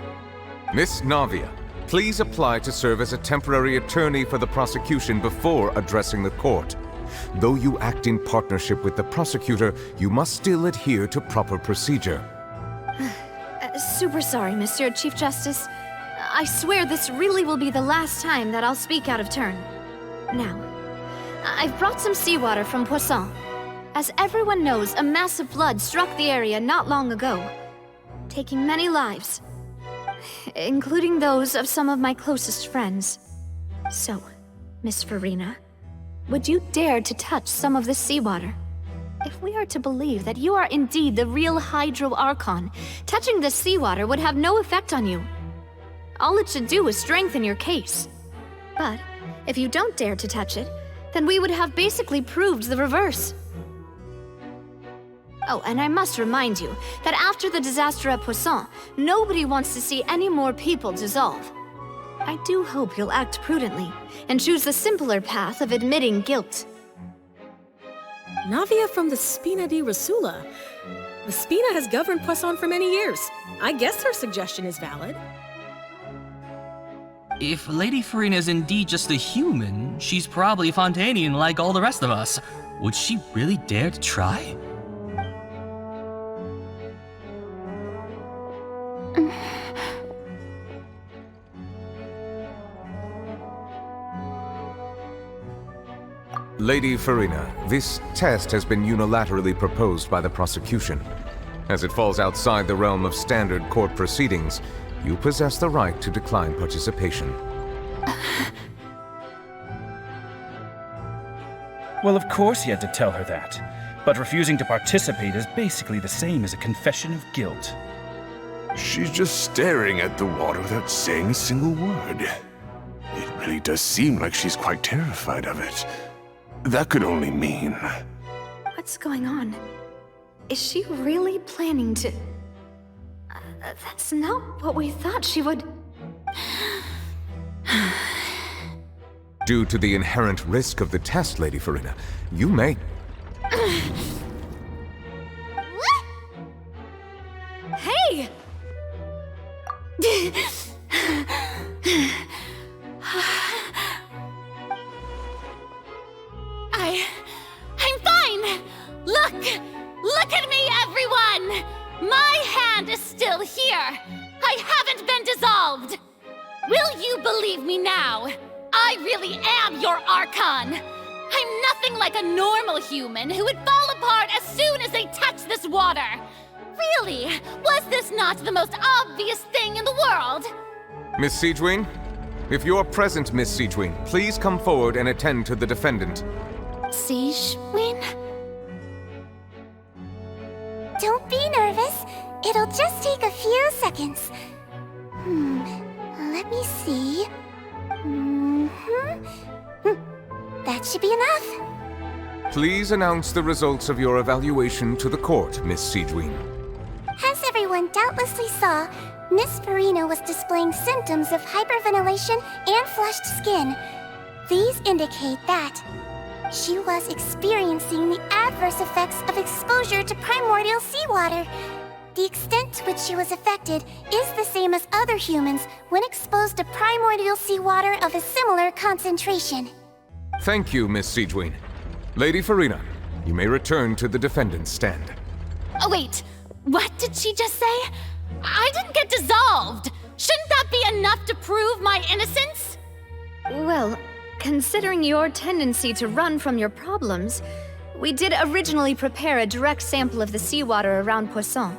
Miss Navia, please apply to serve as a temporary attorney for the prosecution before addressing the court. Though you act in partnership with the prosecutor, you must still adhere to proper procedure. Super sorry, Monsieur Chief Justice. I swear this really will be the last time that I'll speak out of turn. Now, I've brought some seawater from Poisson. As everyone knows, a massive flood struck the area not long ago, taking many lives, including those of some of my closest friends. So, Miss Farina, would you dare to touch some of this seawater? If we are to believe that you are indeed the real Hydro Archon, touching this seawater would have no effect on you. All it should do is strengthen your case. But if you don't dare to touch it, then we would have basically proved the reverse. Oh, and I must remind you that after the disaster at Poisson, nobody wants to see any more people dissolve. I do hope you'll act prudently and choose the simpler path of admitting guilt. Navia from the Spina di Rasula. The Spina has governed Poisson for many years. I guess her suggestion is valid. If Lady Farina is indeed just a human, she's probably Fontanian like all the rest of us. Would she really dare to try? Lady Farina, this test has been unilaterally proposed by the prosecution. As it falls outside the realm of standard court proceedings, you possess the right to decline participation. Well, of course he had to tell her that. But refusing to participate is basically the same as a confession of guilt. She's just staring at the water without saying a single word. It really does seem like she's quite terrified of it. That could only mean... What's going on? Is she really planning to... that's not what we thought she would... Due to the inherent risk of the test, Lady Farina, you may... Hey! I'm fine! Look at me, everyone! My hand is still here! I haven't been dissolved! Will you believe me now? I really am your Archon! I'm nothing like a normal human who would fall apart as soon as they touch this water! Really? Was this not the most obvious thing in the world? Miss Siegewin? If you're present, Miss Siegewin, please come forward and attend to the defendant. Siegewin? Don't be nervous. It'll just take a few seconds. Let me see. That should be enough. Please announce the results of your evaluation to the court, Miss Siegewin. As everyone doubtlessly saw, Miss Farina was displaying symptoms of hyperventilation and flushed skin. These indicate that she was experiencing the adverse effects of exposure to primordial seawater. The extent to which she was affected is the same as other humans when exposed to primordial seawater of a similar concentration. Thank you, Miss Siegewin. Lady Farina, You may return to the defendant's stand. Oh, wait. What did she just say? I didn't get dissolved. Shouldn't that be enough to prove my innocence? Well, considering your tendency to run from your problems, we did originally prepare a direct sample of the seawater around Poisson.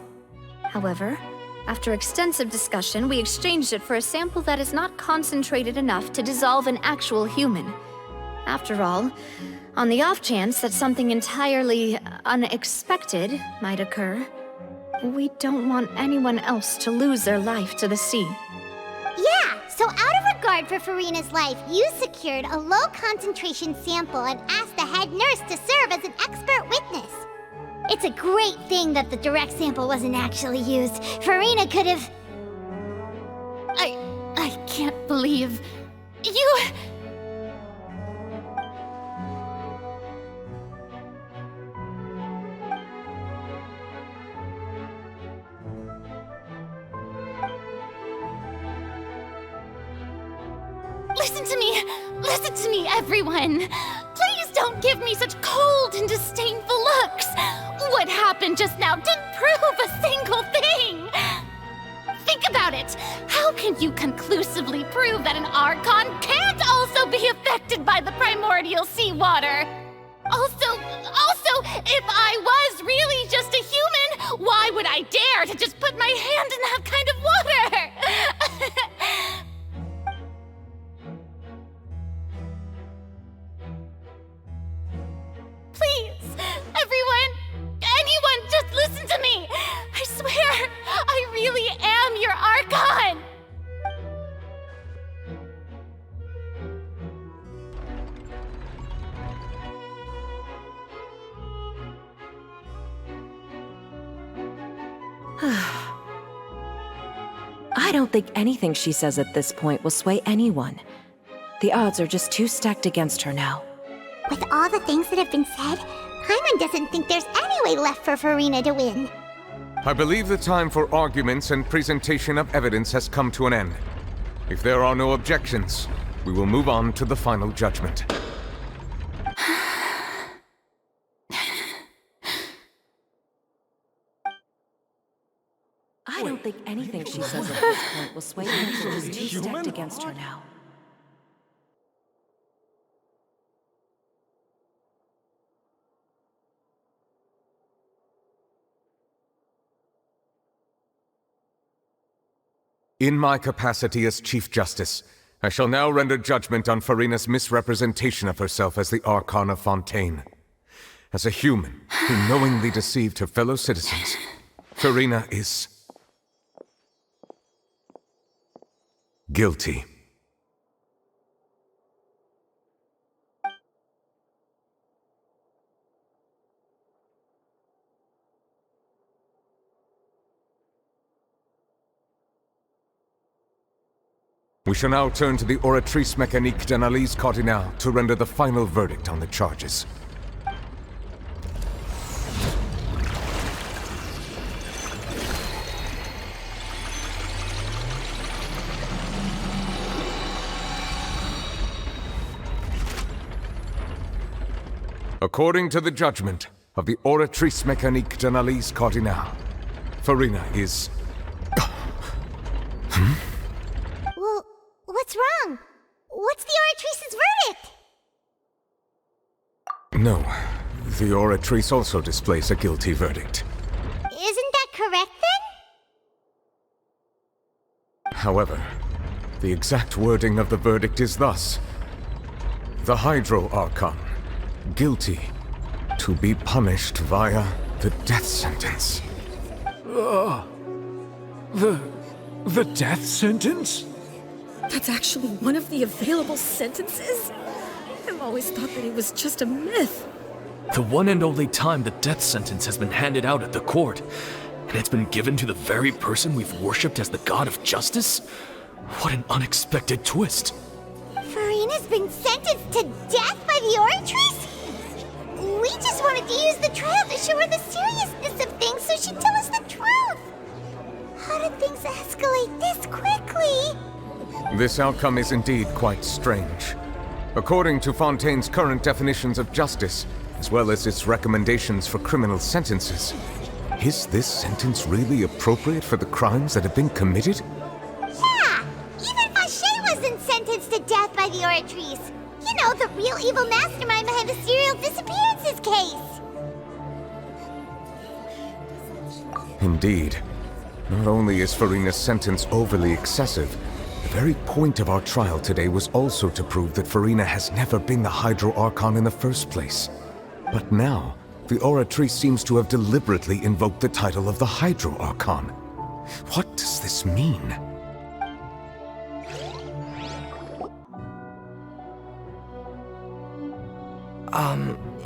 However, after extensive discussion, we exchanged it for a sample that is not concentrated enough to dissolve an actual human. After all, on the off chance that something entirely unexpected might occur, we don't want anyone else to lose their life to the sea. Yeah, so out of regard for Farina's life, you secured a low-concentration sample and asked the head nurse to serve as an expert witness. It's a great thing that the direct sample wasn't actually used. Farina could have... I can't believe... you... Listen to me, everyone! Please don't give me such cold and disdainful looks! What happened just now didn't prove a single thing! Think about it! How can you conclusively prove that an Archon can't also be affected by the primordial seawater? Also, if I was really just a human, why would I dare to just put my hand in that kind of water? Please, anyone, just listen to me! I swear, I really am your Archon! I don't think anything she says at this point will sway anyone. The odds are just too stacked against her now. With all the things that have been said, Paimon doesn't think there's any way left for Farina to win. I believe the time for arguments and presentation of evidence has come to an end. If there are no objections, we will move on to the final judgment. I don't think anything she says at this point will sway her. She's too stacked against her now. In my capacity as Chief Justice, I shall now render judgment on Farina's misrepresentation of herself as the Archon of Fontaine. As a human who knowingly deceived her fellow citizens, Farina is... guilty. We shall now turn to the Oratrice Mécanique d'Analyse Cardinale to render the final verdict on the charges. According to the judgment of the Oratrice Mécanique d'Analyse Cardinale, Farina is... Well, what's wrong? What's the Oratrice's verdict? No, the Oratrice also displays a guilty verdict. Isn't that correct then? However, the exact wording of the verdict is thus: the Hydro Archon, guilty, to be punished via the death sentence. The death sentence? That's actually one of the available sentences? I've always thought that it was just a myth. The one and only time the death sentence has been handed out at the court, and it's been given to the very person we've worshipped as the god of justice? What an unexpected twist. Farina's been sentenced to death by the Oratrice? We just wanted to use the trial to show her the seriousness of things so she'd tell us the truth. How did things escalate this quickly? This outcome is indeed quite strange. According to Fontaine's current definitions of justice, as well as its recommendations for criminal sentences. Is this sentence really appropriate for the crimes that have been committed? Yeah! Even Vache wasn't sentenced to death by the Oratrice. You know, the real evil mastermind behind the serial disappearances case. Indeed. Not only is Farina's sentence overly excessive, the very point of our trial today was also to prove that Farina has never been the Hydro Archon in the first place. But now, the Oratrice seems to have deliberately invoked the title of the Hydro Archon. What does this mean?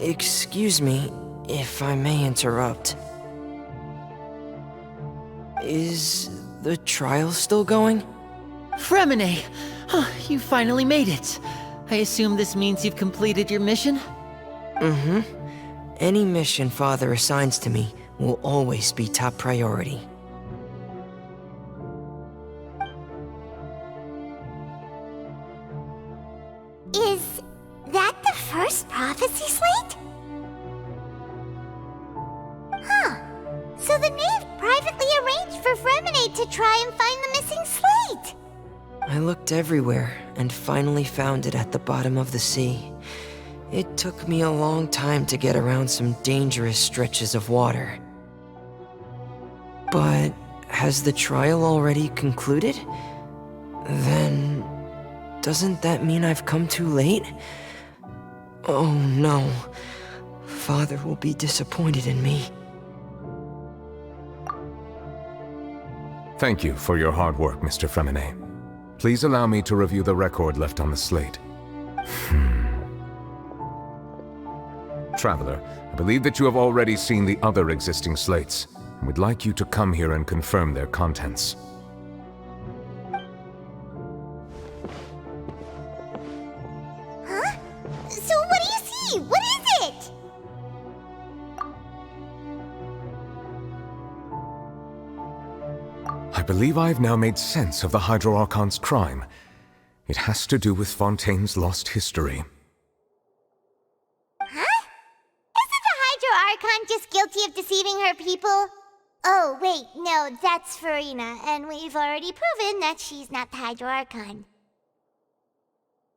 Excuse me, if I may interrupt. Is the trial still going? Fremine! You finally made it. I assume this means you've completed your mission? Mm-hmm. Any mission Father assigns to me will always be top priority. Is that the first prophecy slate? Huh. So the knave privately arranged for Fremine to try and find the missing slate. I looked everywhere and finally found it at the bottom of the sea. It took me a long time to get around some dangerous stretches of water. But has the trial already concluded? Then doesn't that mean I've come too late? Oh no. Father will be disappointed in me. Thank you for your hard work, Mr. Fremine. Please allow me to review the record left on the slate. Traveler, I believe that you have already seen the other existing slates, and would like you to come here and confirm their contents. Huh? So what do you see? What is it? I believe I've now made sense of the Hydro Archon's crime. It has to do with Fontaine's lost history. Archon just guilty of deceiving her people? Oh, wait, no, that's Farina, and we've already proven that she's not the Hydro Archon.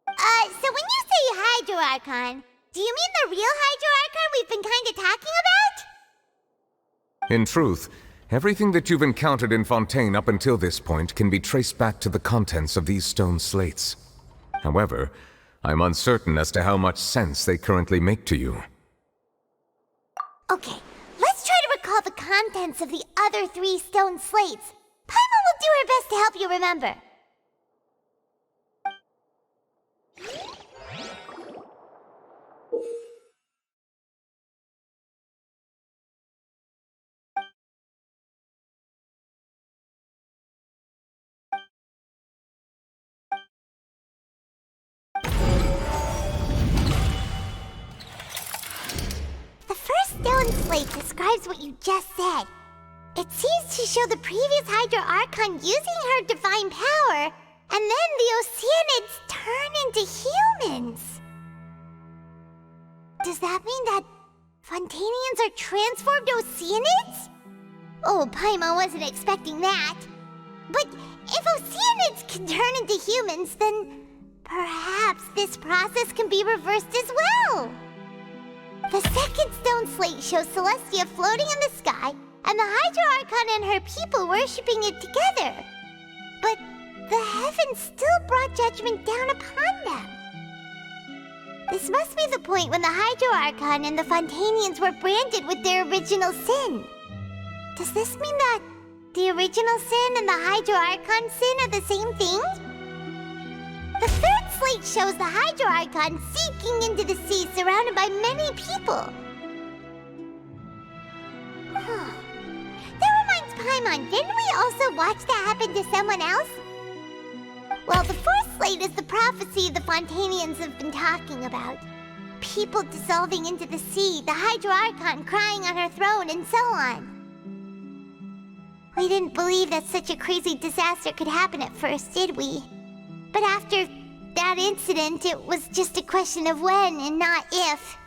So when you say Hydro Archon, do you mean the real Hydro Archon we've been kinda talking about? In truth, everything that you've encountered in Fontaine up until this point can be traced back to the contents of these stone slates. However, I'm uncertain as to how much sense they currently make to you. Okay, let's try to recall the contents of the other 3 stone slates. Paimon will do her best to help you remember. Stone slate describes what you just said. It seems to show the previous Hydro Archon using her divine power, and then the Oceanids turn into humans. Does that mean that Fontanians are transformed Oceanids? Oh, Paimon wasn't expecting that. But if Oceanids can turn into humans, then perhaps this process can be reversed as well. The second stone slate shows Celestia floating in the sky, and the Hydro Archon and her people worshipping it together. But the heavens still brought judgment down upon them. This must be the point when the Hydro Archon and the Fontanians were branded with their original sin. Does this mean that the original sin and the Hydro Archon sin are the same thing? The third slate shows the Hydro Archon sinking into the sea surrounded by many people. That reminds Paimon, didn't we also watch that happen to someone else? Well, the fourth slate is the prophecy the Fontanians have been talking about. People dissolving into the sea, the Hydro Archon crying on her throne, and so on. We didn't believe that such a crazy disaster could happen at first, did we? But after that incident, it was just a question of when and not if.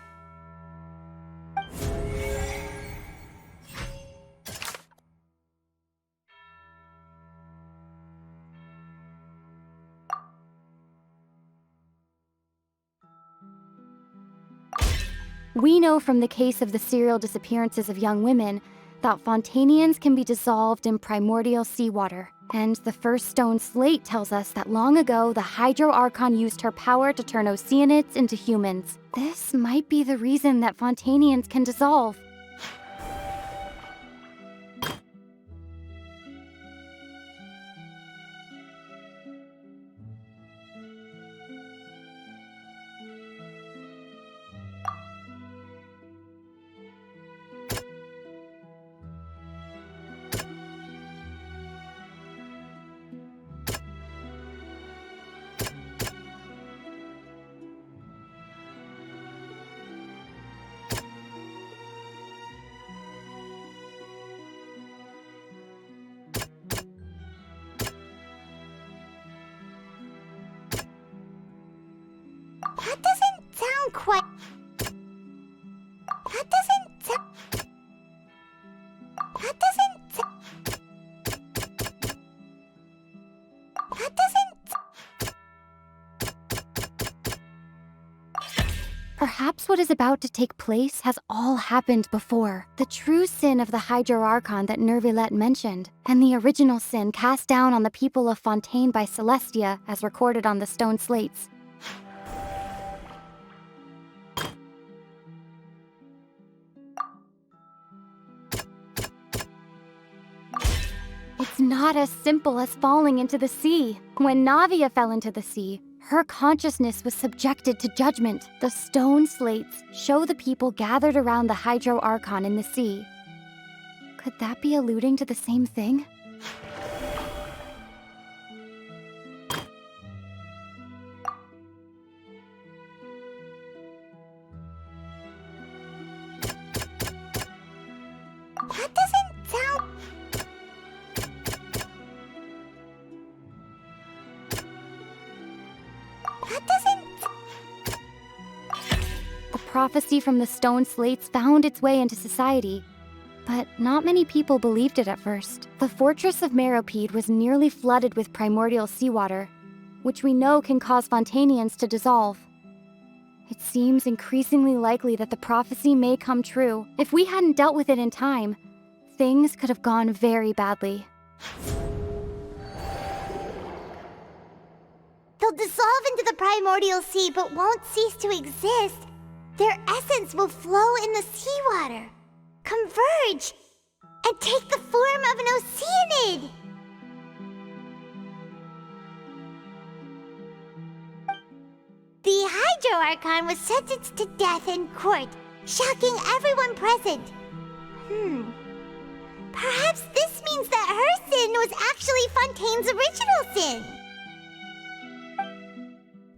We know from the case of the serial disappearances of young women that Fontanians can be dissolved in primordial seawater. And the first stone slate tells us that long ago, the Hydro Archon used her power to turn Oceanids into humans. This might be the reason that Fontanians can dissolve. That doesn't sound quite... That doesn't sound... That doesn't sound... That doesn't... Perhaps what is about to take place has all happened before. The true sin of the Hydro Archon that Nervilette mentioned, and the original sin cast down on the people of Fontaine by Celestia as recorded on the stone slates. It's not as simple as falling into the sea. When Navia fell into the sea, her consciousness was subjected to judgment. The stone slates show the people gathered around the Hydro Archon in the sea. Could that be alluding to the same thing? That doesn't sound... That doesn't... A prophecy from the stone slates found its way into society, but not many people believed it at first. The fortress of Meropide was nearly flooded with primordial seawater, which we know can cause Fontanians to dissolve. It seems increasingly likely that the prophecy may come true. If we hadn't dealt with it in time, things could have gone very badly. They'll dissolve into the primordial sea but won't cease to exist. Their essence will flow in the seawater, converge, and take the form of an Oceanid. The Hydro Archon was sentenced to death in court, shocking everyone present. Perhaps this means that her sin was actually Fontaine's original sin.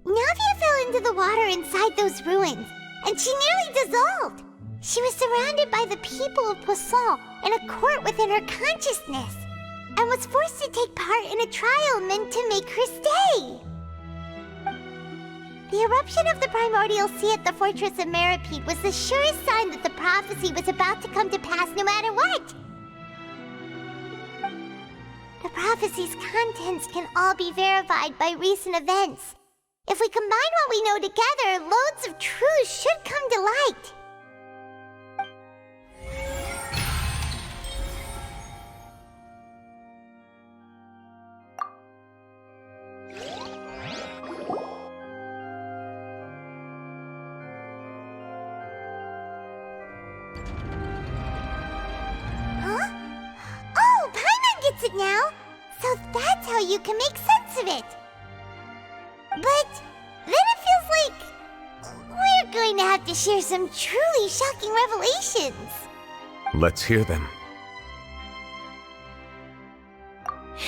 Navia fell into the water inside those ruins, and she nearly dissolved. She was surrounded by the people of Poisson in a court within her consciousness, and was forced to take part in a trial meant to make her stay. The eruption of the primordial sea at the fortress of Meropide was the surest sign that the prophecy was about to come to pass no matter what. The prophecy's contents can all be verified by recent events. If we combine what we know together, loads of truths should come to light. Huh? Oh, Paimon gets it now! So that's how you can make sense of it! But then it feels like we're going to have to share some truly shocking revelations. Let's hear them.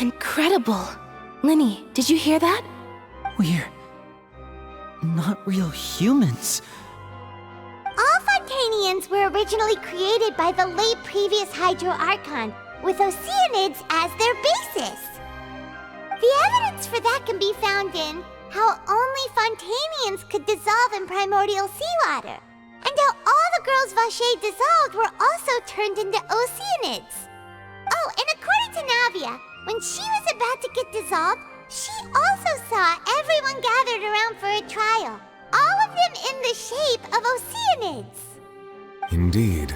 Incredible. Linny, did you hear that? We're not real humans. All Fontanians were originally created by the late previous Hydro Archon, with Oceanids as their basis. The evidence for that can be found in how only Fontanians could dissolve in primordial seawater, and how all the girls Vacher dissolved were also turned into Oceanids. Oh, and according to Navia, when she was about to get dissolved, she also saw everyone gathered around for a trial, all of them in the shape of Oceanids. Indeed.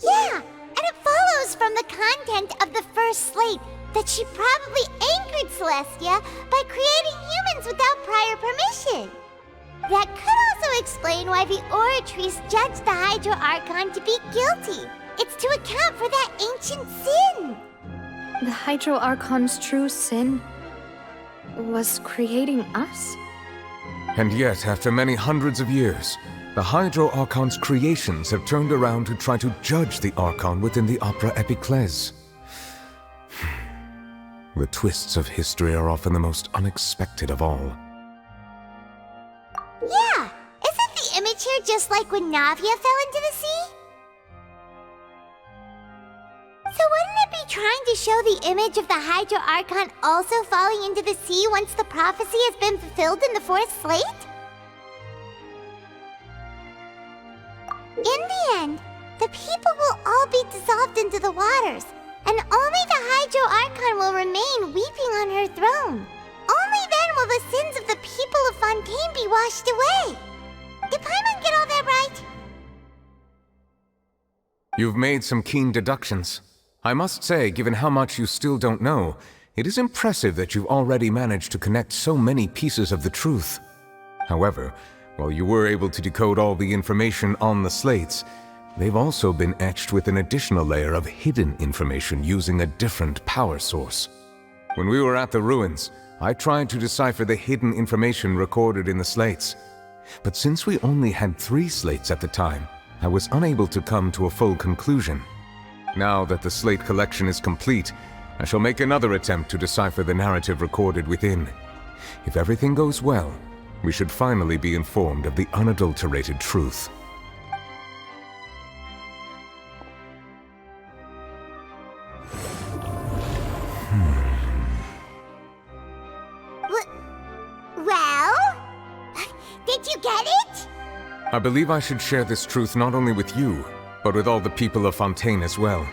Yeah, and it follows from the content of the first slate that she probably angered Celestia by creating humans without prior permission. That could also explain why the Oratrice judged the Hydro Archon to be guilty. It's to account for that ancient sin. The Hydro Archon's true sin was creating us? And yet, after many hundreds of years, the Hydro Archon's creations have turned around to try to judge the Archon within the Opera Epiclese. The twists of history are often the most unexpected of all. Yeah, isn't the image here just like when Navia fell into the sea? So wouldn't it be trying to show the image of the Hydro Archon also falling into the sea once the prophecy has been fulfilled in the fourth slate? In the end, the people will all be dissolved into the waters, and only the Hydro Archon will remain weeping on her throne. Only then will the sins of the people of Fontaine be washed away. Did Paimon get all that right? You've made some keen deductions. I must say, given how much you still don't know, it is impressive that you've already managed to connect so many pieces of the truth. However, while you were able to decode all the information on the slates, they've also been etched with an additional layer of hidden information using a different power source. When we were at the ruins, I tried to decipher the hidden information recorded in the slates. But since we only had 3 slates at the time, I was unable to come to a full conclusion. Now that the slate collection is complete, I shall make another attempt to decipher the narrative recorded within. If everything goes well, we should finally be informed of the unadulterated truth. Well? Did you get it? I believe I should share this truth not only with you, but with all the people of Fontaine as well.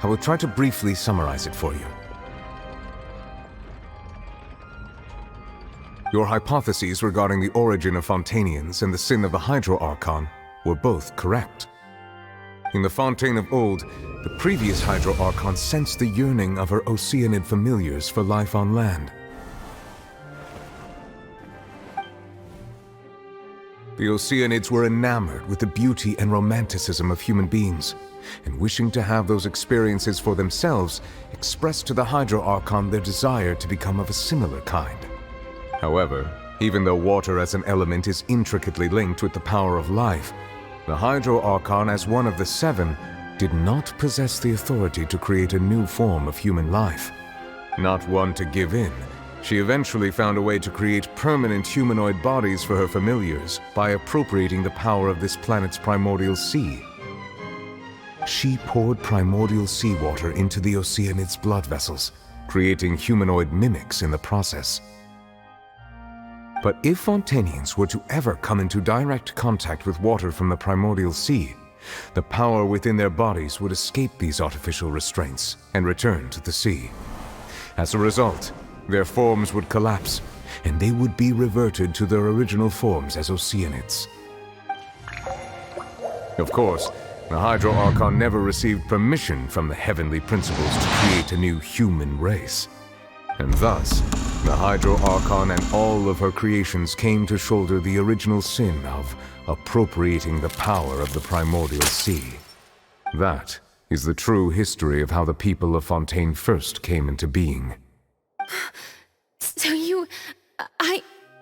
I will try to briefly summarize it for you. Your hypotheses regarding the origin of Fontainians and the sin of the Hydro Archon were both correct. In the Fontaine of old, the previous Hydro Archon sensed the yearning of her Oceanid familiars for life on land. The Oceanids were enamored with the beauty and romanticism of human beings, and wishing to have those experiences for themselves, expressed to the Hydro Archon their desire to become of a similar kind. However, even though water as an element is intricately linked with the power of life, the Hydro Archon, as one of the 7, did not possess the authority to create a new form of human life. Not one to give in, she eventually found a way to create permanent humanoid bodies for her familiars by appropriating the power of this planet's primordial sea. She poured primordial seawater into the Oceanid's blood vessels, creating humanoid mimics in the process. But if Fontainians were to ever come into direct contact with water from the primordial sea, the power within their bodies would escape these artificial restraints and return to the sea. As a result, their forms would collapse, and they would be reverted to their original forms as Oceanids. Of course, the Hydro Archon never received permission from the heavenly principles to create a new human race. And thus, the Hydro Archon and all of her creations came to shoulder the original sin of appropriating the power of the primordial sea. That is the true history of how the people of Fontaine first came into being. So we were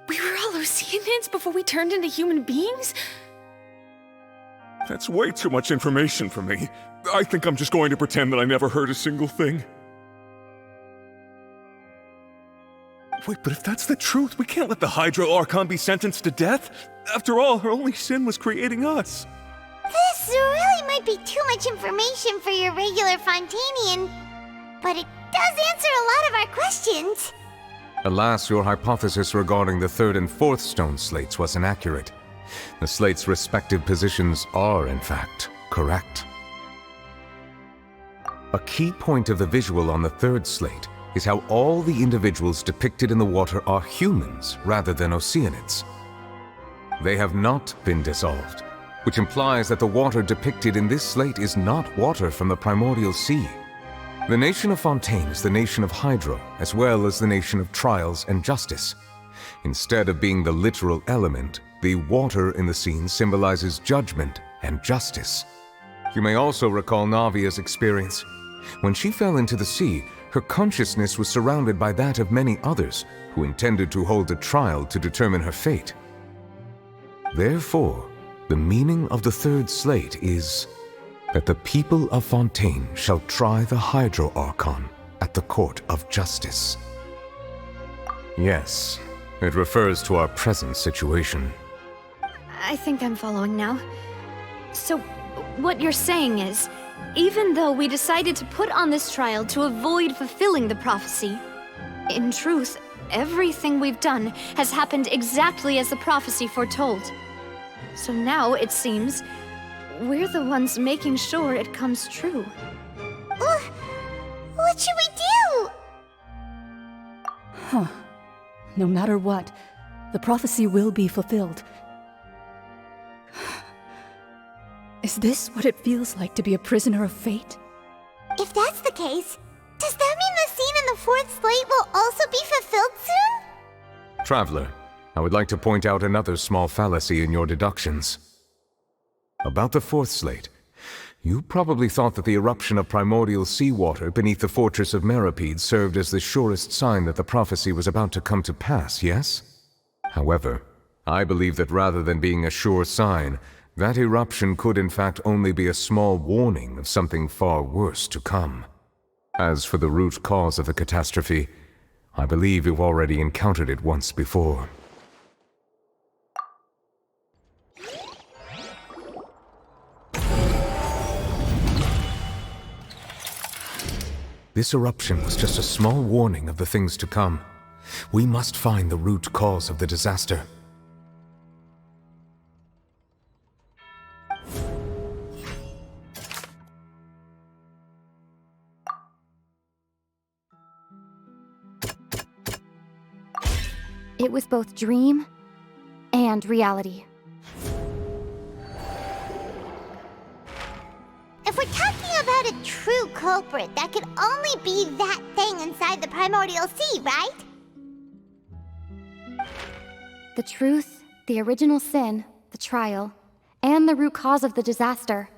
all Oceanids before we turned into human beings? That's way too much information for me. I think I'm just going to pretend that I never heard a single thing. Wait, but if that's the truth, we can't let the Hydro Archon be sentenced to death. After all, her only sin was creating us. This really might be too much information for your regular Fontainian, but it does answer a lot of our questions. Alas, your hypothesis regarding the 3rd and 4th stone slates was inaccurate. The slates' respective positions are, in fact, correct. A key point of the visual on the 3rd slate is how all the individuals depicted in the water are humans rather than Oceanids. they have not been dissolved, which implies that the water depicted in this slate is not water from the primordial sea. The nation of Fontaine is the nation of Hydro, as well as the nation of Trials and Justice. Instead of being the literal element, the water in the scene symbolizes judgment and justice. You may also recall Navia's experience. When she fell into the sea, her consciousness was surrounded by that of many others who intended to hold a trial to determine her fate. Therefore, the meaning of the third slate is that the people of Fontaine shall try the Hydro Archon at the court of justice. Yes, it refers to our present situation. I think I'm following now. So, what you're saying is, even though we decided to put on this trial to avoid fulfilling the prophecy, in truth, everything we've done has happened exactly as the prophecy foretold. So now, it seems, we're the ones making sure it comes true. What should we do? Huh. No matter what, the prophecy will be fulfilled. Is this what it feels like to be a prisoner of fate? If that's the case, does that mean the scene in the fourth slate will also be fulfilled soon? Traveler, I would like to point out another small fallacy in your deductions. About the fourth slate, you probably thought that the eruption of primordial seawater beneath the fortress of Meripede served as the surest sign that the prophecy was about to come to pass, yes? However, I believe that rather than being a sure sign, that eruption could in fact only be a small warning of something far worse to come. As for the root cause of the catastrophe, I believe you've already encountered it once before. This eruption was just a small warning of the things to come. We must find the root cause of the disaster. It was both dream and reality. If we're talking about a true culprit, that could only be that thing inside the primordial sea, right? The truth, the original sin, the trial, and the root cause of the disaster.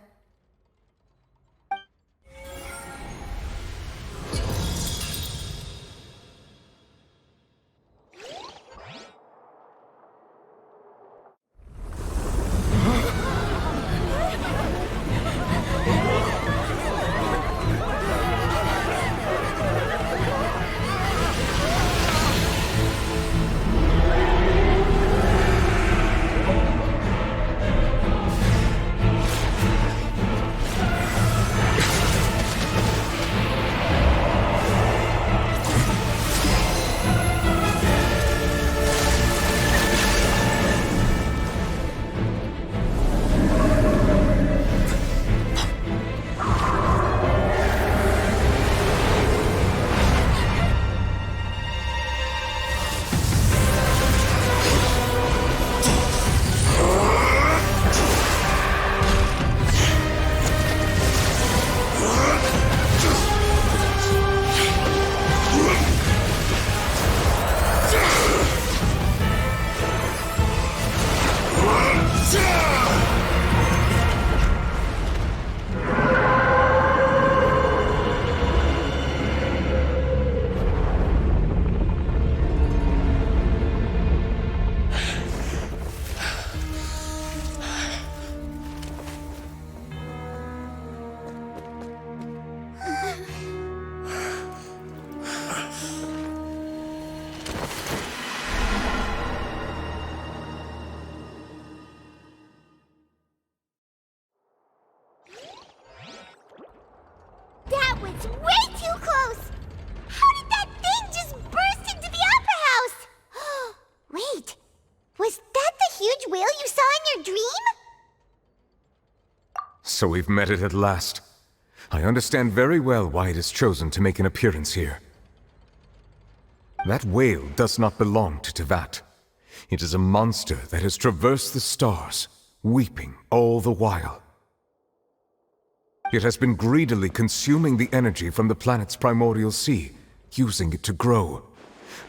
That was way too close! How did that thing just burst into the opera house? Wait, was that the huge whale you saw in your dream? So we've met it at last. I understand very well why it has chosen to make an appearance here. That whale does not belong to Tevat. It is a monster that has traversed the stars, weeping all the while. It has been greedily consuming the energy from the planet's primordial sea, using it to grow.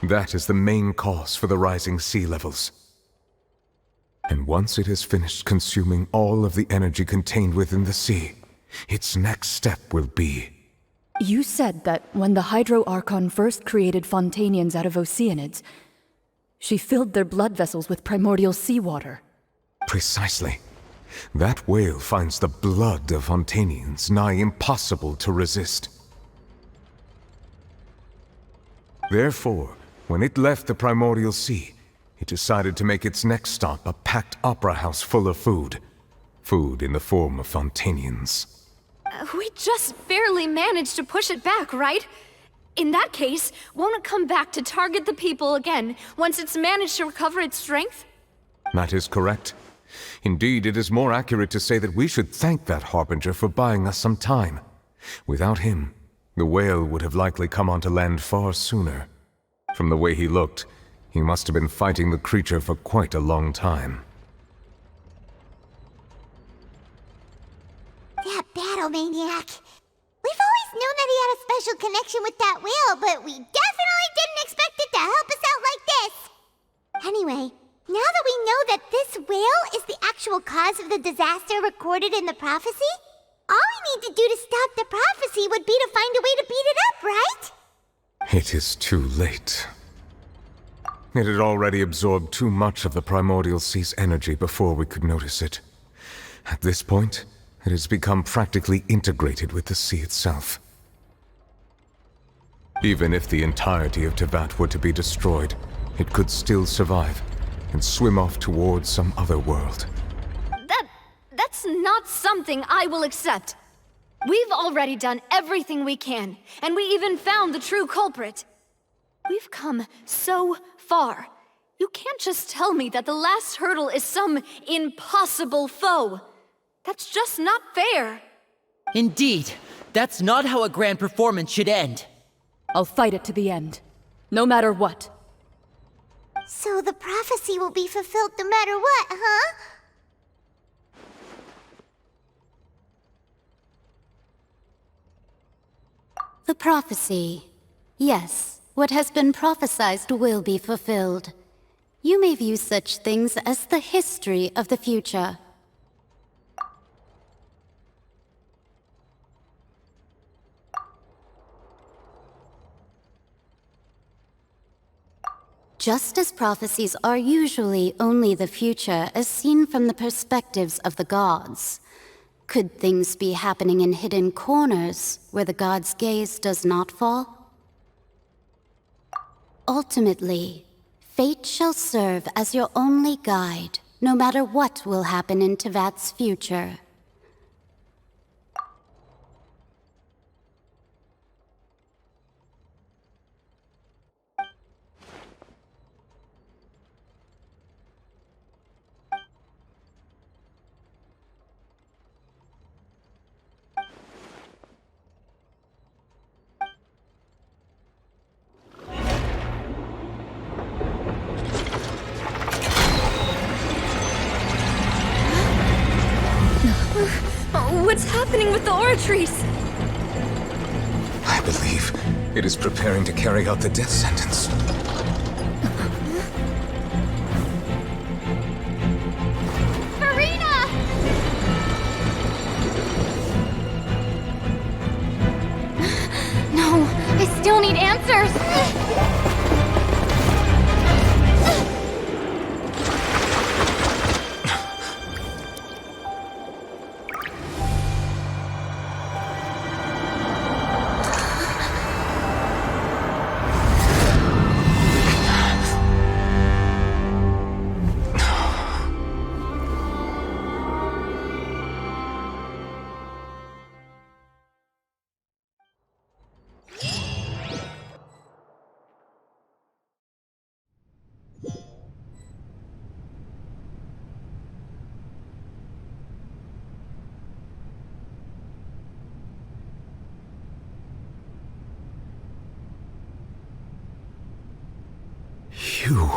That is the main cause for the rising sea levels. And once it has finished consuming all of the energy contained within the sea, its next step will be... You said that when the Hydro Archon first created Fontanians out of Oceanids, she filled their blood vessels with primordial seawater. Precisely. That whale finds the blood of Fontanians nigh impossible to resist. Therefore, when it left the primordial sea, it decided to make its next stop a packed opera house full of food. Food in the form of Fontanians. We just barely managed to push it back, right? In that case, won't it come back to target the people again once it's managed to recover its strength? That is correct. Indeed, it is more accurate to say that we should thank that Harbinger for buying us some time. Without him, the whale would have likely come onto land far sooner. From the way he looked, he must have been fighting the creature for quite a long time. That battle maniac. We've always known that he had a special connection with that whale, but we definitely didn't expect it to help us out like this. Anyway, now that we know that this whale is the actual cause of the disaster recorded in the prophecy, all we need to do to stop the prophecy would be to find a way to beat it up, right? It is too late. It had already absorbed too much of the primordial sea's energy before we could notice it. At this point, it has become practically integrated with the sea itself. Even if the entirety of Tevat were to be destroyed, it could still survive and swim off towards some other world. That's not something I will accept. We've already done everything we can, and we even found the true culprit. We've come so far. You can't just tell me that the last hurdle is some impossible foe. That's just not fair. Indeed, that's not how a grand performance should end. I'll fight it to the end, no matter what. So the prophecy will be fulfilled no matter what, huh? The prophecy. Yes, what has been prophesied will be fulfilled. You may view such things as the history of the future. Just as prophecies are usually only the future as seen from the perspectives of the gods, could things be happening in hidden corners where the gods' gaze does not fall? Ultimately, fate shall serve as your only guide, no matter what will happen in Tevat's future. What's happening with the oratories? I believe it is preparing to carry out the death sentence. Farina! No, I still need answers. You...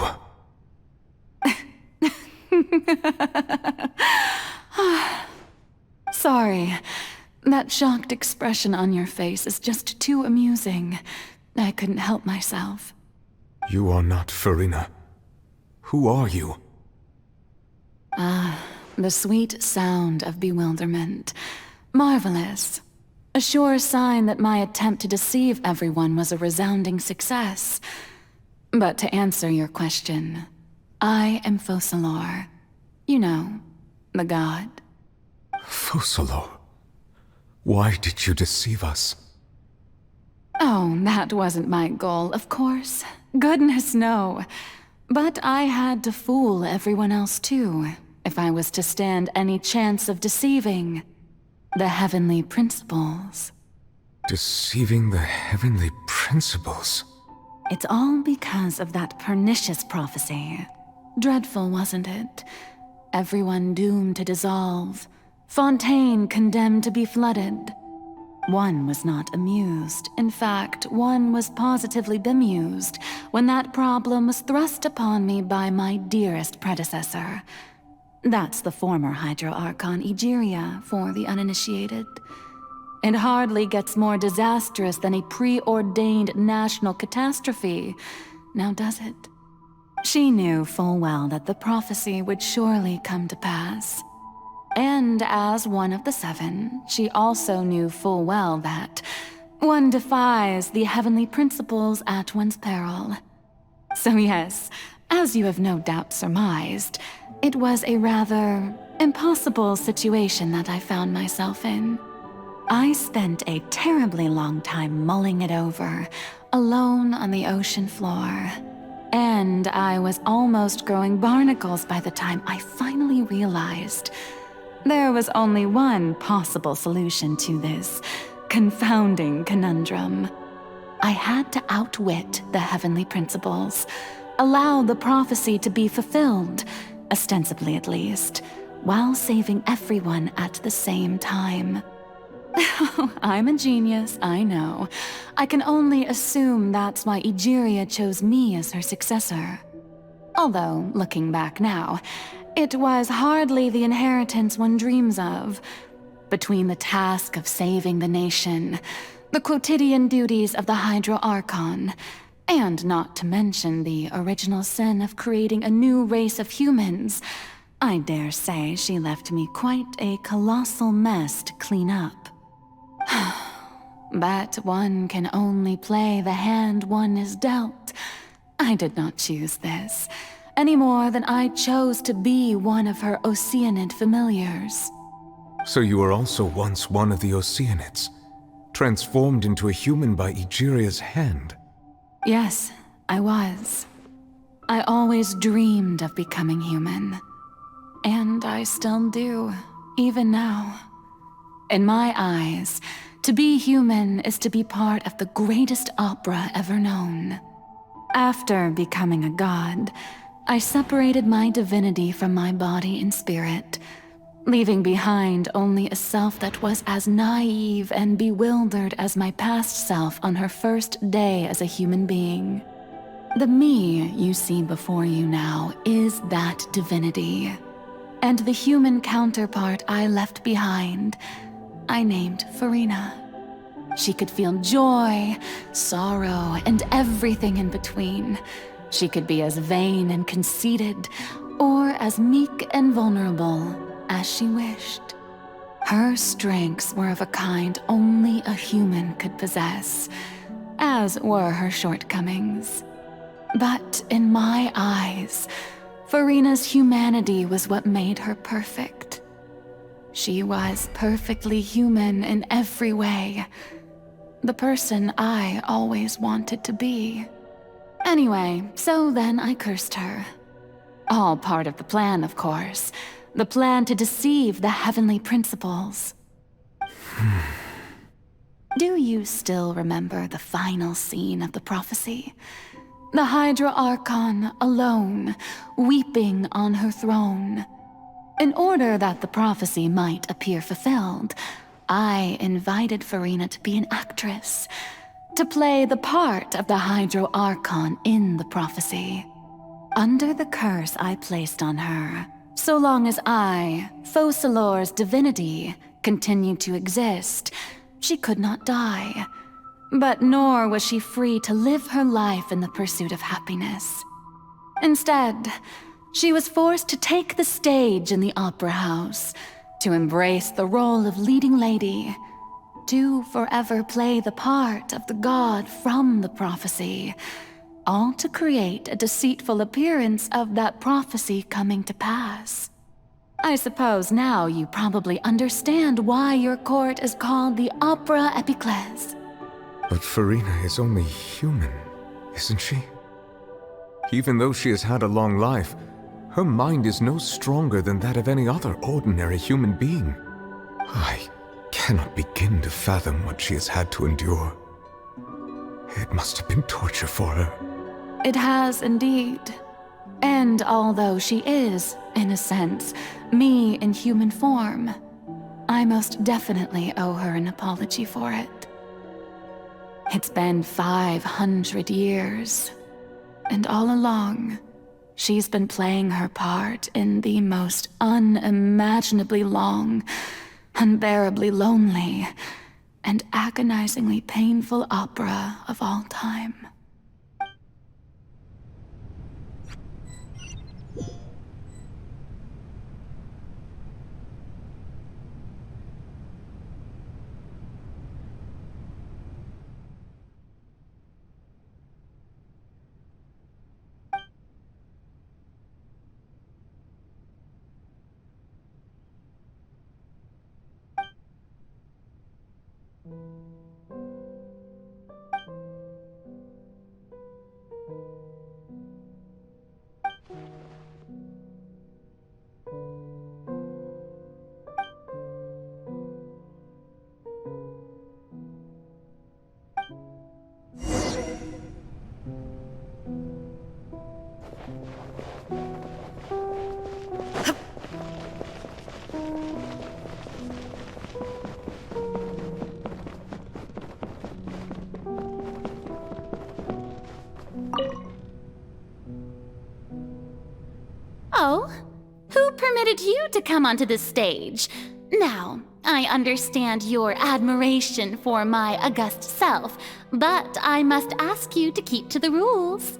Sorry. That shocked expression on your face is just too amusing. I couldn't help myself. You are not Farina. Who are you? The sweet sound of bewilderment. Marvelous. A sure sign that my attempt to deceive everyone was a resounding success. But to answer your question, I am Focalor. You know, the god. Focalor? Why did you deceive us? Oh, that wasn't my goal, of course. Goodness, no. But I had to fool everyone else too, if I was to stand any chance of deceiving the heavenly principles. Deceiving the heavenly principles? It's all because of that pernicious prophecy. Dreadful, wasn't it? Everyone doomed to dissolve. Fontaine condemned to be flooded. One was not amused. In fact, one was positively bemused when that problem was thrust upon me by my dearest predecessor. That's the former Hydro Archon Egeria, for the uninitiated. It hardly gets more disastrous than a preordained national catastrophe, now does it? She knew full well that the prophecy would surely come to pass. And as one of the seven, she also knew full well that one defies the heavenly principles at one's peril. So yes, as you have no doubt surmised, it was a rather impossible situation that I found myself in. I spent a terribly long time mulling it over, alone on the ocean floor. And I was almost growing barnacles by the time I finally realized there was only one possible solution to this confounding conundrum. I had to outwit the heavenly principles, allow the prophecy to be fulfilled, ostensibly at least, while saving everyone at the same time. I'm a genius, I know. I can only assume that's why Egeria chose me as her successor. Although, looking back now, it was hardly the inheritance one dreams of. Between the task of saving the nation, the quotidian duties of the Hydro Archon, and not to mention the original sin of creating a new race of humans, I dare say she left me quite a colossal mess to clean up. But one can only play the hand one is dealt. I did not choose this, any more than I chose to be one of her Oceanid familiars. So you were also once one of the Oceanids, transformed into a human by Egeria's hand? Yes, I was. I always dreamed of becoming human. And I still do, even now. In my eyes, to be human is to be part of the greatest opera ever known. After becoming a god, I separated my divinity from my body and spirit, leaving behind only a self that was as naive and bewildered as my past self on her first day as a human being. The me you see before you now is that divinity, and the human counterpart I left behind, I named Farina. She could feel joy, sorrow, and everything in between. She could be as vain and conceited, or as meek and vulnerable as she wished. Her strengths were of a kind only a human could possess, as were her shortcomings. But in my eyes, Farina's humanity was what made her perfect. She was perfectly human in every way. The person I always wanted to be. Anyway, so then I cursed her. All part of the plan, of course. The plan to deceive the heavenly principles. Do you still remember the final scene of the prophecy? The Hydro Archon alone, weeping on her throne. In order that the prophecy might appear fulfilled, I invited Farina to be an actress, to play the part of the Hydro Archon in the prophecy. Under the curse I placed on her, So long as I, Focalor's divinity, continued to exist, she could not die. But nor was she free to live her life in the pursuit of happiness. Instead, she was forced to take the stage in the opera house, to embrace the role of leading lady, to forever play the part of the god from the prophecy, all to create a deceitful appearance of that prophecy coming to pass. I suppose now you probably understand why your court is called the Opera Epiclese. But Farina is only human, isn't she? Even though she has had a long life, her mind is no stronger than that of any other ordinary human being. I cannot begin to fathom what she has had to endure. It must have been torture for her. It has indeed. And although she is, in a sense, me in human form, I most definitely owe her an apology for it. It's been 500 years, and all along, she's been playing her part in the most unimaginably long, unbearably lonely, and agonizingly painful opera of all time. Oh, who permitted you to come onto the stage? Now, I understand your admiration for my august self, but I must ask you to keep to the rules.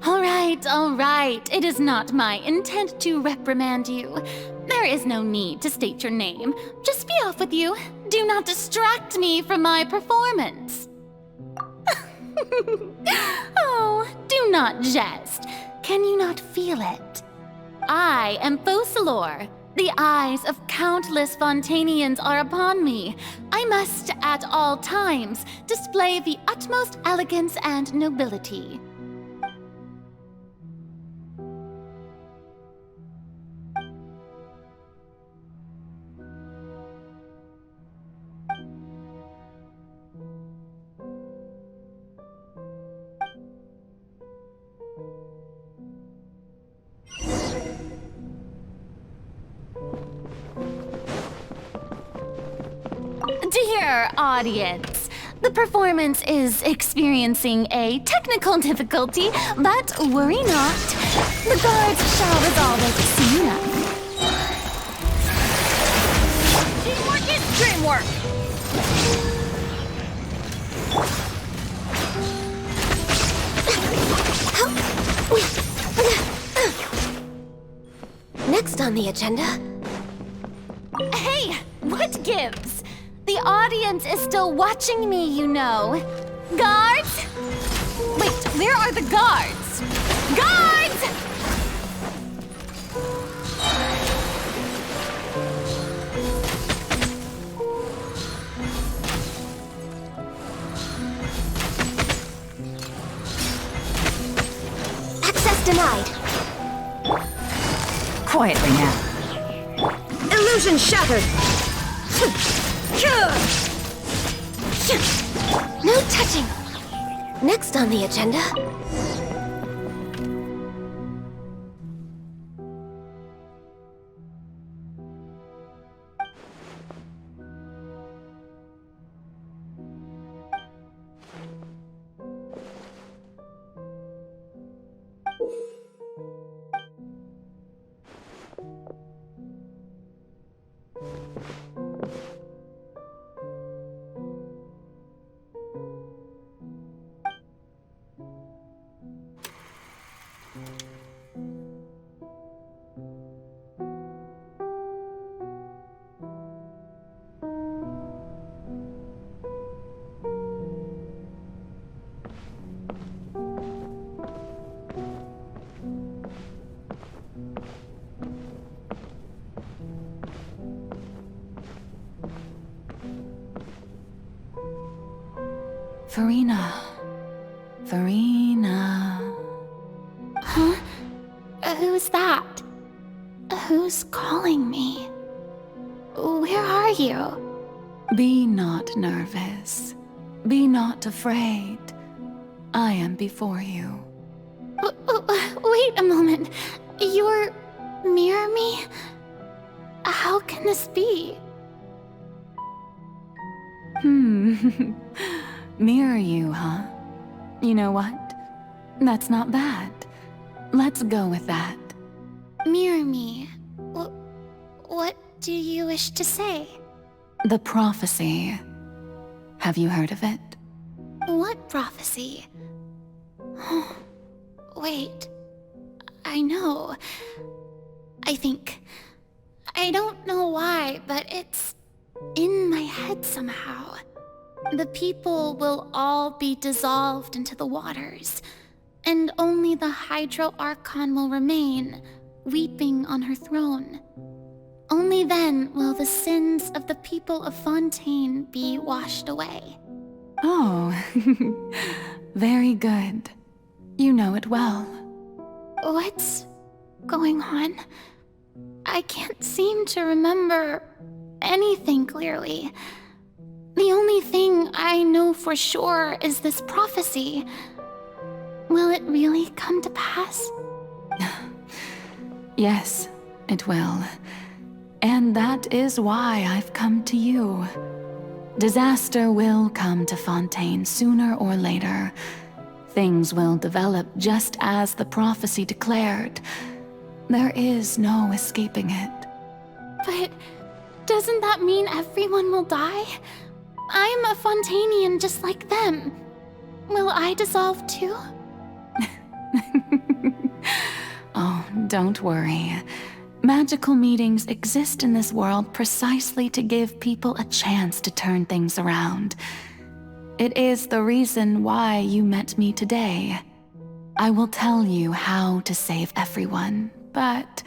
All right. It is not my intent to reprimand you. There is no need to state your name. Just be off with you. Do not distract me from my performance. Oh, do not jest. Can you not feel it? I am Focalor. The eyes of countless Fontanians are upon me. I must, at all times, display the utmost elegance and nobility. Dear audience, the performance is experiencing a technical difficulty, but worry not. The guards shall resolve it soon enough. Teamwork is dreamwork! Next on the agenda... Hey, what gives? The audience is still watching me, you know. Guards? Wait, where are the guards? Guards! Access denied. Quietly now. Illusion shattered! No touching. Next on the agenda... Farina. Farina. Huh? Who's that? Who's calling me? Where are you? Be not nervous. Be not afraid. I am before you. Wait a moment. You're mirror me? How can this be? Mirror you, huh? You know what? That's not bad. Let's go with that. Mirror me. What do you wish to say? The prophecy. Have you heard of it? What prophecy? Wait. I know. I don't know why, but it's in my head somehow. The people will all be dissolved into the waters, and only the Hydro Archon will remain, weeping on her throne. Only then will the sins of the people of Fontaine be washed away. Oh, very good. You know it well. What's going on? I can't seem to remember anything clearly. The only thing I know for sure is this prophecy. Will it really come to pass? Yes, it will. And that is why I've come to you. Disaster will come to Fontaine sooner or later. Things will develop just as the prophecy declared. There is no escaping it. But doesn't that mean everyone will die? I'm a Fontainian just like them. Will I dissolve too? Oh, don't worry. Magical meetings exist in this world precisely to give people a chance to turn things around. It is the reason why you met me today. I will tell you how to save everyone, but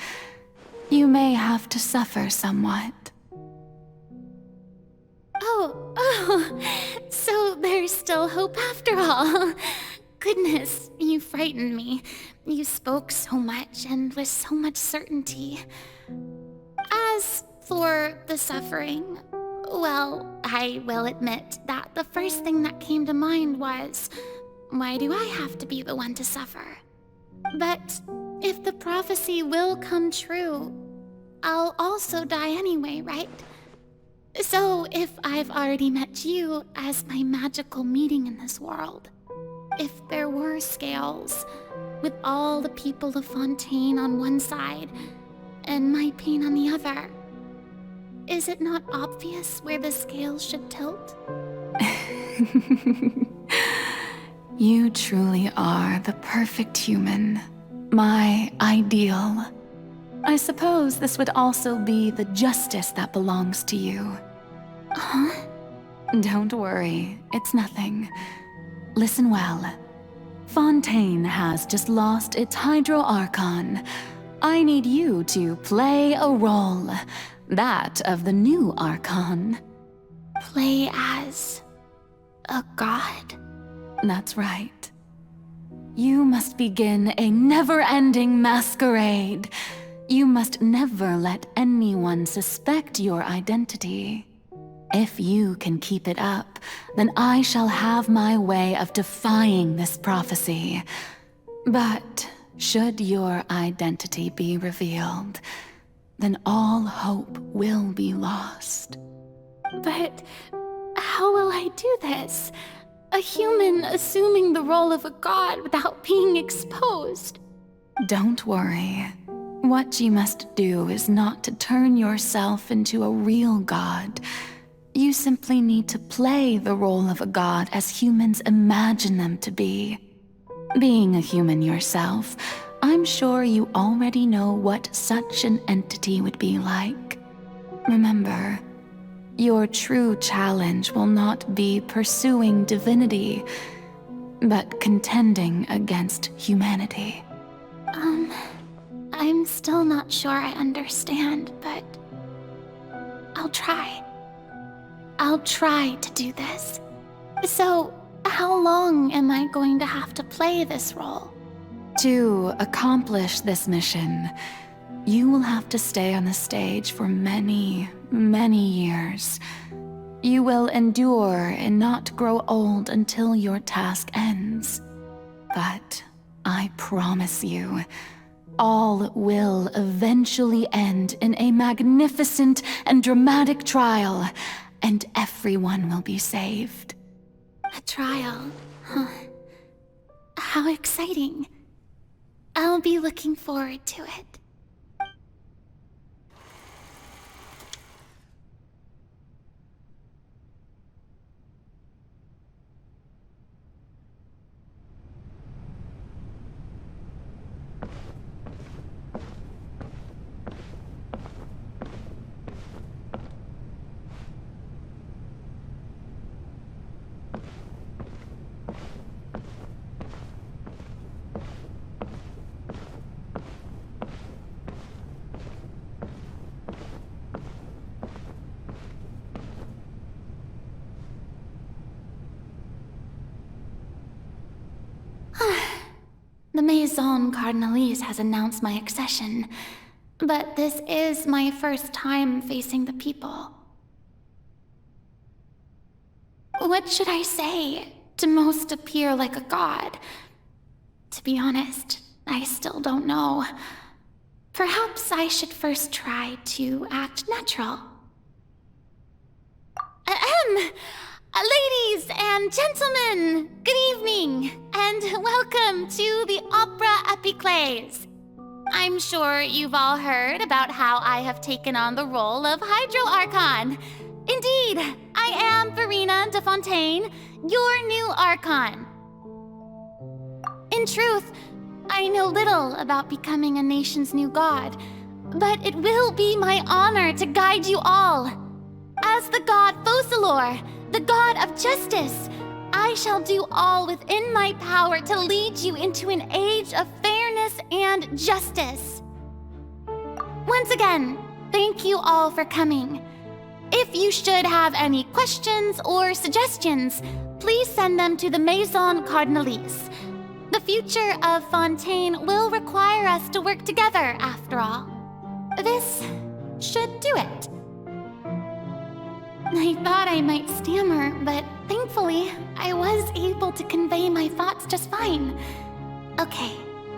you may have to suffer somewhat. Oh, so there's still hope after all. Goodness, you frightened me. You spoke so much and with so much certainty. As for the suffering, well, I will admit that the first thing that came to mind was, why do I have to be the one to suffer? But if the prophecy will come true, I'll also die anyway, right? So if I've already met you as my magical meeting in this world, if there were scales, with all the people of Fontaine on one side, and my pain on the other, is it not obvious where the scales should tilt? You truly are the perfect human, my ideal. I suppose this would also be the justice that belongs to you. Huh? Don't worry, it's nothing. Listen well. Fontaine has just lost its Hydro Archon. I need you to play a role, that of the new Archon. Play as a god? That's right. You must begin a never-ending masquerade. You must never let anyone suspect your identity. If you can keep it up, then I shall have my way of defying this prophecy. But should your identity be revealed, then all hope will be lost. But how will I do this? A human assuming the role of a god without being exposed. Don't worry. What you must do is not to turn yourself into a real god. You simply need to play the role of a god as humans imagine them to be. Being a human yourself, I'm sure you already know what such an entity would be like. Remember, your true challenge will not be pursuing divinity, but contending against humanity. I'm still not sure I understand, but I'll try. I'll try to do this. So, How long am I going to have to play this role? To accomplish this mission, you will have to stay on the stage for many, many years. You will endure and not grow old until your task ends. But I promise you, all will eventually end in a magnificent and dramatic trial, and everyone will be saved. A trial, huh? How exciting. I'll be looking forward to it. The Maison Cardinalise has announced my accession, but this is my first time facing the people. What should I say to most appear like a god? To be honest, I still don't know. Perhaps I should first try to act natural. Ladies and gentlemen, good evening, and welcome to the Opera Epiclese. I'm sure you've all heard about how I have taken on the role of Hydro Archon. Indeed, I am Verena de Fontaine, your new Archon. In truth, I know little about becoming a nation's new god, but it will be my honor to guide you all. As the god Focalor, the god of justice, I shall do all within my power to lead you into an age of fairness and justice. Once again, thank you all for coming. If you should have any questions or suggestions, please send them to the Maison Cardinalise. The future of Fontaine will require us to work together, after all. This should do it. I thought I might stammer, but thankfully, I was able to convey my thoughts just fine. Okay,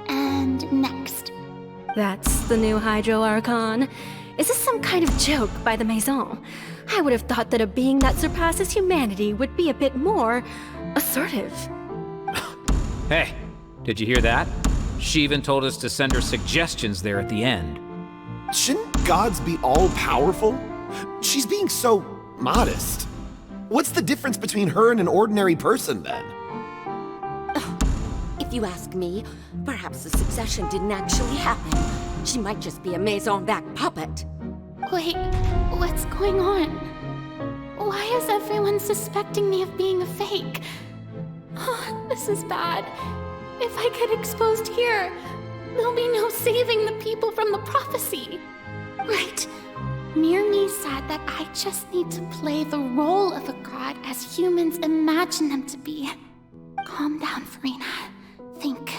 and next. That's the new Hydro Archon. Is this some kind of joke by the Maison? I would have thought that a being that surpasses humanity would be a bit more assertive. Hey, did you hear that? She even told us to send her suggestions there at the end. Shouldn't gods be all-powerful? She's being so modest. What's the difference between her and an ordinary person, then? If you ask me, perhaps the succession didn't actually happen. She might just be a Maison back puppet. Wait, what's going on? Why is everyone suspecting me of being a fake? Oh, this is bad. If I get exposed here, there'll be no saving the people from the prophecy. Right. Mirmi said that I just need to play the role of a god as humans imagine them to be. Calm down, Verena. Think.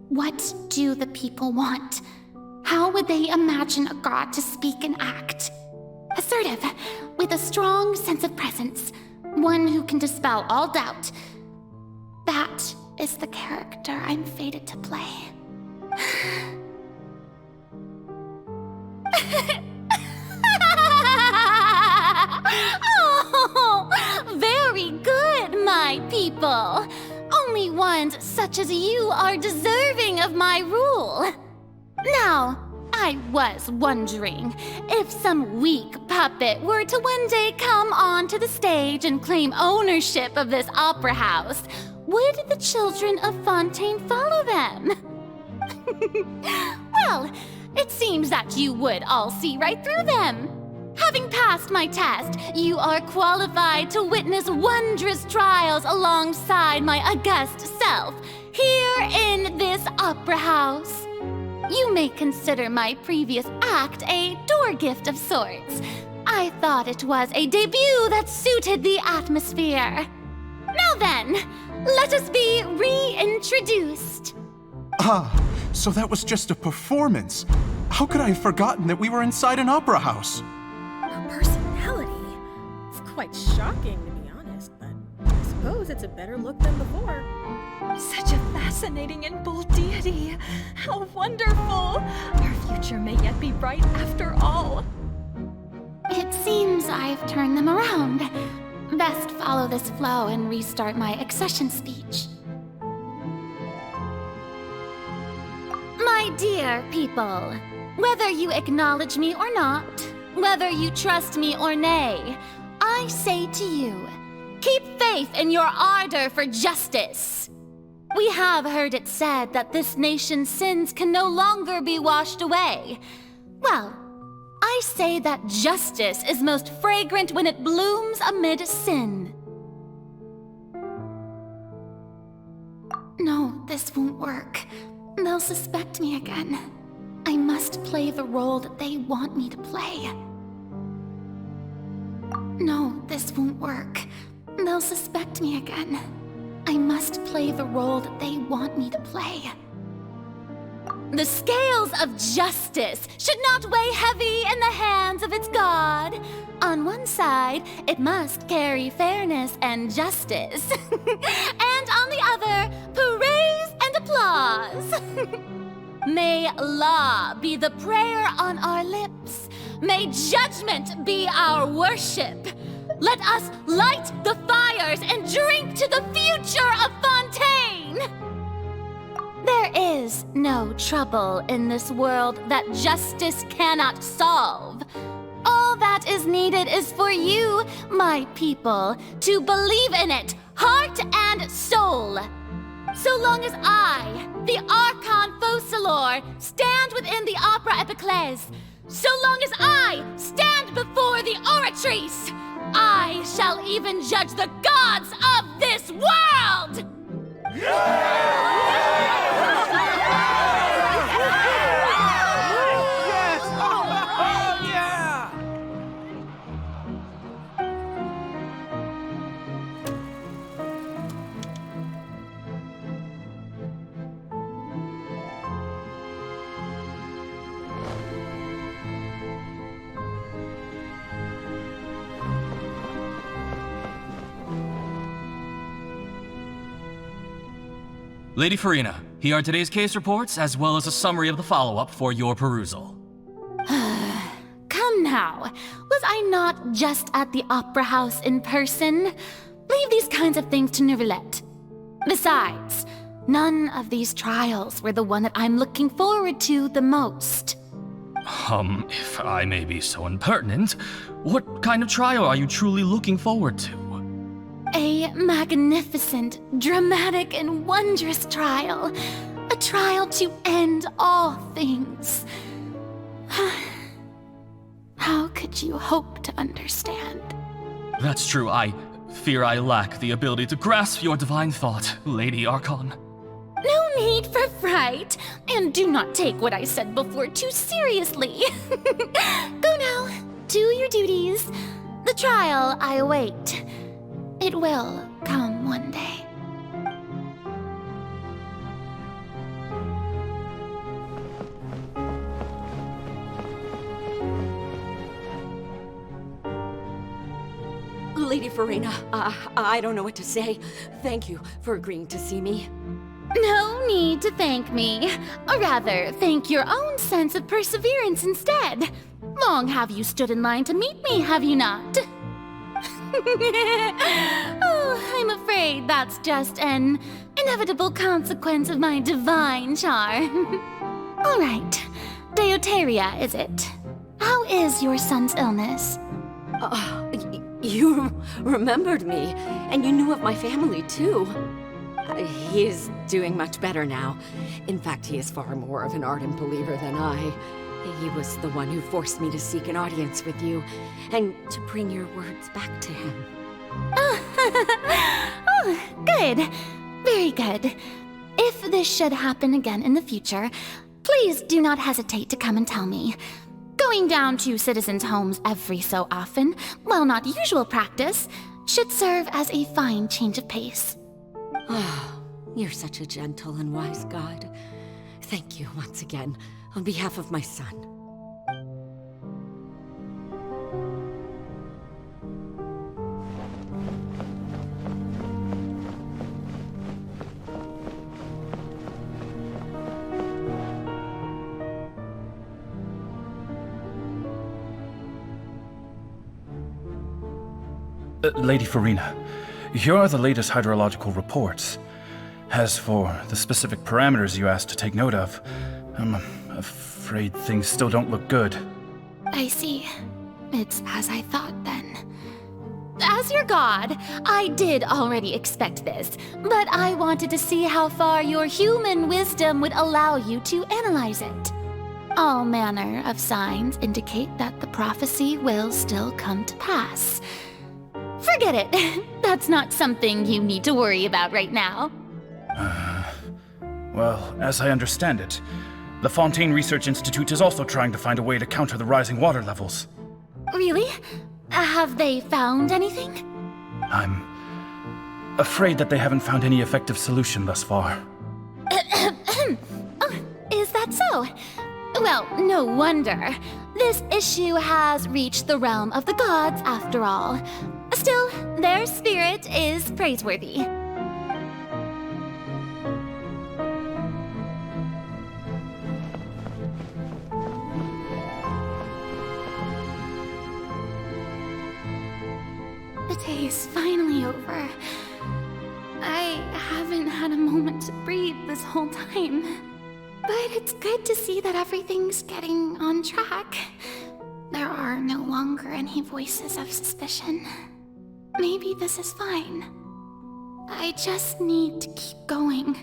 What do the people want? How would they imagine a god to speak and act? Assertive, with a strong sense of presence. One who can dispel all doubt. That is the character I'm fated to play. Oh, very good, my people. Only ones such as you are deserving of my rule. Now, I was wondering if some weak puppet were to one day come onto the stage and claim ownership of this opera house, would the children of Fontaine follow them? Well, it seems that you would all see right through them. Having passed my test, you are qualified to witness wondrous trials alongside my august self, here in this opera house. You may consider my previous act a door gift of sorts. I thought it was a debut that suited the atmosphere. then, let us be reintroduced. Ah, so that was just a performance. How could I have forgotten that we were inside an opera house? A personality? It's quite shocking, to be honest, but I suppose it's a better look than before. Such a fascinating and bold deity. How wonderful! Our future may yet be bright after all. It seems I've turned them around. Best follow this flow and restart my accession speech. My dear people, whether you acknowledge me or not, whether you trust me or nay, I say to you, keep faith in your ardor for justice. We have heard it said that this nation's sins can no longer be washed away. Well, I say that justice is most fragrant when it blooms amid sin. No, this won't work. They'll suspect me again. I must play the role that they want me to play. No, this won't work. They'll suspect me again. I must play the role that they want me to play. The scales of justice should not weigh heavy in the hands of its god. On one side, it must carry fairness and justice. And on the other, praise and applause. May law be the prayer on our lips. May judgment be our worship. Let us light the fires and drink to the future of Fontaine. There is no trouble in this world that justice cannot solve. All that is needed is for you, my people, to believe in it, heart and soul. So long as I, the Archon Focalor, stand within the Opera Epiclese, so long as I stand before the Oratrice, I shall even judge the gods of this world! Lady Farina, here are today's case reports, as well as a summary of the follow-up for your perusal. Come now, was I not just at the Opera House in person? Leave these kinds of things to Neuvillette. Besides, none of these trials were the one that I'm looking forward to the most. If I may be so impertinent, what kind of trial are you truly looking forward to? A magnificent, dramatic, and wondrous trial. A trial to end all things. How could you hope to understand? That's true. I fear I lack the ability to grasp your divine thought, Lady Archon. No need for fright, and do not take what I said before too seriously. Go now, do your duties. The trial I await. It will come one day. Lady Farina, I don't know what to say. Thank you for agreeing to see me. No need to thank me. Or rather, thank your own sense of perseverance instead. Long have you stood in line to meet me, have you not? Oh, I'm afraid that's just an inevitable consequence of my divine charm. All right, Deoteria, is it? How is your son's illness? You remembered me, and you knew of my family, too. He is doing much better now. In fact, he is far more of an ardent believer than I. He was the one who forced me to seek an audience with you, and to bring your words back to him. Oh, good. Very good. If this should happen again in the future, please do not hesitate to come and tell me. Going down to citizens' homes every so often, while not usual practice, should serve as a fine change of pace. Oh, you're such a gentle and wise god. Thank you once again, on behalf of my son. Lady Farina, here are the latest hydrological reports. As for the specific parameters you asked to take note of, I'm afraid things still don't look good. I see. It's as I thought then. As your god, I did already expect this, but I wanted to see how far your human wisdom would allow you to analyze it. All manner of signs indicate that the prophecy will still come to pass. Forget it. That's not something you need to worry about right now. Well, as I understand it, the Fontaine Research Institute is also trying to find a way to counter the rising water levels. Really? Have they found anything? I'm afraid that they haven't found any effective solution thus far. Oh, is that so? Well, no wonder. This issue has reached the realm of the gods, after all. Still, their spirit is praiseworthy. The day is finally over. I haven't had a moment to breathe this whole time. But it's good to see that everything's getting on track. There are no longer any voices of suspicion. Maybe this is fine. I just need to keep going,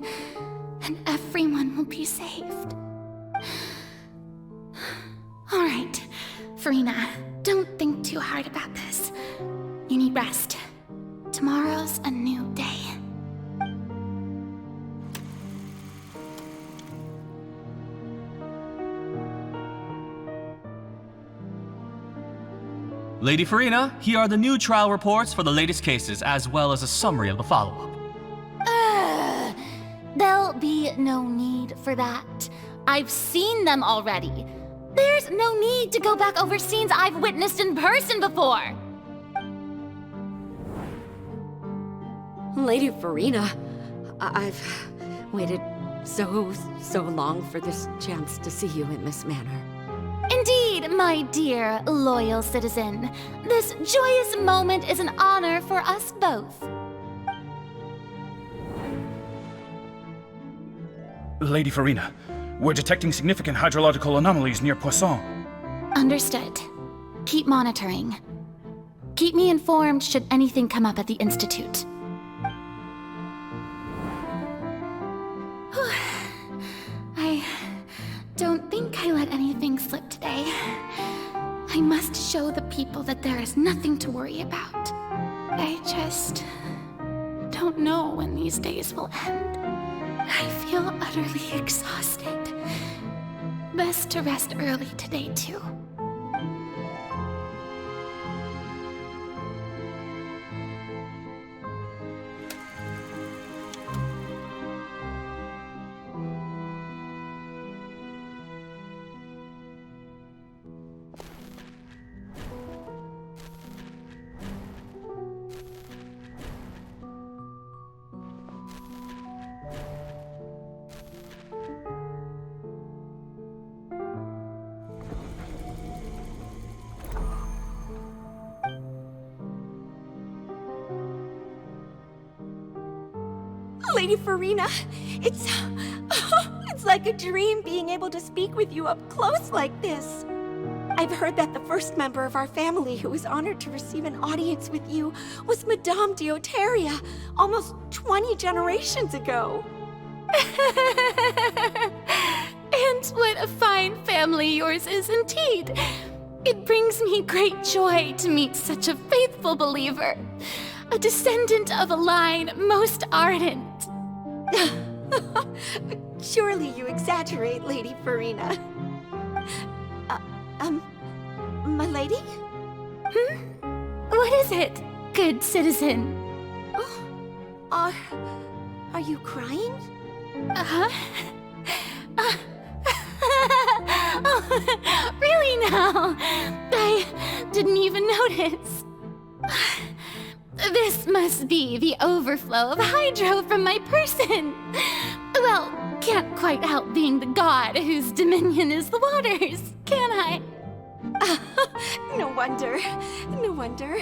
and everyone will be saved. Alright, Farina, don't think too hard about this. You need rest. Tomorrow's a new day. Lady Farina, here are the new trial reports for the latest cases, as well as a summary of the follow-up. There'll be no need for that. I've seen them already. There's no need to go back over scenes I've witnessed in person before. Lady Farina, I've waited so long for this chance to see you in this manner. Indeed, my dear, loyal citizen. This joyous moment is an honor for us both. Lady Farina, we're detecting significant hydrological anomalies near Poisson. Understood. Keep monitoring. Keep me informed should anything come up at the Institute. I don't think I let anything slip today. I must show the people that there is nothing to worry about. I just don't know when these days will end. I feel utterly exhausted. Best to rest early today, too. Lady Farina, it's like a dream being able to speak with you up close like this. I've heard that the first member of our family who was honored to receive an audience with you was Madame Dioteria, almost 20 generations ago. And what a fine family yours is indeed. It brings me great joy to meet such a faithful believer. A descendant of a line most ardent. Surely you exaggerate, Lady Farina. My lady? What is it? good citizen. Are you crying? Uh-huh. Oh, really now? I didn't even notice. This must be the overflow of hydro from my person. Well, can't quite help being the god whose dominion is the waters, can I? No wonder. No wonder.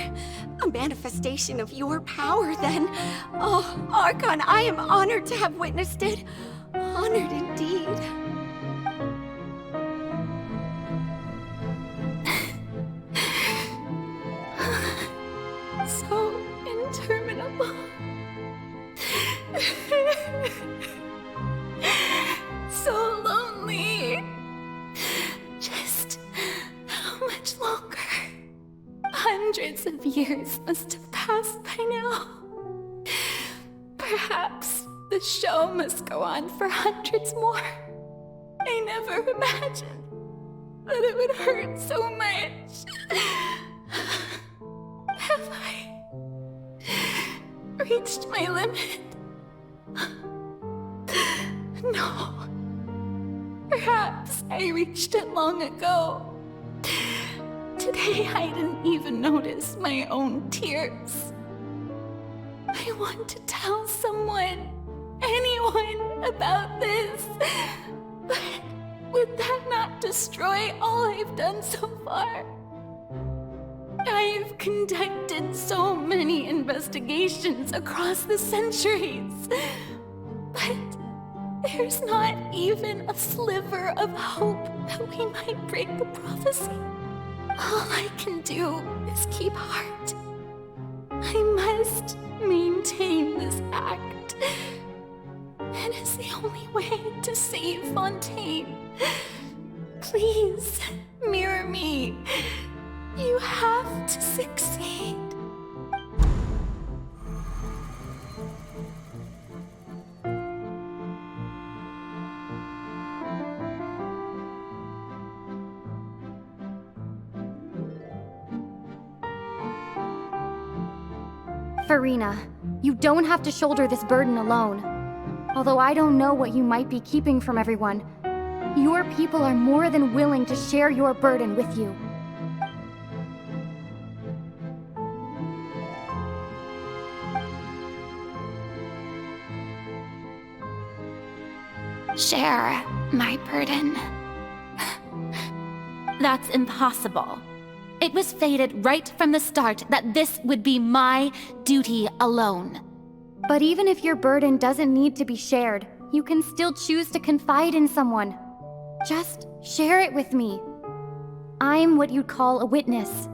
A manifestation of your power, then. Oh, Archon, I am honored to have witnessed it. Honored indeed. So interminable. So lonely. Just how much longer? Hundreds of years must have passed by now. Perhaps the show must go on for hundreds more. I never imagined that it would hurt so much. Have I reached my limit? No. Perhaps I reached it long ago. Today I didn't even notice my own tears. I want to tell someone, anyone, about this. But would that not destroy all I've done so far? I've conducted so many investigations across the centuries, but there's not even a sliver of hope that we might break the prophecy. All I can do is keep heart. I must maintain this act. It is the only way to save Fontaine. Please, mirror me. You have to succeed. Farina, you don't have to shoulder this burden alone. Although I don't know what you might be keeping from everyone, your people are more than willing to share your burden with you. Share my burden. That's impossible. It was fated right from the start that this would be my duty alone. But even if your burden doesn't need to be shared, you can still choose to confide in someone. Just share it with me. I'm what you'd call a witness.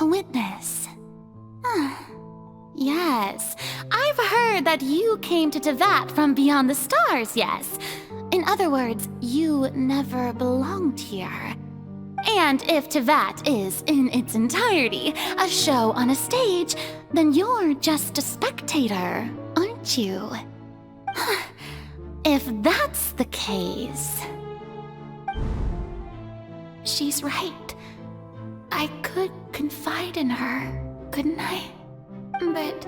A witness? Yes, I've heard that you came to Tevat from beyond the stars, yes. In other words, you never belonged here. And if Tevat is, in its entirety, a show on a stage, then you're just a spectator, aren't you? If that's the case... She's right. I could confide in her, couldn't I? But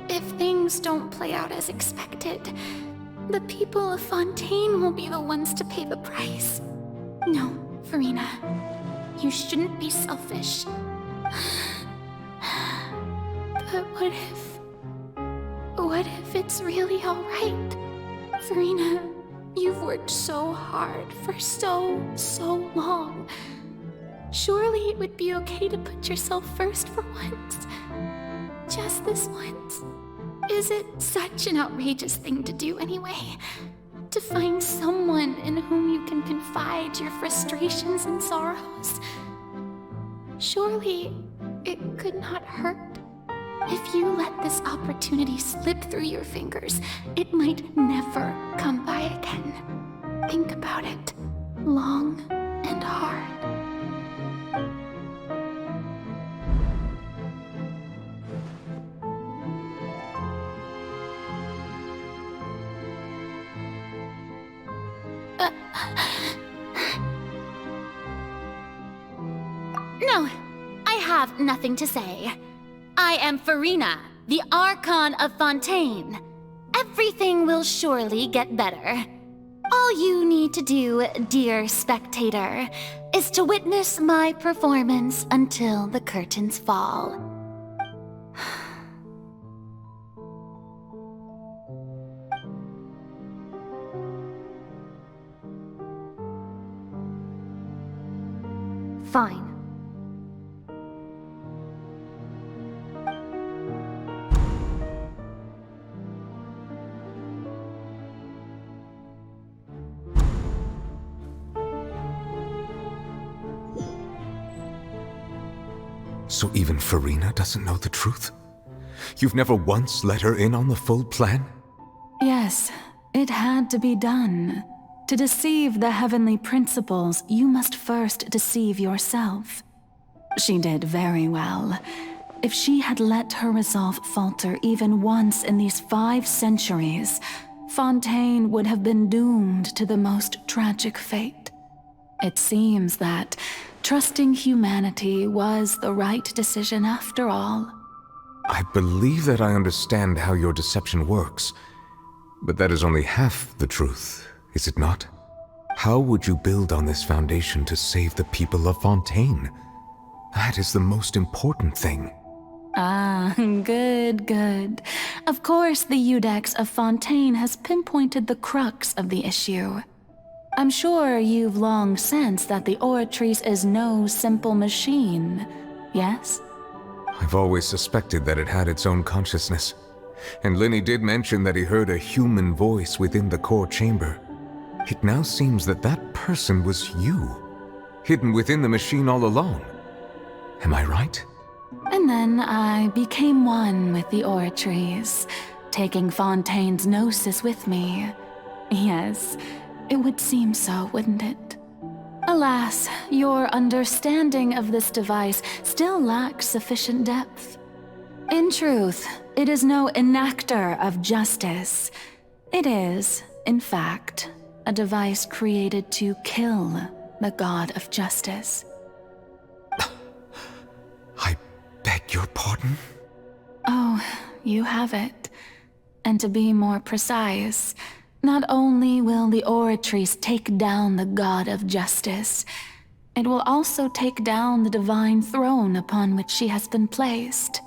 if things don't play out as expected, the people of Fontaine will be the ones to pay the price. No, Farina, you shouldn't be selfish. But what if it's really all right? Farina, you've worked so hard for so long. Surely it would be okay to put yourself first for once. Just this once. Is it such an outrageous thing to do anyway? To find someone in whom you can confide your frustrations and sorrows? Surely it could not hurt. If you let this opportunity slip through your fingers, it might never come by again. Think about it long and hard. No, I have nothing to say. I am Farina, the Archon of Fontaine. Everything will surely get better. All you need to do, dear spectator, is to witness my performance until the curtains fall. Fine. So even Farina doesn't know the truth? You've never once let her in on the full plan? Yes, it had to be done. To deceive the heavenly principles, you must first deceive yourself. She did very well. If she had let her resolve falter even once in these 5 centuries, Fontaine would have been doomed to the most tragic fate. It seems that trusting humanity was the right decision after all. I believe that I understand how your deception works, but that is only half the truth, is it not? How would you build on this foundation to save the people of Fontaine? That is the most important thing. Ah, good. Of course, the Iudex of Fontaine has pinpointed the crux of the issue. I'm sure you've long sensed that the Oratrice is no simple machine, yes? I've always suspected that it had its own consciousness. And Lenny did mention that he heard a human voice within the core chamber. It now seems that that person was you, hidden within the machine all along. Am I right? And then I became one with the Oratrice, taking Fontaine's gnosis with me. Yes, it would seem so, wouldn't it? Alas, your understanding of this device still lacks sufficient depth. In truth, it is no enactor of justice. It is, in fact, a device created to kill the god of justice. I beg your pardon? Oh, you have it. And to be more precise, not only will the Oratrice take down the god of justice, it will also take down the divine throne upon which she has been placed.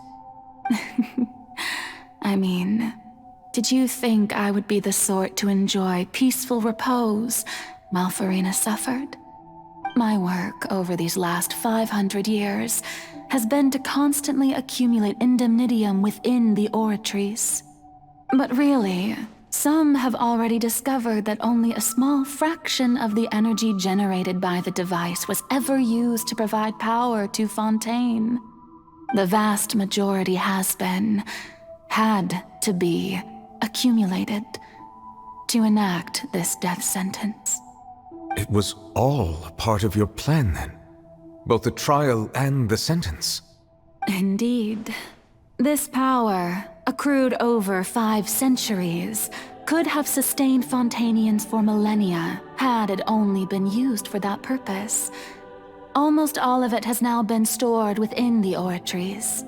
I mean, did you think I would be the sort to enjoy peaceful repose while Farina suffered? My work over these last 500 years has been to constantly accumulate indemnitium within the Oratrice. But really, some have already discovered that only a small fraction of the energy generated by the device was ever used to provide power to Fontaine. The vast majority has been, had to be, accumulated to enact this death sentence. It was all a part of your plan then? Both the trial and the sentence? Indeed. This power, accrued over 5 centuries, could have sustained Fontainians for millennia had it only been used for that purpose. Almost all of it has now been stored within the Oratrice.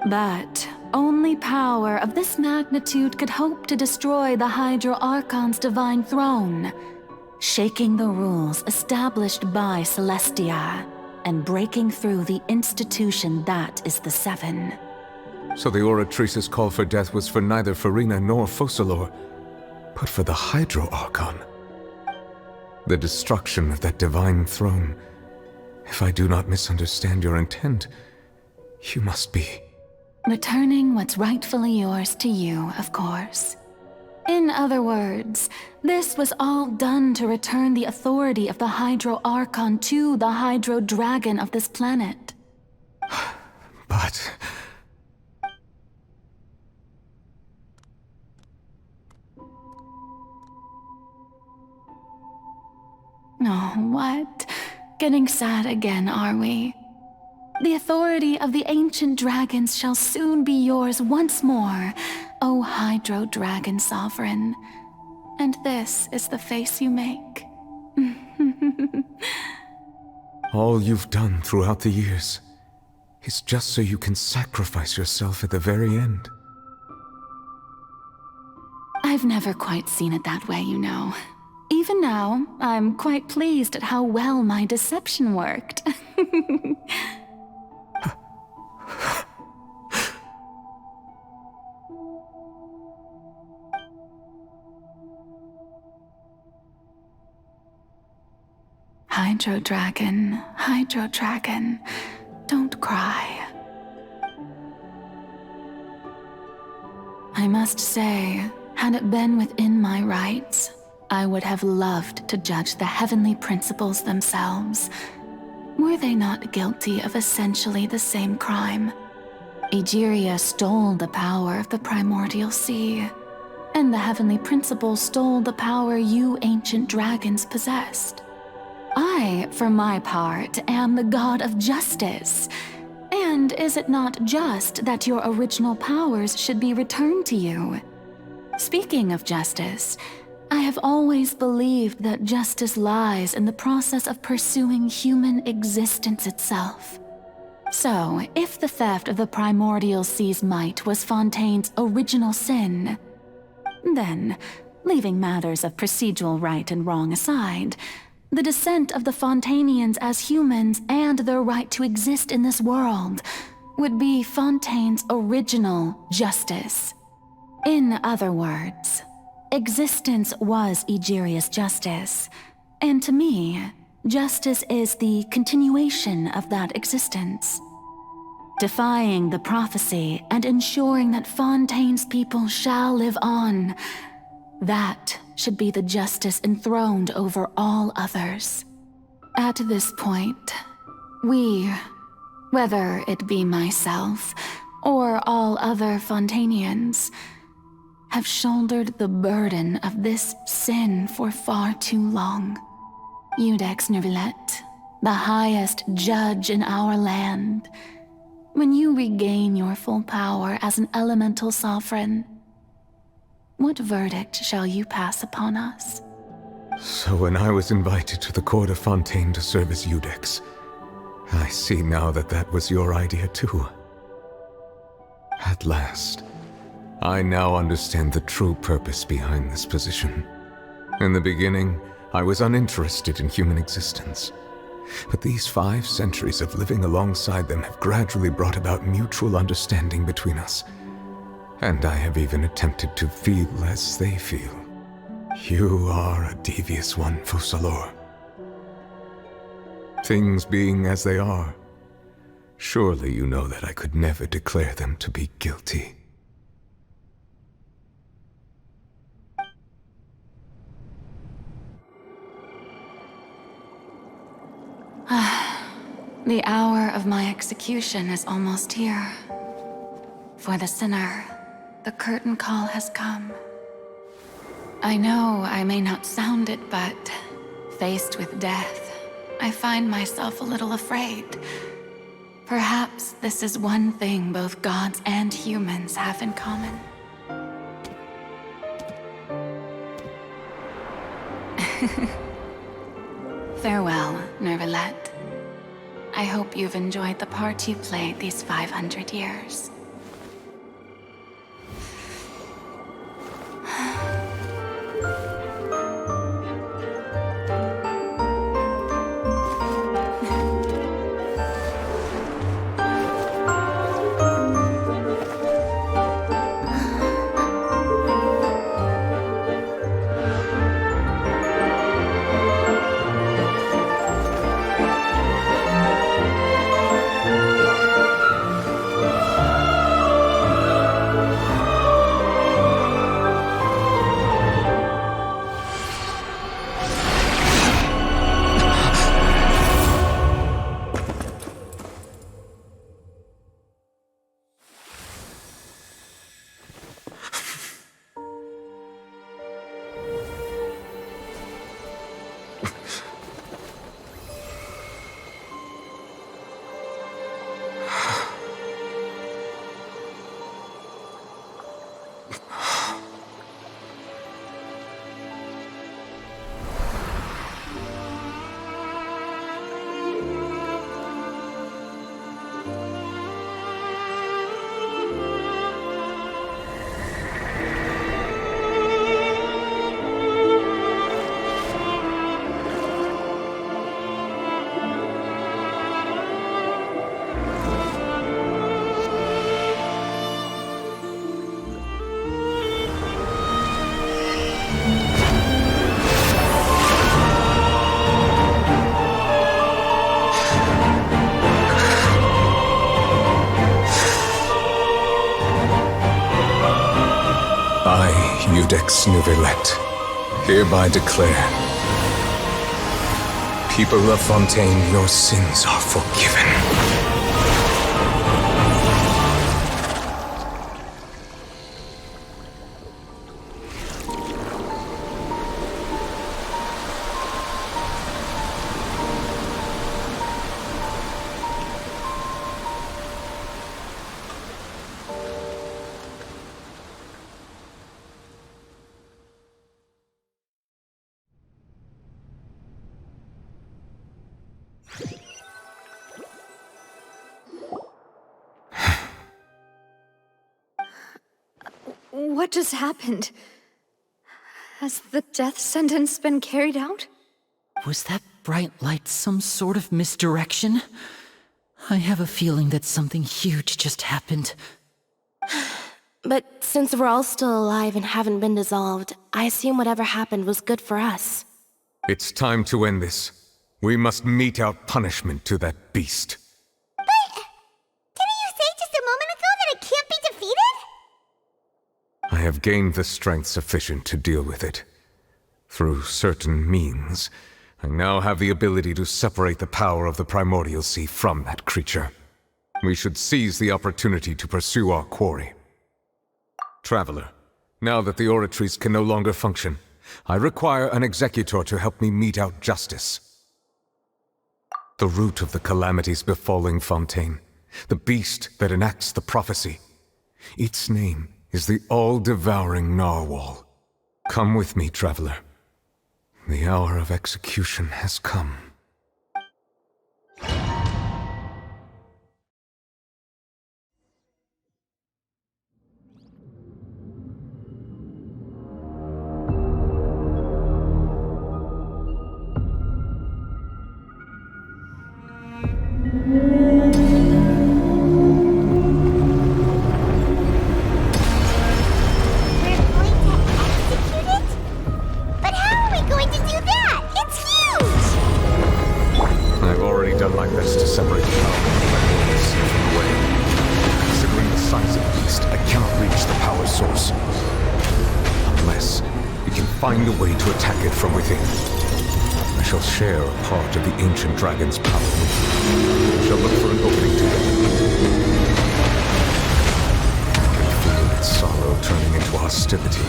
But only power of this magnitude could hope to destroy the Hydro Archon's divine throne, shaking the rules established by Celestia and breaking through the institution that is the Seven. So the Oratrice's call for death was for neither Farina nor Focalor, but for the Hydro Archon. The destruction of that divine throne. If I do not misunderstand your intent, you must be... returning what's rightfully yours to you, of course. In other words, this was all done to return the authority of the Hydro Archon to the Hydro Dragon of this planet. But... Oh, what? Getting sad again, are we? The authority of the ancient dragons shall soon be yours once more, O Hydro Dragon Sovereign. And this is the face you make. all you've done throughout the years, is just so you can sacrifice yourself at the very end. I've never quite seen it that way, you know. Even now, I'm quite pleased at how well my deception worked. Hydro Dragon, don't cry. I must say, had it been within my rights, I would have loved to judge the heavenly principles themselves. Were they not guilty of essentially the same crime? Egeria stole the power of the primordial sea, and the heavenly principles stole the power you ancient dragons possessed. I, for my part, am the god of justice. And is it not just that your original powers should be returned to you? Speaking of justice, I have always believed that justice lies in the process of pursuing human existence itself. So, if the theft of the primordial sea's might was Fontaine's original sin, then, leaving matters of procedural right and wrong aside, the descent of the Fontainians as humans and their right to exist in this world would be Fontaine's original justice. In other words, existence was Egeria's justice, and to me, justice is the continuation of that existence. Defying the prophecy and ensuring that Fontaine's people shall live on, that should be the justice enthroned over all others. At this point, we, whether it be myself or all other Fontainians, have shouldered the burden of this sin for far too long. Iudex Nervillet, the highest judge in our land, when you regain your full power as an elemental sovereign, what verdict shall you pass upon us? So when I was invited to the court of Fontaine to serve as Iudex, I see now that that was your idea too. At last, I now understand the true purpose behind this position. In the beginning, I was uninterested in human existence. But these 5 centuries of living alongside them have gradually brought about mutual understanding between us. And I have even attempted to feel as they feel. You are a devious one, Fussalor. Things being as they are, surely you know that I could never declare them to be guilty. The hour of my execution is almost here. For the sinner, the curtain call has come. I know I may not sound it, but faced with death, I find myself a little afraid. Perhaps this is one thing both gods and humans have in common. Farewell, Nervillet. I hope you've enjoyed the part you played these 500 years. Codex Nouvellette, hereby declare, people of Fontaine, your sins are forgiven. What just happened? Has the death sentence been carried out? Was that bright light some sort of misdirection? I have a feeling that something huge just happened. But since we're all still alive and haven't been dissolved, I assume whatever happened was good for us. It's time to end this. We must mete out punishment to that beast. Didn't you say just a moment ago that it can't be defeated? I have gained the strength sufficient to deal with it. Through certain means, I now have the ability to separate the power of the primordial sea from that creature. We should seize the opportunity to pursue our quarry. Traveler, now that the oratories can no longer function, I require an executor to help me mete out justice. The root of the calamities befalling Fontaine, the beast that enacts the prophecy, its name is the all-devouring narwhal. Come with me, traveler. The hour of execution has come. Find a way to attack it from within. I shall share a part of the ancient dragon's power. I shall look for an opening to it. I can feel its sorrow turning into hostility.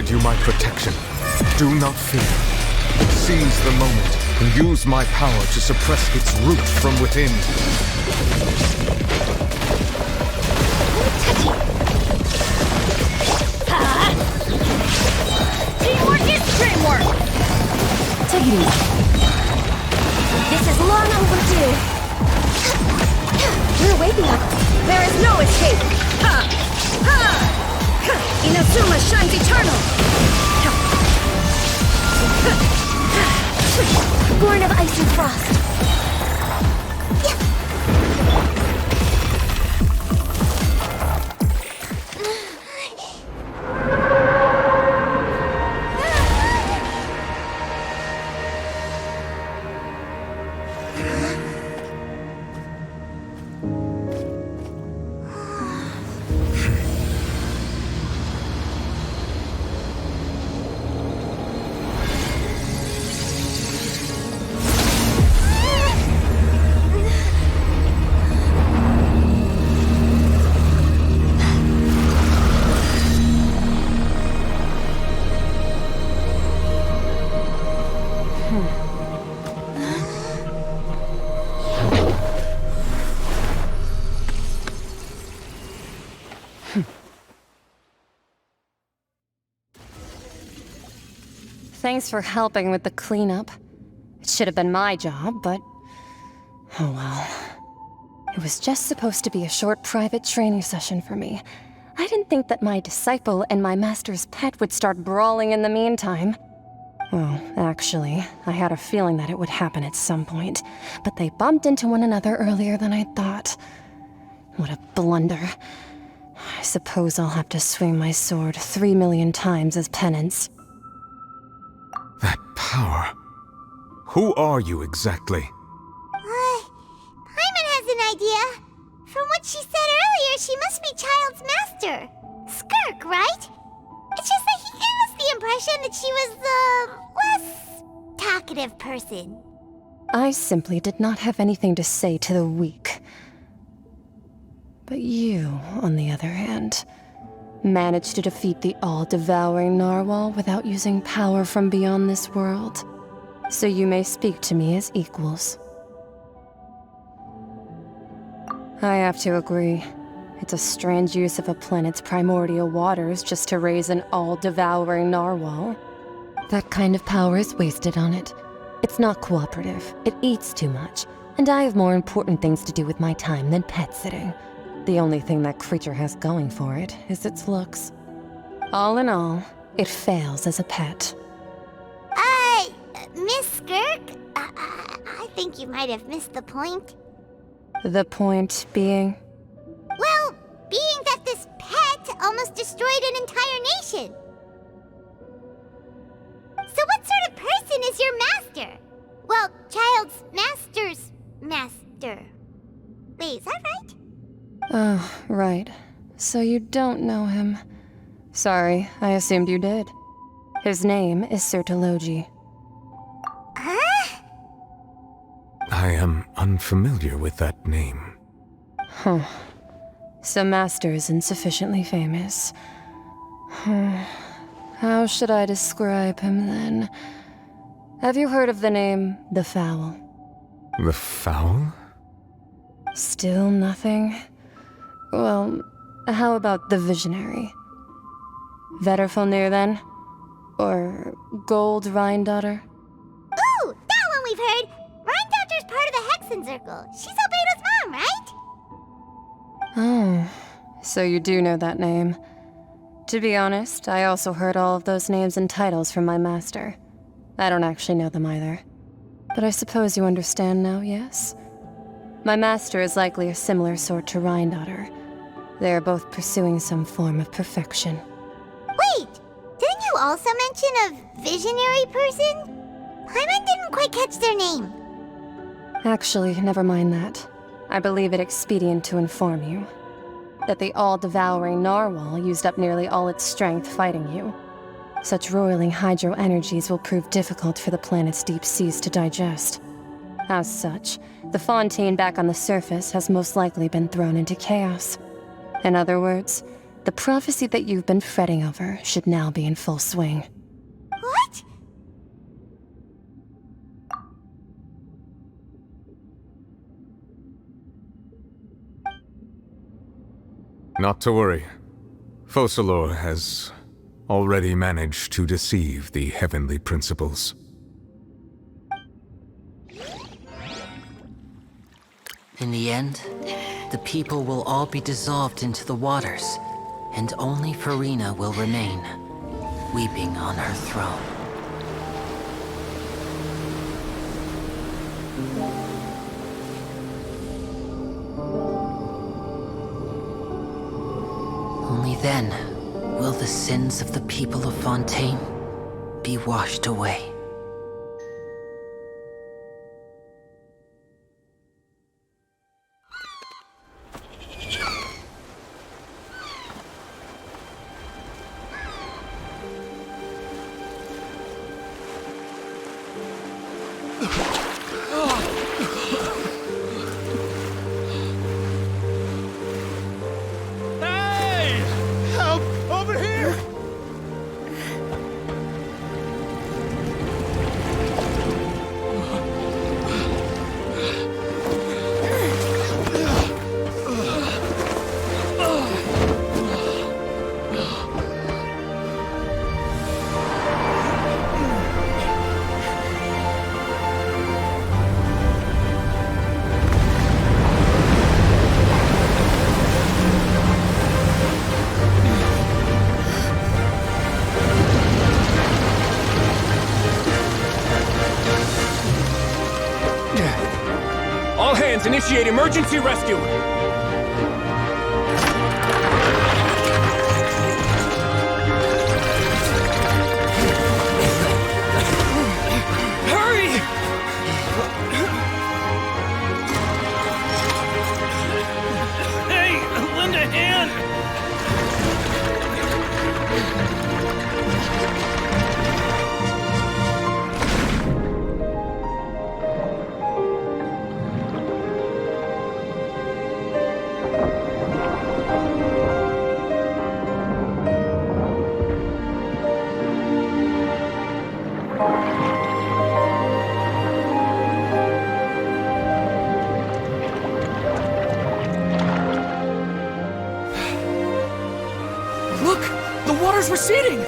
You my protection. Do not fear. Seize the moment and use my power to suppress its root from within. Teamwork is dreamwork! Take it easy. This is long overdue. We're waking up. There is no escape. Ha! Ha! Inazuma shines eternal! Born of ice and frost. Thanks for helping with the cleanup. It should have been my job, but... oh well. It was just supposed to be a short private training session for me. I didn't think that my disciple and my master's pet would start brawling in the meantime. Well, actually, I had a feeling that it would happen at some point, but they bumped into one another earlier than I thought. What a blunder. I suppose I'll have to swing my sword 3 million times as penance. That power. Who are you exactly? Paimon has an idea. From what she said earlier, she must be Child's master. Skirk, right? It's just that he gave us the impression that she was the less talkative person. I simply did not have anything to say to the weak. But you, on the other hand, managed to defeat the all-devouring narwhal without using power from beyond this world. So you may speak to me as equals. I have to agree. It's a strange use of a planet's primordial waters just to raise an all-devouring narwhal. That kind of power is wasted on it. It's not cooperative, it eats too much, and I have more important things to do with my time than pet sitting. The only thing that creature has going for it is its looks. All in all, it fails as a pet. Miss Skirk? I think you might have missed the point. The point being? Well, being that this pet almost destroyed an entire nation. So what sort of person is your master? Well, Child's master's master. Wait, is that right? Oh, right. So you don't know him. Sorry, I assumed you did. His name is Sertologi. Huh? I am unfamiliar with that name. Huh. So Master isn't sufficiently famous. How should I describe him then? Have you heard of the name The Fowl? The Fowl? Still nothing? Well, how about the Visionary? Vetterfulnir then? Or Gold Rhindaughter? Ooh, that one we've heard! Rhindaughter's part of the Hexen Circle. She's Albedo's mom, right? Oh, so you do know that name. To be honest, I also heard all of those names and titles from my master. I don't actually know them either. But I suppose you understand now, yes? My master is likely a similar sort to Rhindaughter. They are both pursuing some form of perfection. Wait! Didn't you also mention a visionary person? Paimon didn't quite catch their name. Actually, never mind that. I believe it expedient to inform you that the all-devouring narwhal used up nearly all its strength fighting you. Such roiling hydro energies will prove difficult for the planet's deep seas to digest. As such, the fontaine back on the surface has most likely been thrown into chaos. In other words, the prophecy that you've been fretting over should now be in full swing. What? Not to worry. Focalor has already managed to deceive the heavenly principles. In the end, the people will all be dissolved into the waters, and only Farina will remain, weeping on her throne. Only then will the sins of the people of Fontaine be washed away. Initiate emergency rescue! Hurry! Hey, lend a hand! Look! The water's receding!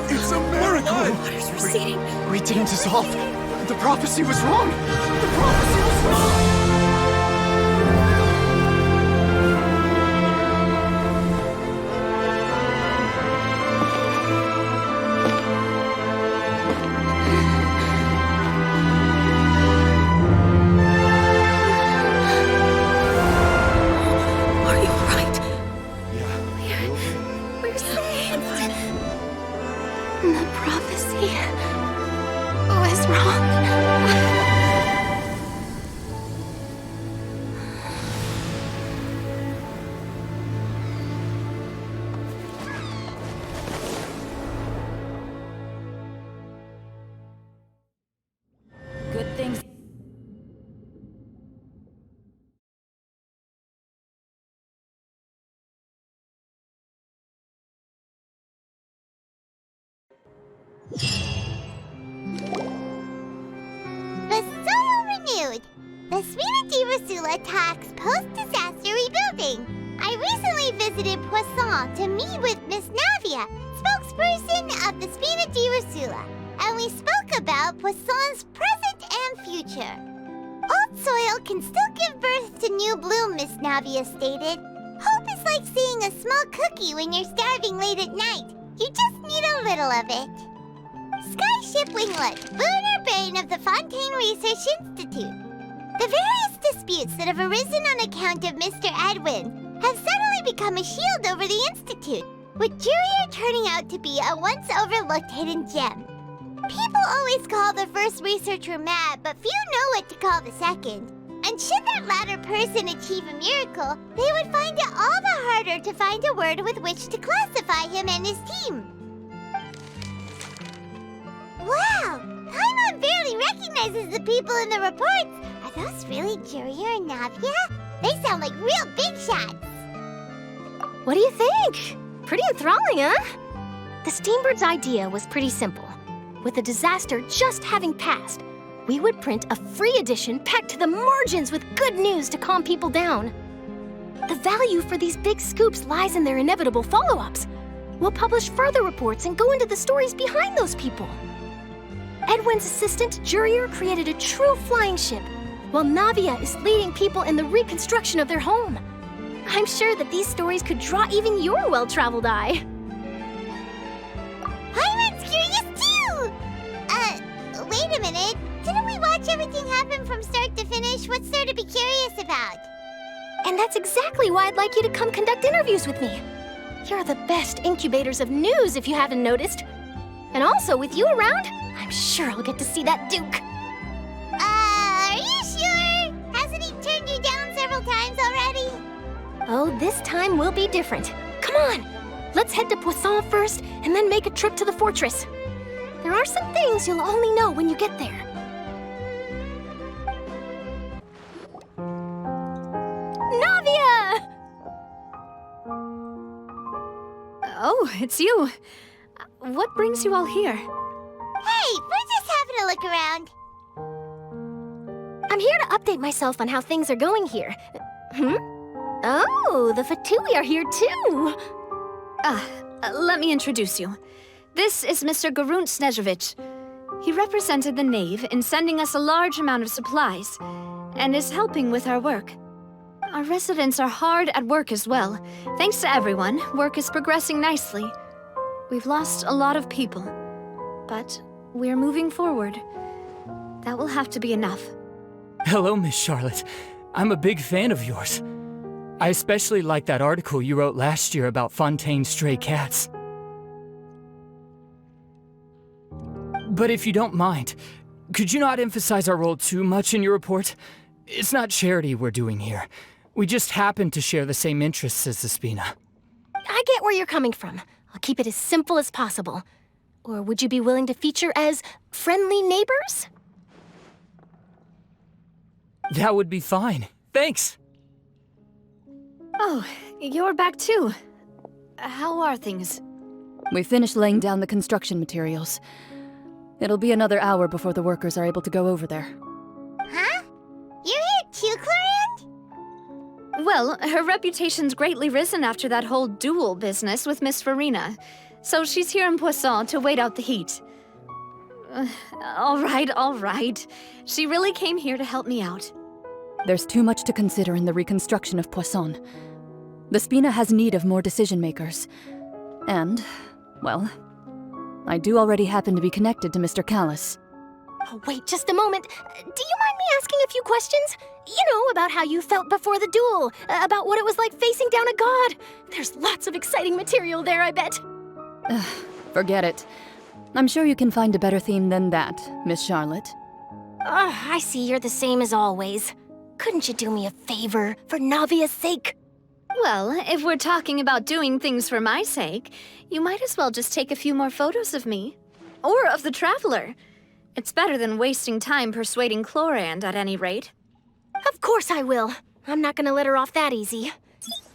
It's a miracle! The water's receding. We didn't dissolve. The prophecy was wrong. The prophecy was wrong. Are you right? Yeah. We're saved. The prophecy was wrong. Good things. Basolo renewed. The Sfina attacks post-disaster rebuilding. I recently visited Poisson to meet with Miss Navia, spokesperson of the Sfina di Rusula, and we spoke about Poisson's present and future. Old soil can still give birth to new bloom, Miss Navia stated. Hope is like seeing a small cookie when you're starving late at night. You just need a little of it. Skyship Winglet, lunar brain of the Fontaine Research Institute. The various disputes that have arisen on account of Mr. Edwin have suddenly become a shield over the Institute, with Jurier turning out to be a once overlooked hidden gem. People always call the first researcher mad, but few know what to call the second. And should that latter person achieve a miracle, they would find it all the harder to find a word with which to classify him and his team. Wow! Paimon barely recognizes the people in the reports. Are those really Jurier and Navia? They sound like real big shots. What do you think? Pretty enthralling, huh? The Steambird's idea was pretty simple. With the disaster just having passed, we would print a free edition packed to the margins with good news to calm people down. The value for these big scoops lies in their inevitable follow-ups. We'll publish further reports and go into the stories behind those people. Edwin's assistant, Jurier, created a true flying ship, while Navia is leading people in the reconstruction of their home. I'm sure that these stories could draw even your well-traveled eye. Paimon's curious too! Wait a minute. Didn't we watch everything happen from start to finish? What's there to be curious about? And that's exactly why I'd like you to come conduct interviews with me. You're the best incubators of news, if you haven't noticed. And also, with you around, I'm sure I'll get to see that Duke. Are you sure? Hasn't he turned you down several times already? Oh, this time will be different. Come on! Let's head to Poisson first, and then make a trip to the fortress. There are some things you'll only know when you get there. Navia! Oh, it's you. What brings you all here? Hey, we're just having a look around. I'm here to update myself on how things are going here. Oh, the Fatui are here too! Let me introduce you. This is Mr. Garunt Snezhevich. He represented the Knave in sending us a large amount of supplies, and is helping with our work. Our residents are hard at work as well. Thanks to everyone, work is progressing nicely. We've lost a lot of people, but we're moving forward. That will have to be enough. Hello, Miss Charlotte. I'm a big fan of yours. I especially like that article you wrote last year about Fontaine's stray cats. But if you don't mind, could you not emphasize our role too much in your report? It's not charity we're doing here. We just happen to share the same interests as the Spina. I get where you're coming from. I'll keep it as simple as possible. Or would you be willing to feature as friendly neighbors? That would be fine. Thanks! Oh, you're back too. How are things? We finished laying down the construction materials. It'll be another hour before the workers are able to go over there. Huh? You're here too, Clorian? Well, her reputation's greatly risen after that whole duel business with Miss Farina. So she's here in Poisson to wait out the heat. All right. She really came here to help me out. There's too much to consider in the reconstruction of Poisson. The Spina has need of more decision-makers. And, well, I do already happen to be connected to Mr. Callis. Oh, wait just a moment. Do you mind me asking a few questions? You know, about how you felt before the duel, about what it was like facing down a god. There's lots of exciting material there, I bet. Forget it. I'm sure you can find a better theme than that, Miss Charlotte. I see you're the same as always. Couldn't you do me a favor, for Navia's sake? Well, if we're talking about doing things for my sake, you might as well just take a few more photos of me. Or of the Traveler. It's better than wasting time persuading Clorand, at any rate. Of course I will. I'm not gonna let her off that easy.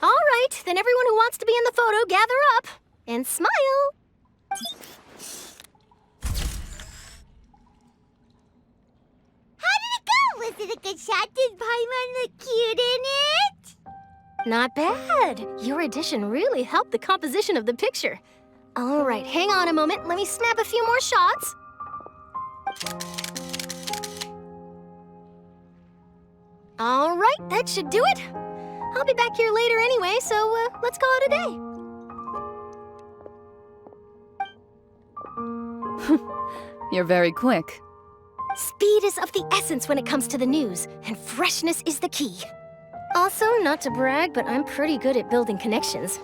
All right, then everyone who wants to be in the photo, gather up. And smile. How did it go? Was it a good shot? Did Paimon look cute in it? Not bad. Your addition really helped the composition of the picture. All right, hang on a moment. Let me snap a few more shots. All right, that should do it. I'll be back here later anyway, so let's call it a day. You're very quick. Speed is of the essence when it comes to the news, and freshness is the key. Also, not to brag, but I'm pretty good at building connections.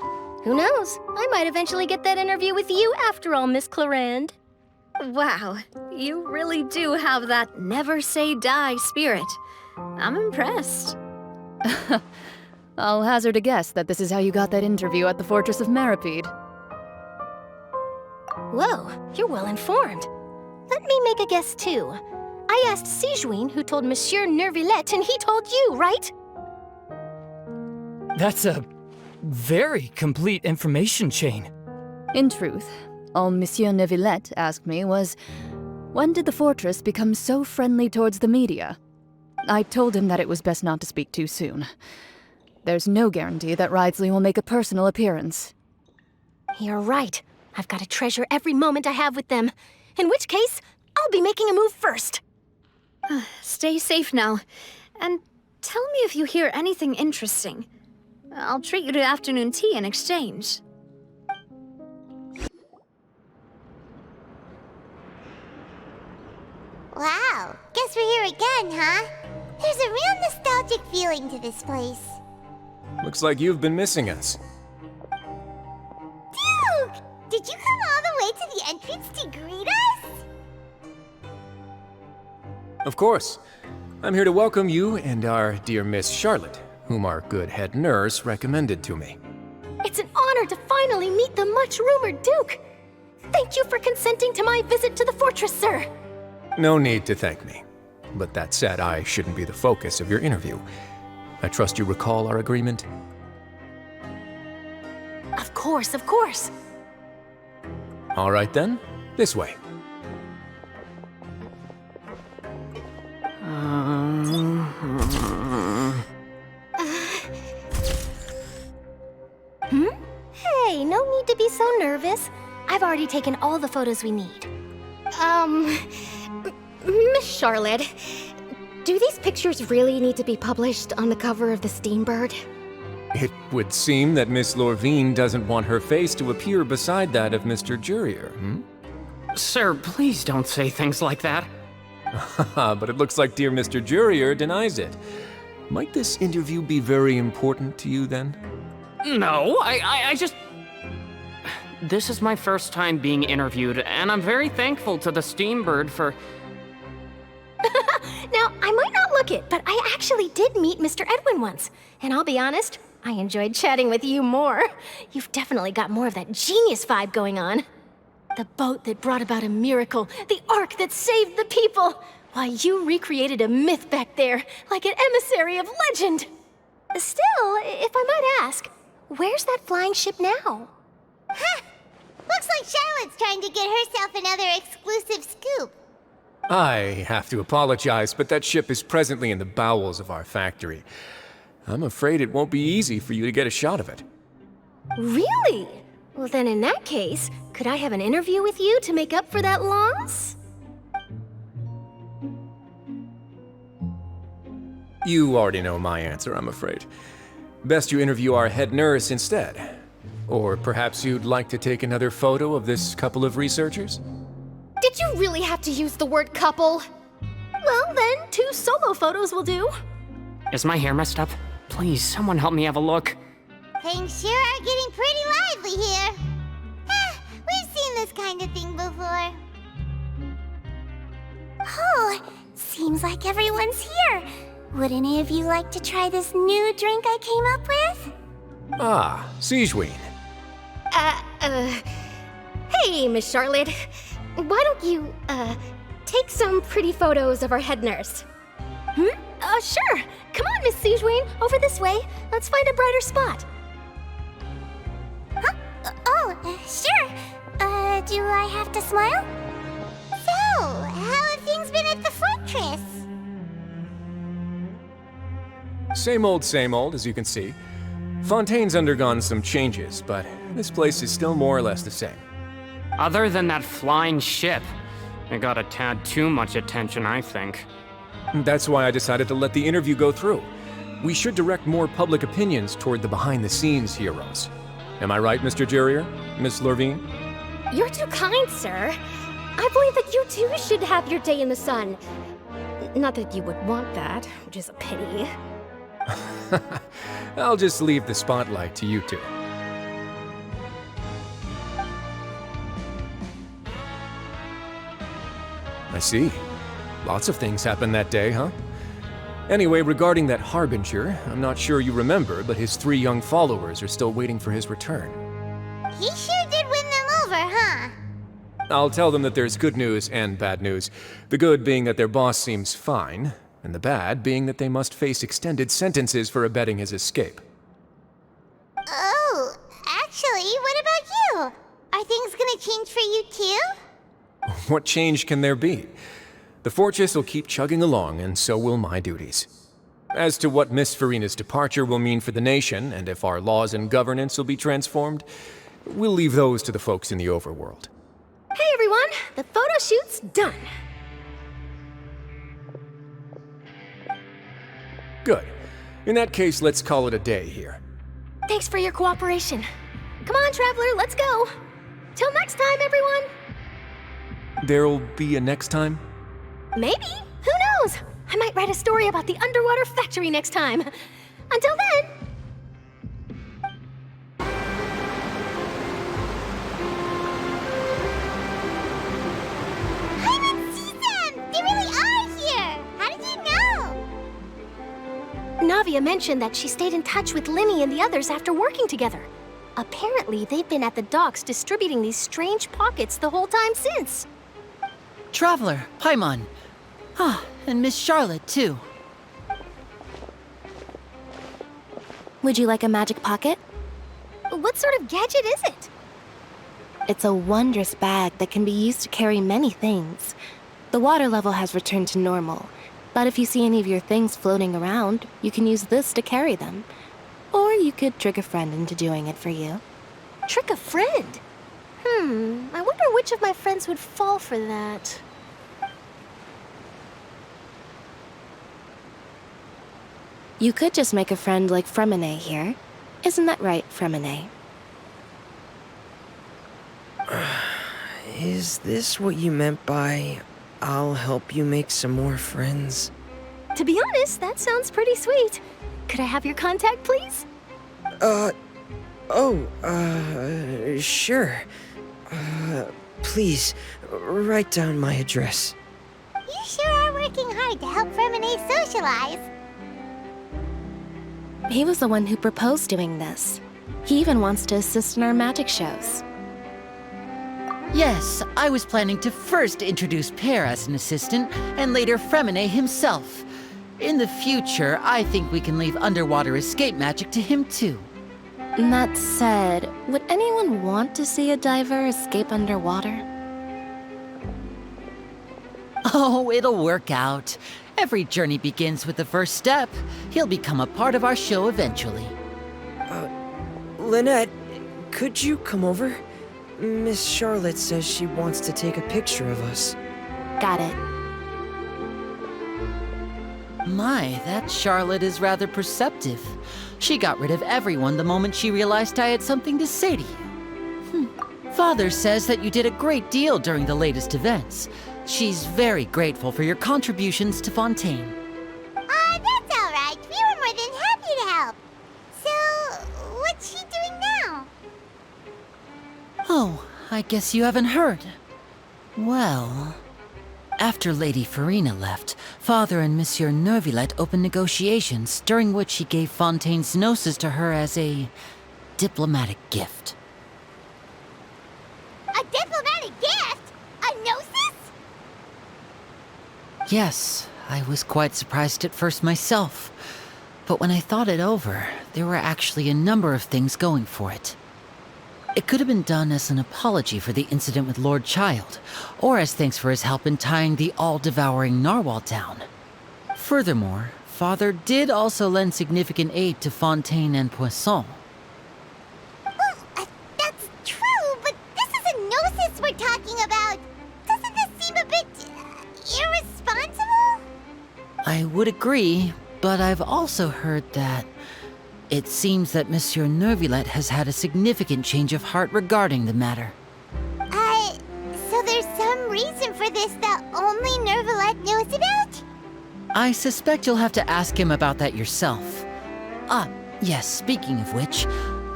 Who knows? I might eventually get that interview with you after all, Miss Clorand. Wow, you really do have that never-say-die spirit. I'm impressed. I'll hazard a guess that this is how you got that interview at the Fortress of Meripede. Whoa, you're well informed. Let me make a guess too. I asked Sijuin, who told Monsieur Nervillette, and he told you, right? That's a very complete information chain. In truth, all Monsieur Nervillette asked me was, when did the fortress become so friendly towards the media? I told him that it was best not to speak too soon. There's no guarantee that Ridesley will make a personal appearance. You're right. I've got to treasure every moment I have with them. In which case, I'll be making a move first. Stay safe now. And tell me if you hear anything interesting. I'll treat you to afternoon tea in exchange. Wow, guess we're here again, huh? There's a real nostalgic feeling to this place. Looks like you've been missing us. Duke! Did you come all the way to the entrance to greet us? Of course. I'm here to welcome you and our dear Miss Charlotte, whom our good head nurse recommended to me. It's an honor to finally meet the much-rumored Duke. Thank you for consenting to my visit to the fortress, sir. No need to thank me. But that said, I shouldn't be the focus of your interview. I trust you recall our agreement? Of course, of course. All right then, this way. Hey, no need to be so nervous. I've already taken all the photos we need. Miss Charlotte, Do these pictures really need to be published on the cover of the Steambird? It would seem that Miss Lorvine doesn't want her face to appear beside that of Mr. Jurier, hmm? Sir, please don't say things like that. But it looks like dear Mr. Jurier denies it. Might this interview be very important to you, then? No, I just... This is my first time being interviewed, and I'm very thankful to the Steambird for... Now, I might not look it, but I actually did meet Mr. Edwin once. And I'll be honest, I enjoyed chatting with you more. You've definitely got more of that genius vibe going on. The boat that brought about a miracle, the ark that saved the people. Why, you recreated a myth back there, like an emissary of legend. Still, if I might ask, where's that flying ship now? Huh! Looks like Charlotte's trying to get herself another exclusive scoop. I have to apologize, but that ship is presently in the bowels of our factory. I'm afraid it won't be easy for you to get a shot of it. Really? Well, then in that case, could I have an interview with you to make up for that loss? You already know my answer, I'm afraid. Best you interview our head nurse instead. Or perhaps you'd like to take another photo of this couple of researchers? Did you really have to use the word couple? Well, then, 2 solo photos will do. Is my hair messed up? Please, someone help me have a look. Things sure are getting pretty lively here. We've seen this kind of thing before. Oh, seems like everyone's here. Would any of you like to try this new drink I came up with? Ah, Siegeween. Hey, Miss Charlotte. Why don't you, take some pretty photos of our head nurse? Sure. Come on, Miss Siegeween, over this way. Let's find a brighter spot. Huh? Sure. Do I have to smile? So, how have things been at the fortress? Same old, as you can see. Fontaine's undergone some changes, but this place is still more or less the same. Other than that flying ship, it got a tad too much attention, I think. That's why I decided to let the interview go through. We should direct more public opinions toward the behind-the-scenes heroes. Am I right, Mr. Jurier? Miss Lorvine? You're too kind, sir. I believe that you too should have your day in the sun. Not that you would want that, which is a pity. I'll just leave the spotlight to you two. I see. Lots of things happened that day, huh? Anyway, regarding that Harbinger, I'm not sure you remember, but his 3 young followers are still waiting for his return. He sure did win them over, huh? I'll tell them that there's good news and bad news. The good being that their boss seems fine, and the bad being that they must face extended sentences for abetting his escape. Oh, actually, what about you? Are things gonna change for you too? What change can there be? The fortress will keep chugging along, and so will my duties. As to what Miss Farina's departure will mean for the nation, and if our laws and governance will be transformed, we'll leave those to the folks in the overworld. Hey everyone, the photo shoot's done. Good. In that case, let's call it a day here. Thanks for your cooperation. Come on, Traveler, let's go. Till next time, everyone. There'll be a next time? Maybe. Who knows? I might write a story about the underwater factory next time. Until then. I didn't see them! They really are here! How did you know? Navia mentioned that she stayed in touch with Linny and the others after working together. Apparently, they've been at the docks distributing these strange pockets the whole time since. Traveler, Paimon. Ah, and Miss Charlotte, too. Would you like a magic pocket? What sort of gadget is it? It's a wondrous bag that can be used to carry many things. The water level has returned to normal, but if you see any of your things floating around, you can use this to carry them. Or you could trick a friend into doing it for you. Trick a friend? I wonder which of my friends would fall for that. You could just make a friend like Fremine here. Isn't that right, Fremine? Is this what you meant by, I'll help you make some more friends? To be honest, that sounds pretty sweet. Could I have your contact, please? Sure. Please, write down my address. You sure are working hard to help Fremine socialize. He was the one who proposed doing this. He even wants to assist in our magic shows. Yes, I was planning to first introduce Pear as an assistant, and later Fremine himself. In the future, I think we can leave underwater escape magic to him too. That said, would anyone want to see a diver escape underwater? Oh, it'll work out. Every journey begins with the first step. He'll become a part of our show eventually. Lynette, could you come over? Miss Charlotte says she wants to take a picture of us. Got it. My, that Charlotte is rather perceptive. She got rid of everyone the moment she realized I had something to say to you. Father says that you did a great deal during the latest events. She's very grateful for your contributions to Fontaine. That's all right. We were more than happy to help. So, what's she doing now? Oh, I guess you haven't heard. Well, after Lady Farina left, Father and Monsieur Neuvillette opened negotiations, during which he gave Fontaine's gnosis to her as a diplomatic gift. A diplomatic gift? A gnosis? Yes, I was quite surprised at first myself. But when I thought it over, there were actually a number of things going for it. It could have been done as an apology for the incident with Lord Child, or as thanks for his help in tying the all-devouring narwhal down. Furthermore, Father did also lend significant aid to Fontaine and Poisson. Well, that's true, but this is a gnosis we're talking about. Doesn't this seem a bit irresponsible? I would agree, but I've also heard that it seems that Monsieur Neuvillette has had a significant change of heart regarding the matter. So there's some reason for this that only Neuvillette knows about? I suspect you'll have to ask him about that yourself. Yes, speaking of which,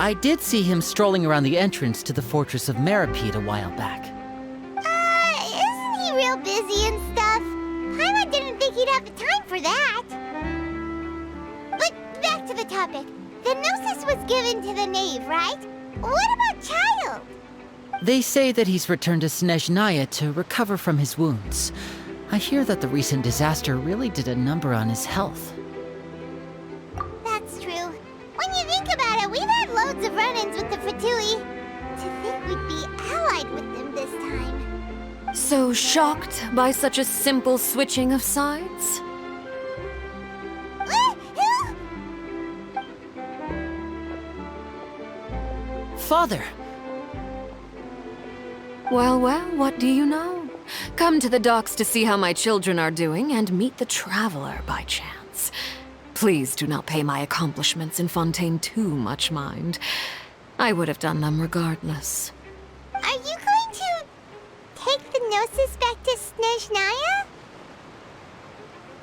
I did see him strolling around the entrance to the Fortress of Meripede a while back. Isn't he real busy and stuff? Paimon didn't think he'd have the time for that. But back to the topic. The gnosis was given to the knave, right? What about Child? They say that he's returned to Snezhnaya to recover from his wounds. I hear that the recent disaster really did a number on his health. That's true. When you think about it, we've had loads of run-ins with the Fatui. To think we'd be allied with them this time. So shocked by such a simple switching of sides? Father! Well, what do you know? Come to the docks to see how my children are doing and meet the traveler by chance. Please do not pay my accomplishments in Fontaine too much mind. I would have done them regardless. Are you going to take the gnosis back to Snezhnaya?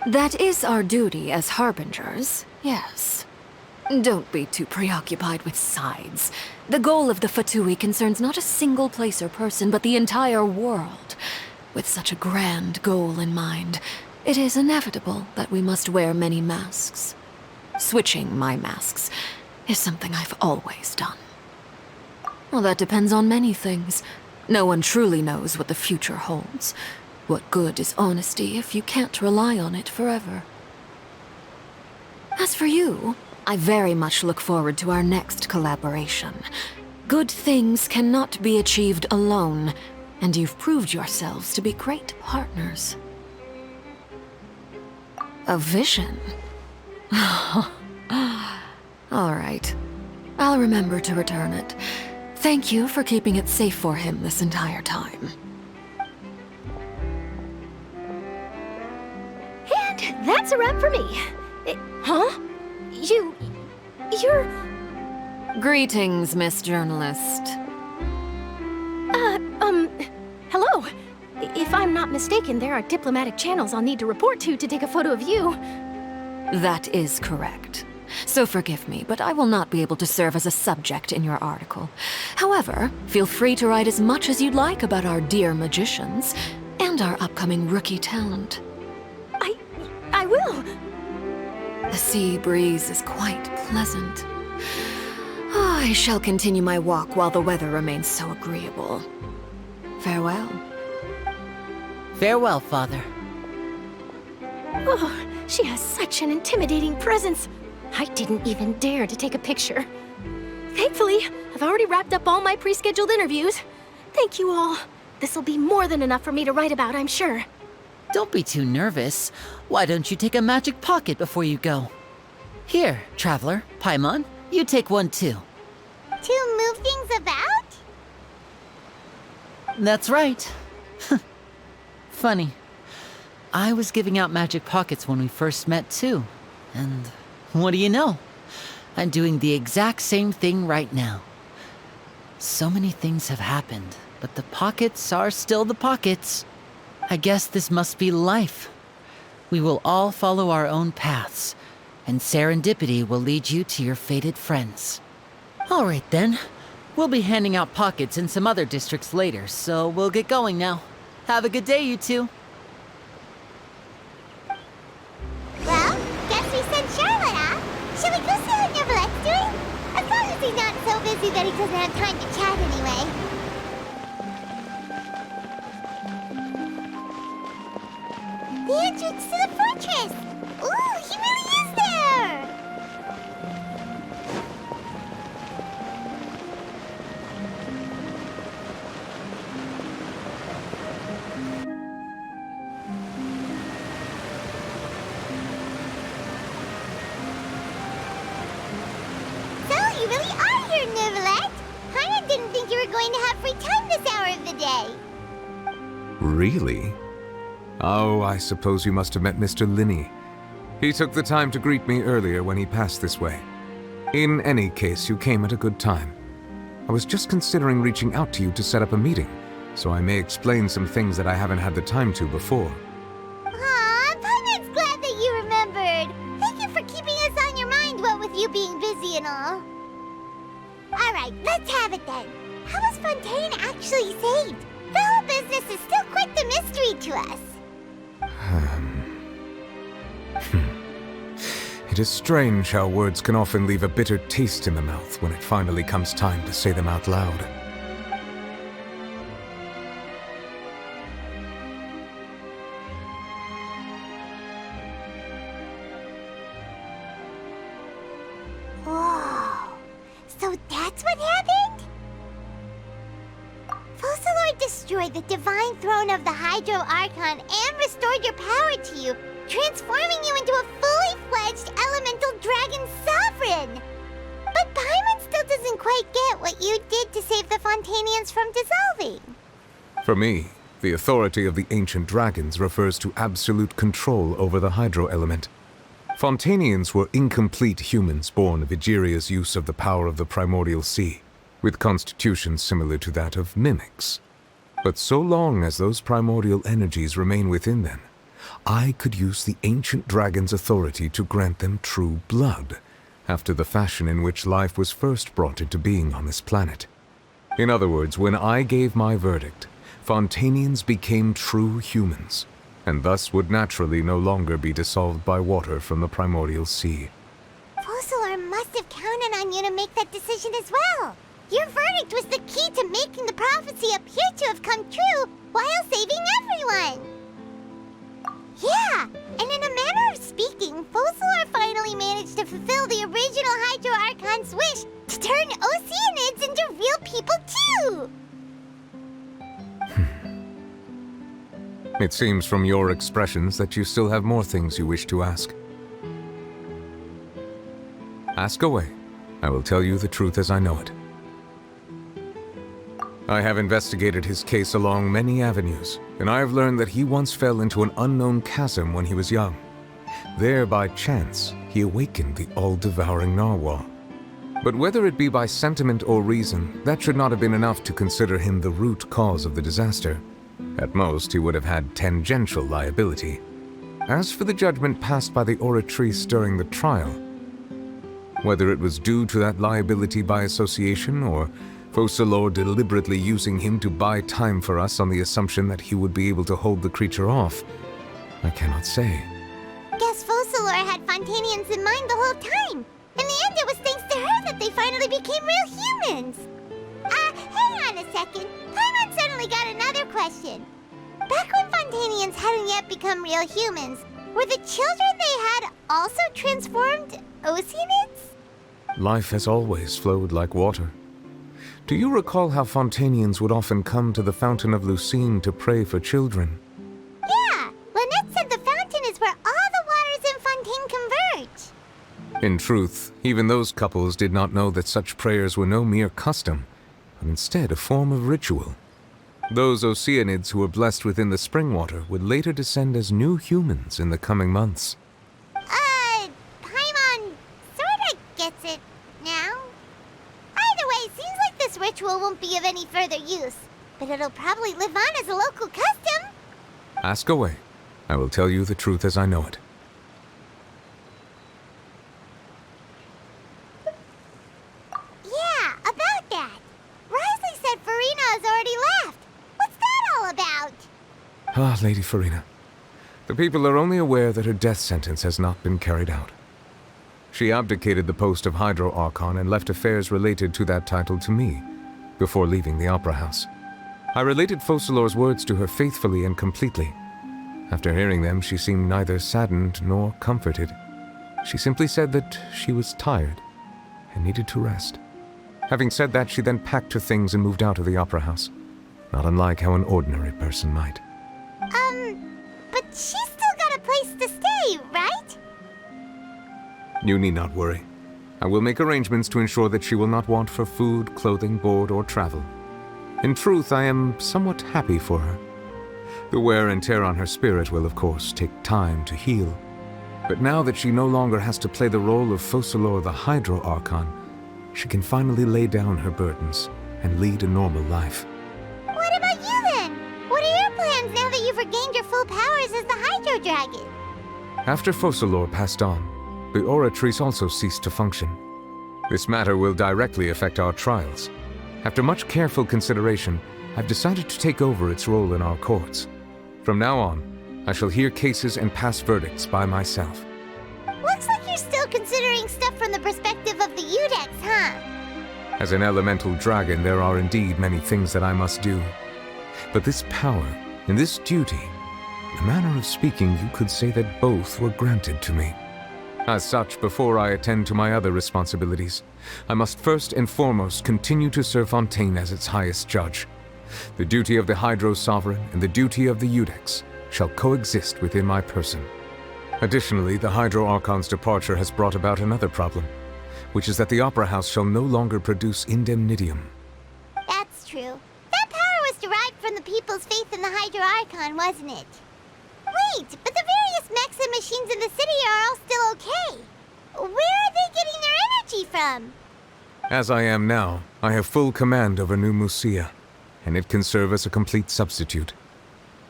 That is our duty as harbingers, yes. Don't be too preoccupied with sides. The goal of the Fatui concerns not a single place or person, but the entire world. With such a grand goal in mind, it is inevitable that we must wear many masks. Switching my masks is something I've always done. Well, that depends on many things. No one truly knows what the future holds. What good is honesty if you can't rely on it forever? As for you, I very much look forward to our next collaboration. Good things cannot be achieved alone, and you've proved yourselves to be great partners. A vision? All right. I'll remember to return it. Thank you for keeping it safe for him this entire time. And that's a wrap for me. Huh? You're... Greetings, Miss Journalist. Hello. If I'm not mistaken, there are diplomatic channels I'll need to report to take a photo of you. That is correct. So forgive me, but I will not be able to serve as a subject in your article. However, feel free to write as much as you'd like about our dear magicians and our upcoming rookie talent. I will. The sea breeze is quite pleasant. I shall continue my walk while the weather remains so agreeable. Farewell. Farewell, Father. Oh, she has such an intimidating presence. I didn't even dare to take a picture. Thankfully, I've already wrapped up all my pre-scheduled interviews. Thank you all. This'll be more than enough for me to write about, I'm sure. Don't be too nervous. Why don't you take a magic pocket before you go? Here, Traveler, Paimon, you take one too. To move things about? That's right. Funny. I was giving out magic pockets when we first met too. And what do you know? I'm doing the exact same thing right now. So many things have happened, but the pockets are still the pockets. I guess this must be life. We will all follow our own paths, and serendipity will lead you to your fated friends. All right then. We'll be handing out pockets in some other districts later, so we'll get going now. Have a good day, you two. Well, guess we sent Charlotte, huh? Shall we go see what Neverlette's doing? As long as he's not so busy that he doesn't have time to chat anyway. The entrance to the fortress! Ooh, he really is there! So, you really are here, Neverlette! Paimon didn't think you were going to have free time this hour of the day. Really? Oh, I suppose you must have met Mr. Linney. He took the time to greet me earlier when he passed this way. In any case, you came at a good time. I was just considering reaching out to you to set up a meeting, so I may explain some things that I haven't had the time to before. Aw, Paimon's glad that you remembered. Thank you for keeping us on your mind, what with you being busy and all. Alright, let's have it then. How was Fontaine actually saved? The whole business is still quite the mystery to us. It is strange how words can often leave a bitter taste in the mouth when it finally comes time to say them out loud. Whoa. So that's what happened? Fossilor destroyed the divine throne of the Hydro Archon and restored your power to you, transforming you into a fully fledged elemental dragon sovereign! But Paimon still doesn't quite get what you did to save the Fontainians from dissolving. For me, the authority of the ancient dragons refers to absolute control over the hydro element. Fontainians were incomplete humans born of Egeria's use of the power of the primordial sea, with constitutions similar to that of mimics. But so long as those primordial energies remain within them, I could use the ancient dragon's authority to grant them true blood, after the fashion in which life was first brought into being on this planet. In other words, when I gave my verdict, Fontainians became true humans, and thus would naturally no longer be dissolved by water from the primordial sea. Fossilor must have counted on you to make that decision as well. Your verdict was the key to making the prophecy appear to have come true while saving everyone. Yeah, and in a manner of speaking, Fossilor finally managed to fulfill the original Hydro Archon's wish to turn Oceanids into real people too! It seems from your expressions that you still have more things you wish to ask. Ask away. I will tell you the truth as I know it. I have investigated his case along many avenues, and I have learned that he once fell into an unknown chasm when he was young. There, by chance, he awakened the all-devouring narwhal. But whether it be by sentiment or reason, that should not have been enough to consider him the root cause of the disaster. At most, he would have had tangential liability. As for the judgment passed by the oratrice during the trial, whether it was due to that liability by association or Focalors deliberately using him to buy time for us on the assumption that he would be able to hold the creature off, I cannot say. Guess Focalors had Fontanians in mind the whole time. In the end, it was thanks to her that they finally became real humans. Hang on a second. Paimon suddenly got another question. Back when Fontanians hadn't yet become real humans, were the children they had also transformed Oceanids? Life has always flowed like water. Do you recall how Fontanians would often come to the Fountain of Lucine to pray for children? Yeah, Lynette said the fountain is where all the waters in Fontaine converge. In truth, even those couples did not know that such prayers were no mere custom, but instead a form of ritual. Those Oceanids who were blessed within the spring water would later descend as new humans in the coming months. Paimon sorta gets it now. Either way, seems like this ritual won't be of any further use, but it'll probably live on as a local custom. Ask away. I will tell you the truth as I know it. Yeah, about that. Risley said Farina has already left. What's that all about? Ah, Lady Farina. The people are only aware that her death sentence has not been carried out. She abdicated the post of Hydro Archon and left affairs related to that title to me, before leaving the Opera House. I related Focalors' words to her faithfully and completely. After hearing them, she seemed neither saddened nor comforted. She simply said that she was tired and needed to rest. Having said that, she then packed her things and moved out of the Opera House, not unlike how an ordinary person might. But she's still got a place to stay, right? You need not worry. I will make arrangements to ensure that she will not want for food, clothing, board, or travel. In truth, I am somewhat happy for her. The wear and tear on her spirit will, of course, take time to heal. But now that she no longer has to play the role of Focalors the Hydro Archon, she can finally lay down her burdens and lead a normal life. What about you then? What are your plans now that you've regained your full powers as the Hydro Dragon? After Focalors passed on, the Oratrice also ceased to function. This matter will directly affect our trials. After much careful consideration, I've decided to take over its role in our courts. From now on, I shall hear cases and pass verdicts by myself. Looks like you're still considering stuff from the perspective of the Udex, huh? As an elemental dragon, there are indeed many things that I must do. But this power and this duty, in a manner of speaking, you could say that both were granted to me. As such, before I attend to my other responsibilities, I must first and foremost continue to serve Fontaine as its highest judge. The duty of the Hydro Sovereign and the duty of the Udex shall coexist within my person. Additionally, the Hydro Archon's departure has brought about another problem, which is that the Opera House shall no longer produce indemnitium. That's true. That power was derived from the people's faith in the Hydro Archon, wasn't it? Wait, but the various mechs and machines in the city are all still okay. Where are they getting their energy from? As I am now, I have full command over New Musia, and it can serve as a complete substitute.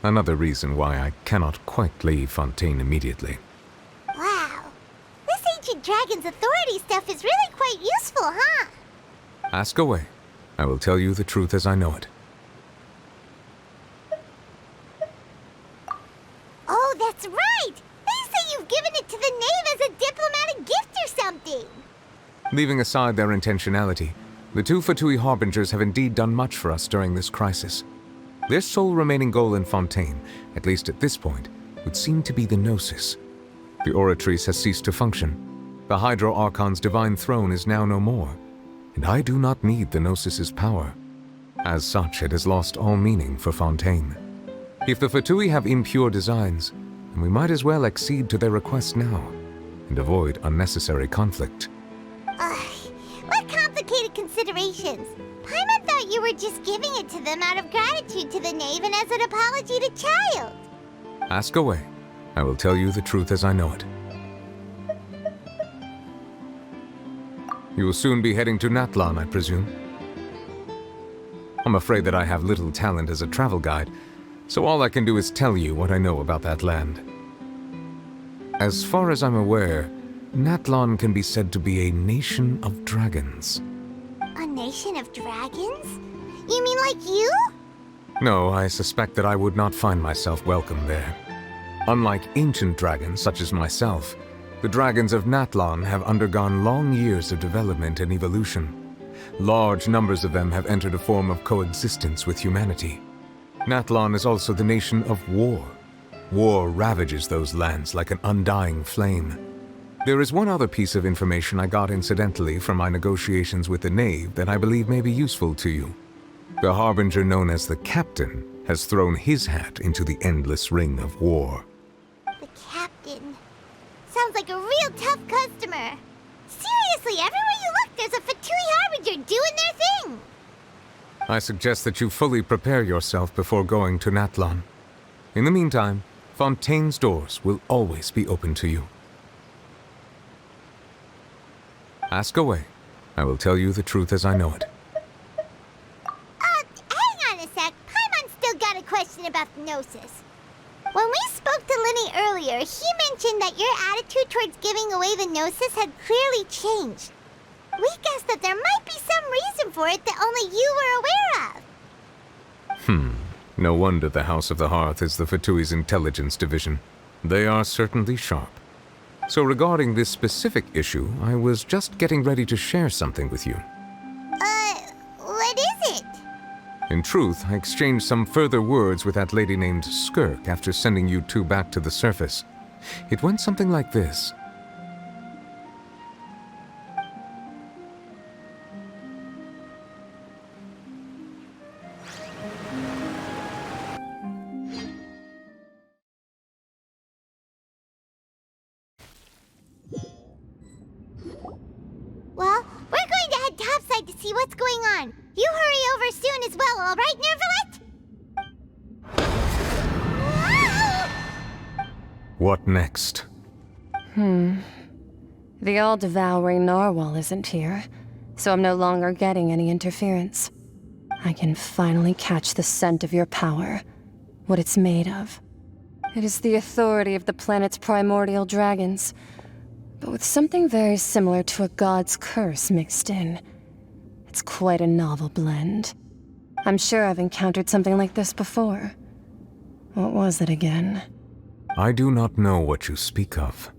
Another reason why I cannot quite leave Fontaine immediately. Wow. This ancient dragon's authority stuff is really quite useful, huh? Ask away. I will tell you the truth as I know it. Oh, that's right! They say you've given it to the knave as a diplomatic gift or something! Leaving aside their intentionality, the two Fatui Harbingers have indeed done much for us during this crisis. Their sole remaining goal in Fontaine, at least at this point, would seem to be the Gnosis. The Oratrice has ceased to function. The Hydro Archon's divine throne is now no more, and I do not need the Gnosis's power. As such, it has lost all meaning for Fontaine. If the Fatui have impure designs, then we might as well accede to their request now, and avoid unnecessary conflict. What complicated considerations! Paimon thought you were just giving it to them out of gratitude to the knave and as an apology to Child. Ask away. I will tell you the truth as I know it. You will soon be heading to Natlan, I presume? I'm afraid that I have little talent as a travel guide, so all I can do is tell you what I know about that land. As far as I'm aware, Natlan can be said to be a nation of dragons. A nation of dragons? You mean like you? No, I suspect that I would not find myself welcome there. Unlike ancient dragons such as myself, the dragons of Natlan have undergone long years of development and evolution. Large numbers of them have entered a form of coexistence with humanity. Natlan is also the nation of war. War ravages those lands like an undying flame. There is one other piece of information I got incidentally from my negotiations with the Knave that I believe may be useful to you. The harbinger known as the Captain has thrown his hat into the endless ring of war. The Captain. Sounds like a real tough customer. Seriously, everywhere you look, there's a Fatui harbinger doing their thing. I suggest that you fully prepare yourself before going to Natlan. In the meantime, Fontaine's doors will always be open to you. Ask away. I will tell you the truth as I know it. Hang on a sec. Paimon's still got a question about the Gnosis. When we spoke to Lenny earlier, he mentioned that your attitude towards giving away the Gnosis had clearly changed. We guessed that there might be some reason for it that only you were aware of. No wonder the House of the Hearth is the Fatui's intelligence division. They are certainly sharp. So regarding this specific issue, I was just getting ready to share something with you. What is it? In truth, I exchanged some further words with that lady named Skirk after sending you two back to the surface. It went something like this. Well, we're going to head topside to see what's going on. You hurry over soon as well, all right, Nervalet? What next? The all-devouring narwhal isn't here, so I'm no longer getting any interference. I can finally catch the scent of your power, what it's made of. It is the authority of the planet's primordial dragons, but with something very similar to a god's curse mixed in. It's quite a novel blend. I'm sure I've encountered something like this before. What was it again? I do not know what you speak of.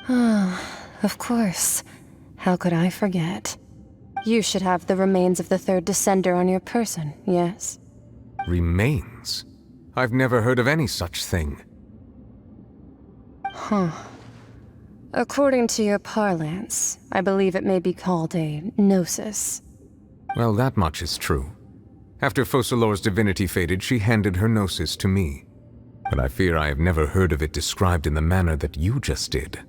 Of course. How could I forget? You should have the remains of the third descender on your person, yes? Remains? I've never heard of any such thing. According to your parlance, I believe it may be called a gnosis. Well, that much is true. After Focalor's divinity faded, she handed her gnosis to me. But I fear I have never heard of it described in the manner that you just did.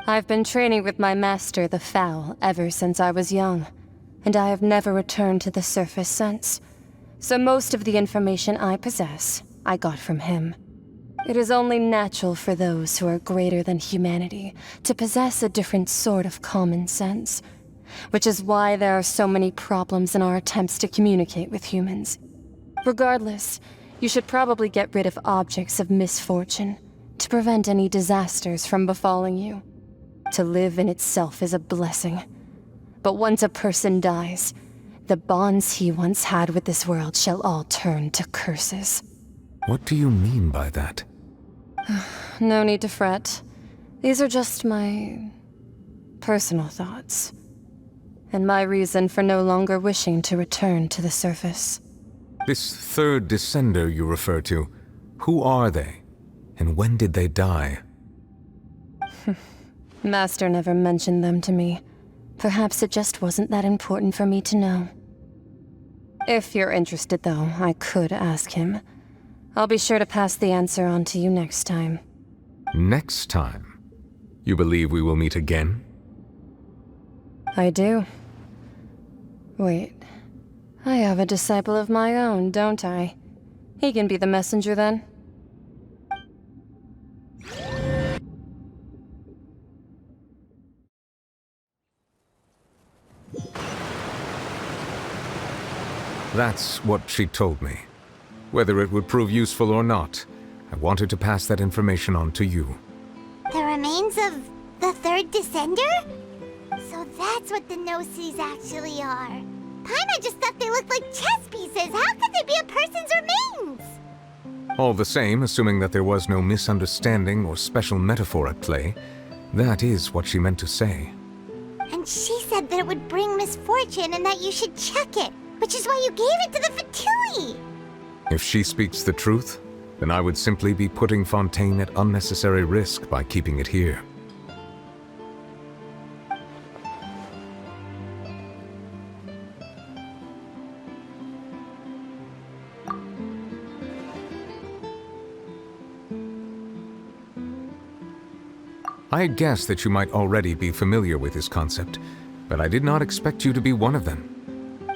I've been training with my master, the Foul, ever since I was young, and I have never returned to the surface since. So most of the information I possess, I got from him. It is only natural for those who are greater than humanity to possess a different sort of common sense, which is why there are so many problems in our attempts to communicate with humans. Regardless, you should probably get rid of objects of misfortune to prevent any disasters from befalling you. To live in itself is a blessing. But once a person dies, the bonds he once had with this world shall all turn to curses. What do you mean by that? No need to fret. These are just my personal thoughts, and my reason for no longer wishing to return to the surface. This third descender you refer to, who are they? And when did they die? Master never mentioned them to me. Perhaps it just wasn't that important for me to know. If you're interested, though, I could ask him. I'll be sure to pass the answer on to you next time. Next time? You believe we will meet again? I do. Wait. I have a disciple of my own, don't I? He can be the messenger then. That's what she told me. Whether it would prove useful or not, I wanted to pass that information on to you. The remains of the third descender? So that's what the Gnosis actually are. Paimon just thought they looked like chess pieces. How could they be a person's remains? All the same, assuming that there was no misunderstanding or special metaphor at play, that is what she meant to say. And she said that it would bring misfortune and that you should check it, which is why you gave it to the Fatui. If she speaks the truth, then I would simply be putting Fontaine at unnecessary risk by keeping it here. I had guessed that you might already be familiar with this concept, but I did not expect you to be one of them.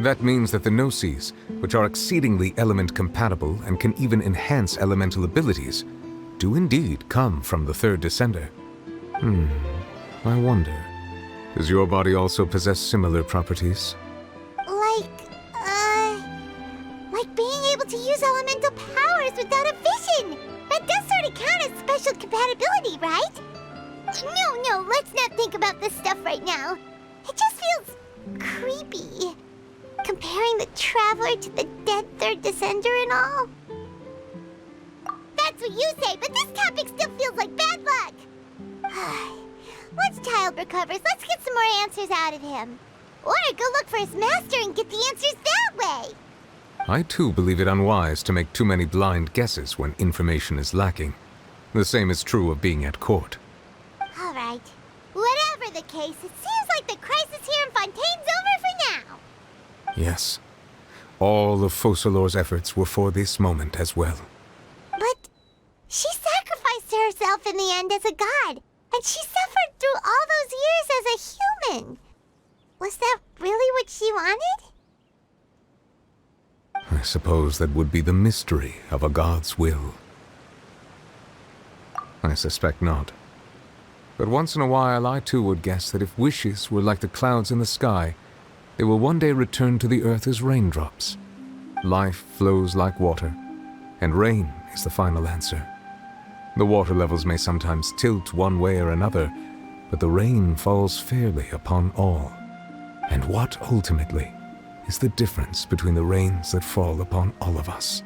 That means that the Gnosis, which are exceedingly element-compatible and can even enhance elemental abilities, do indeed come from the third descender. I wonder, does your body also possess similar properties? Like being able to use elemental powers without a vision. That does sort of count as special compatibility, right? No, let's not think about this stuff right now. It just feels creepy. Comparing the Traveler to the dead third descender and all. That's what you say, but this topic still feels like bad luck. Once Child recovers, let's get some more answers out of him. Or go look for his master and get the answers that way. I too believe it unwise to make too many blind guesses when information is lacking. The same is true of being at court. All right. Whatever the case, it seems like the crisis here in Fontaine's over for now. Yes. All of Focalors' efforts were for this moment as well. But she sacrificed herself in the end as a god, and she suffered through all those years as a human. Was that really what she wanted? I suppose that would be the mystery of a god's will. I suspect not. But once in a while I too would guess that if wishes were like the clouds in the sky, they will one day return to the earth as raindrops. Life flows like water, and rain is the final answer. The water levels may sometimes tilt one way or another, but the rain falls fairly upon all. And what ultimately is the difference between the rains that fall upon all of us?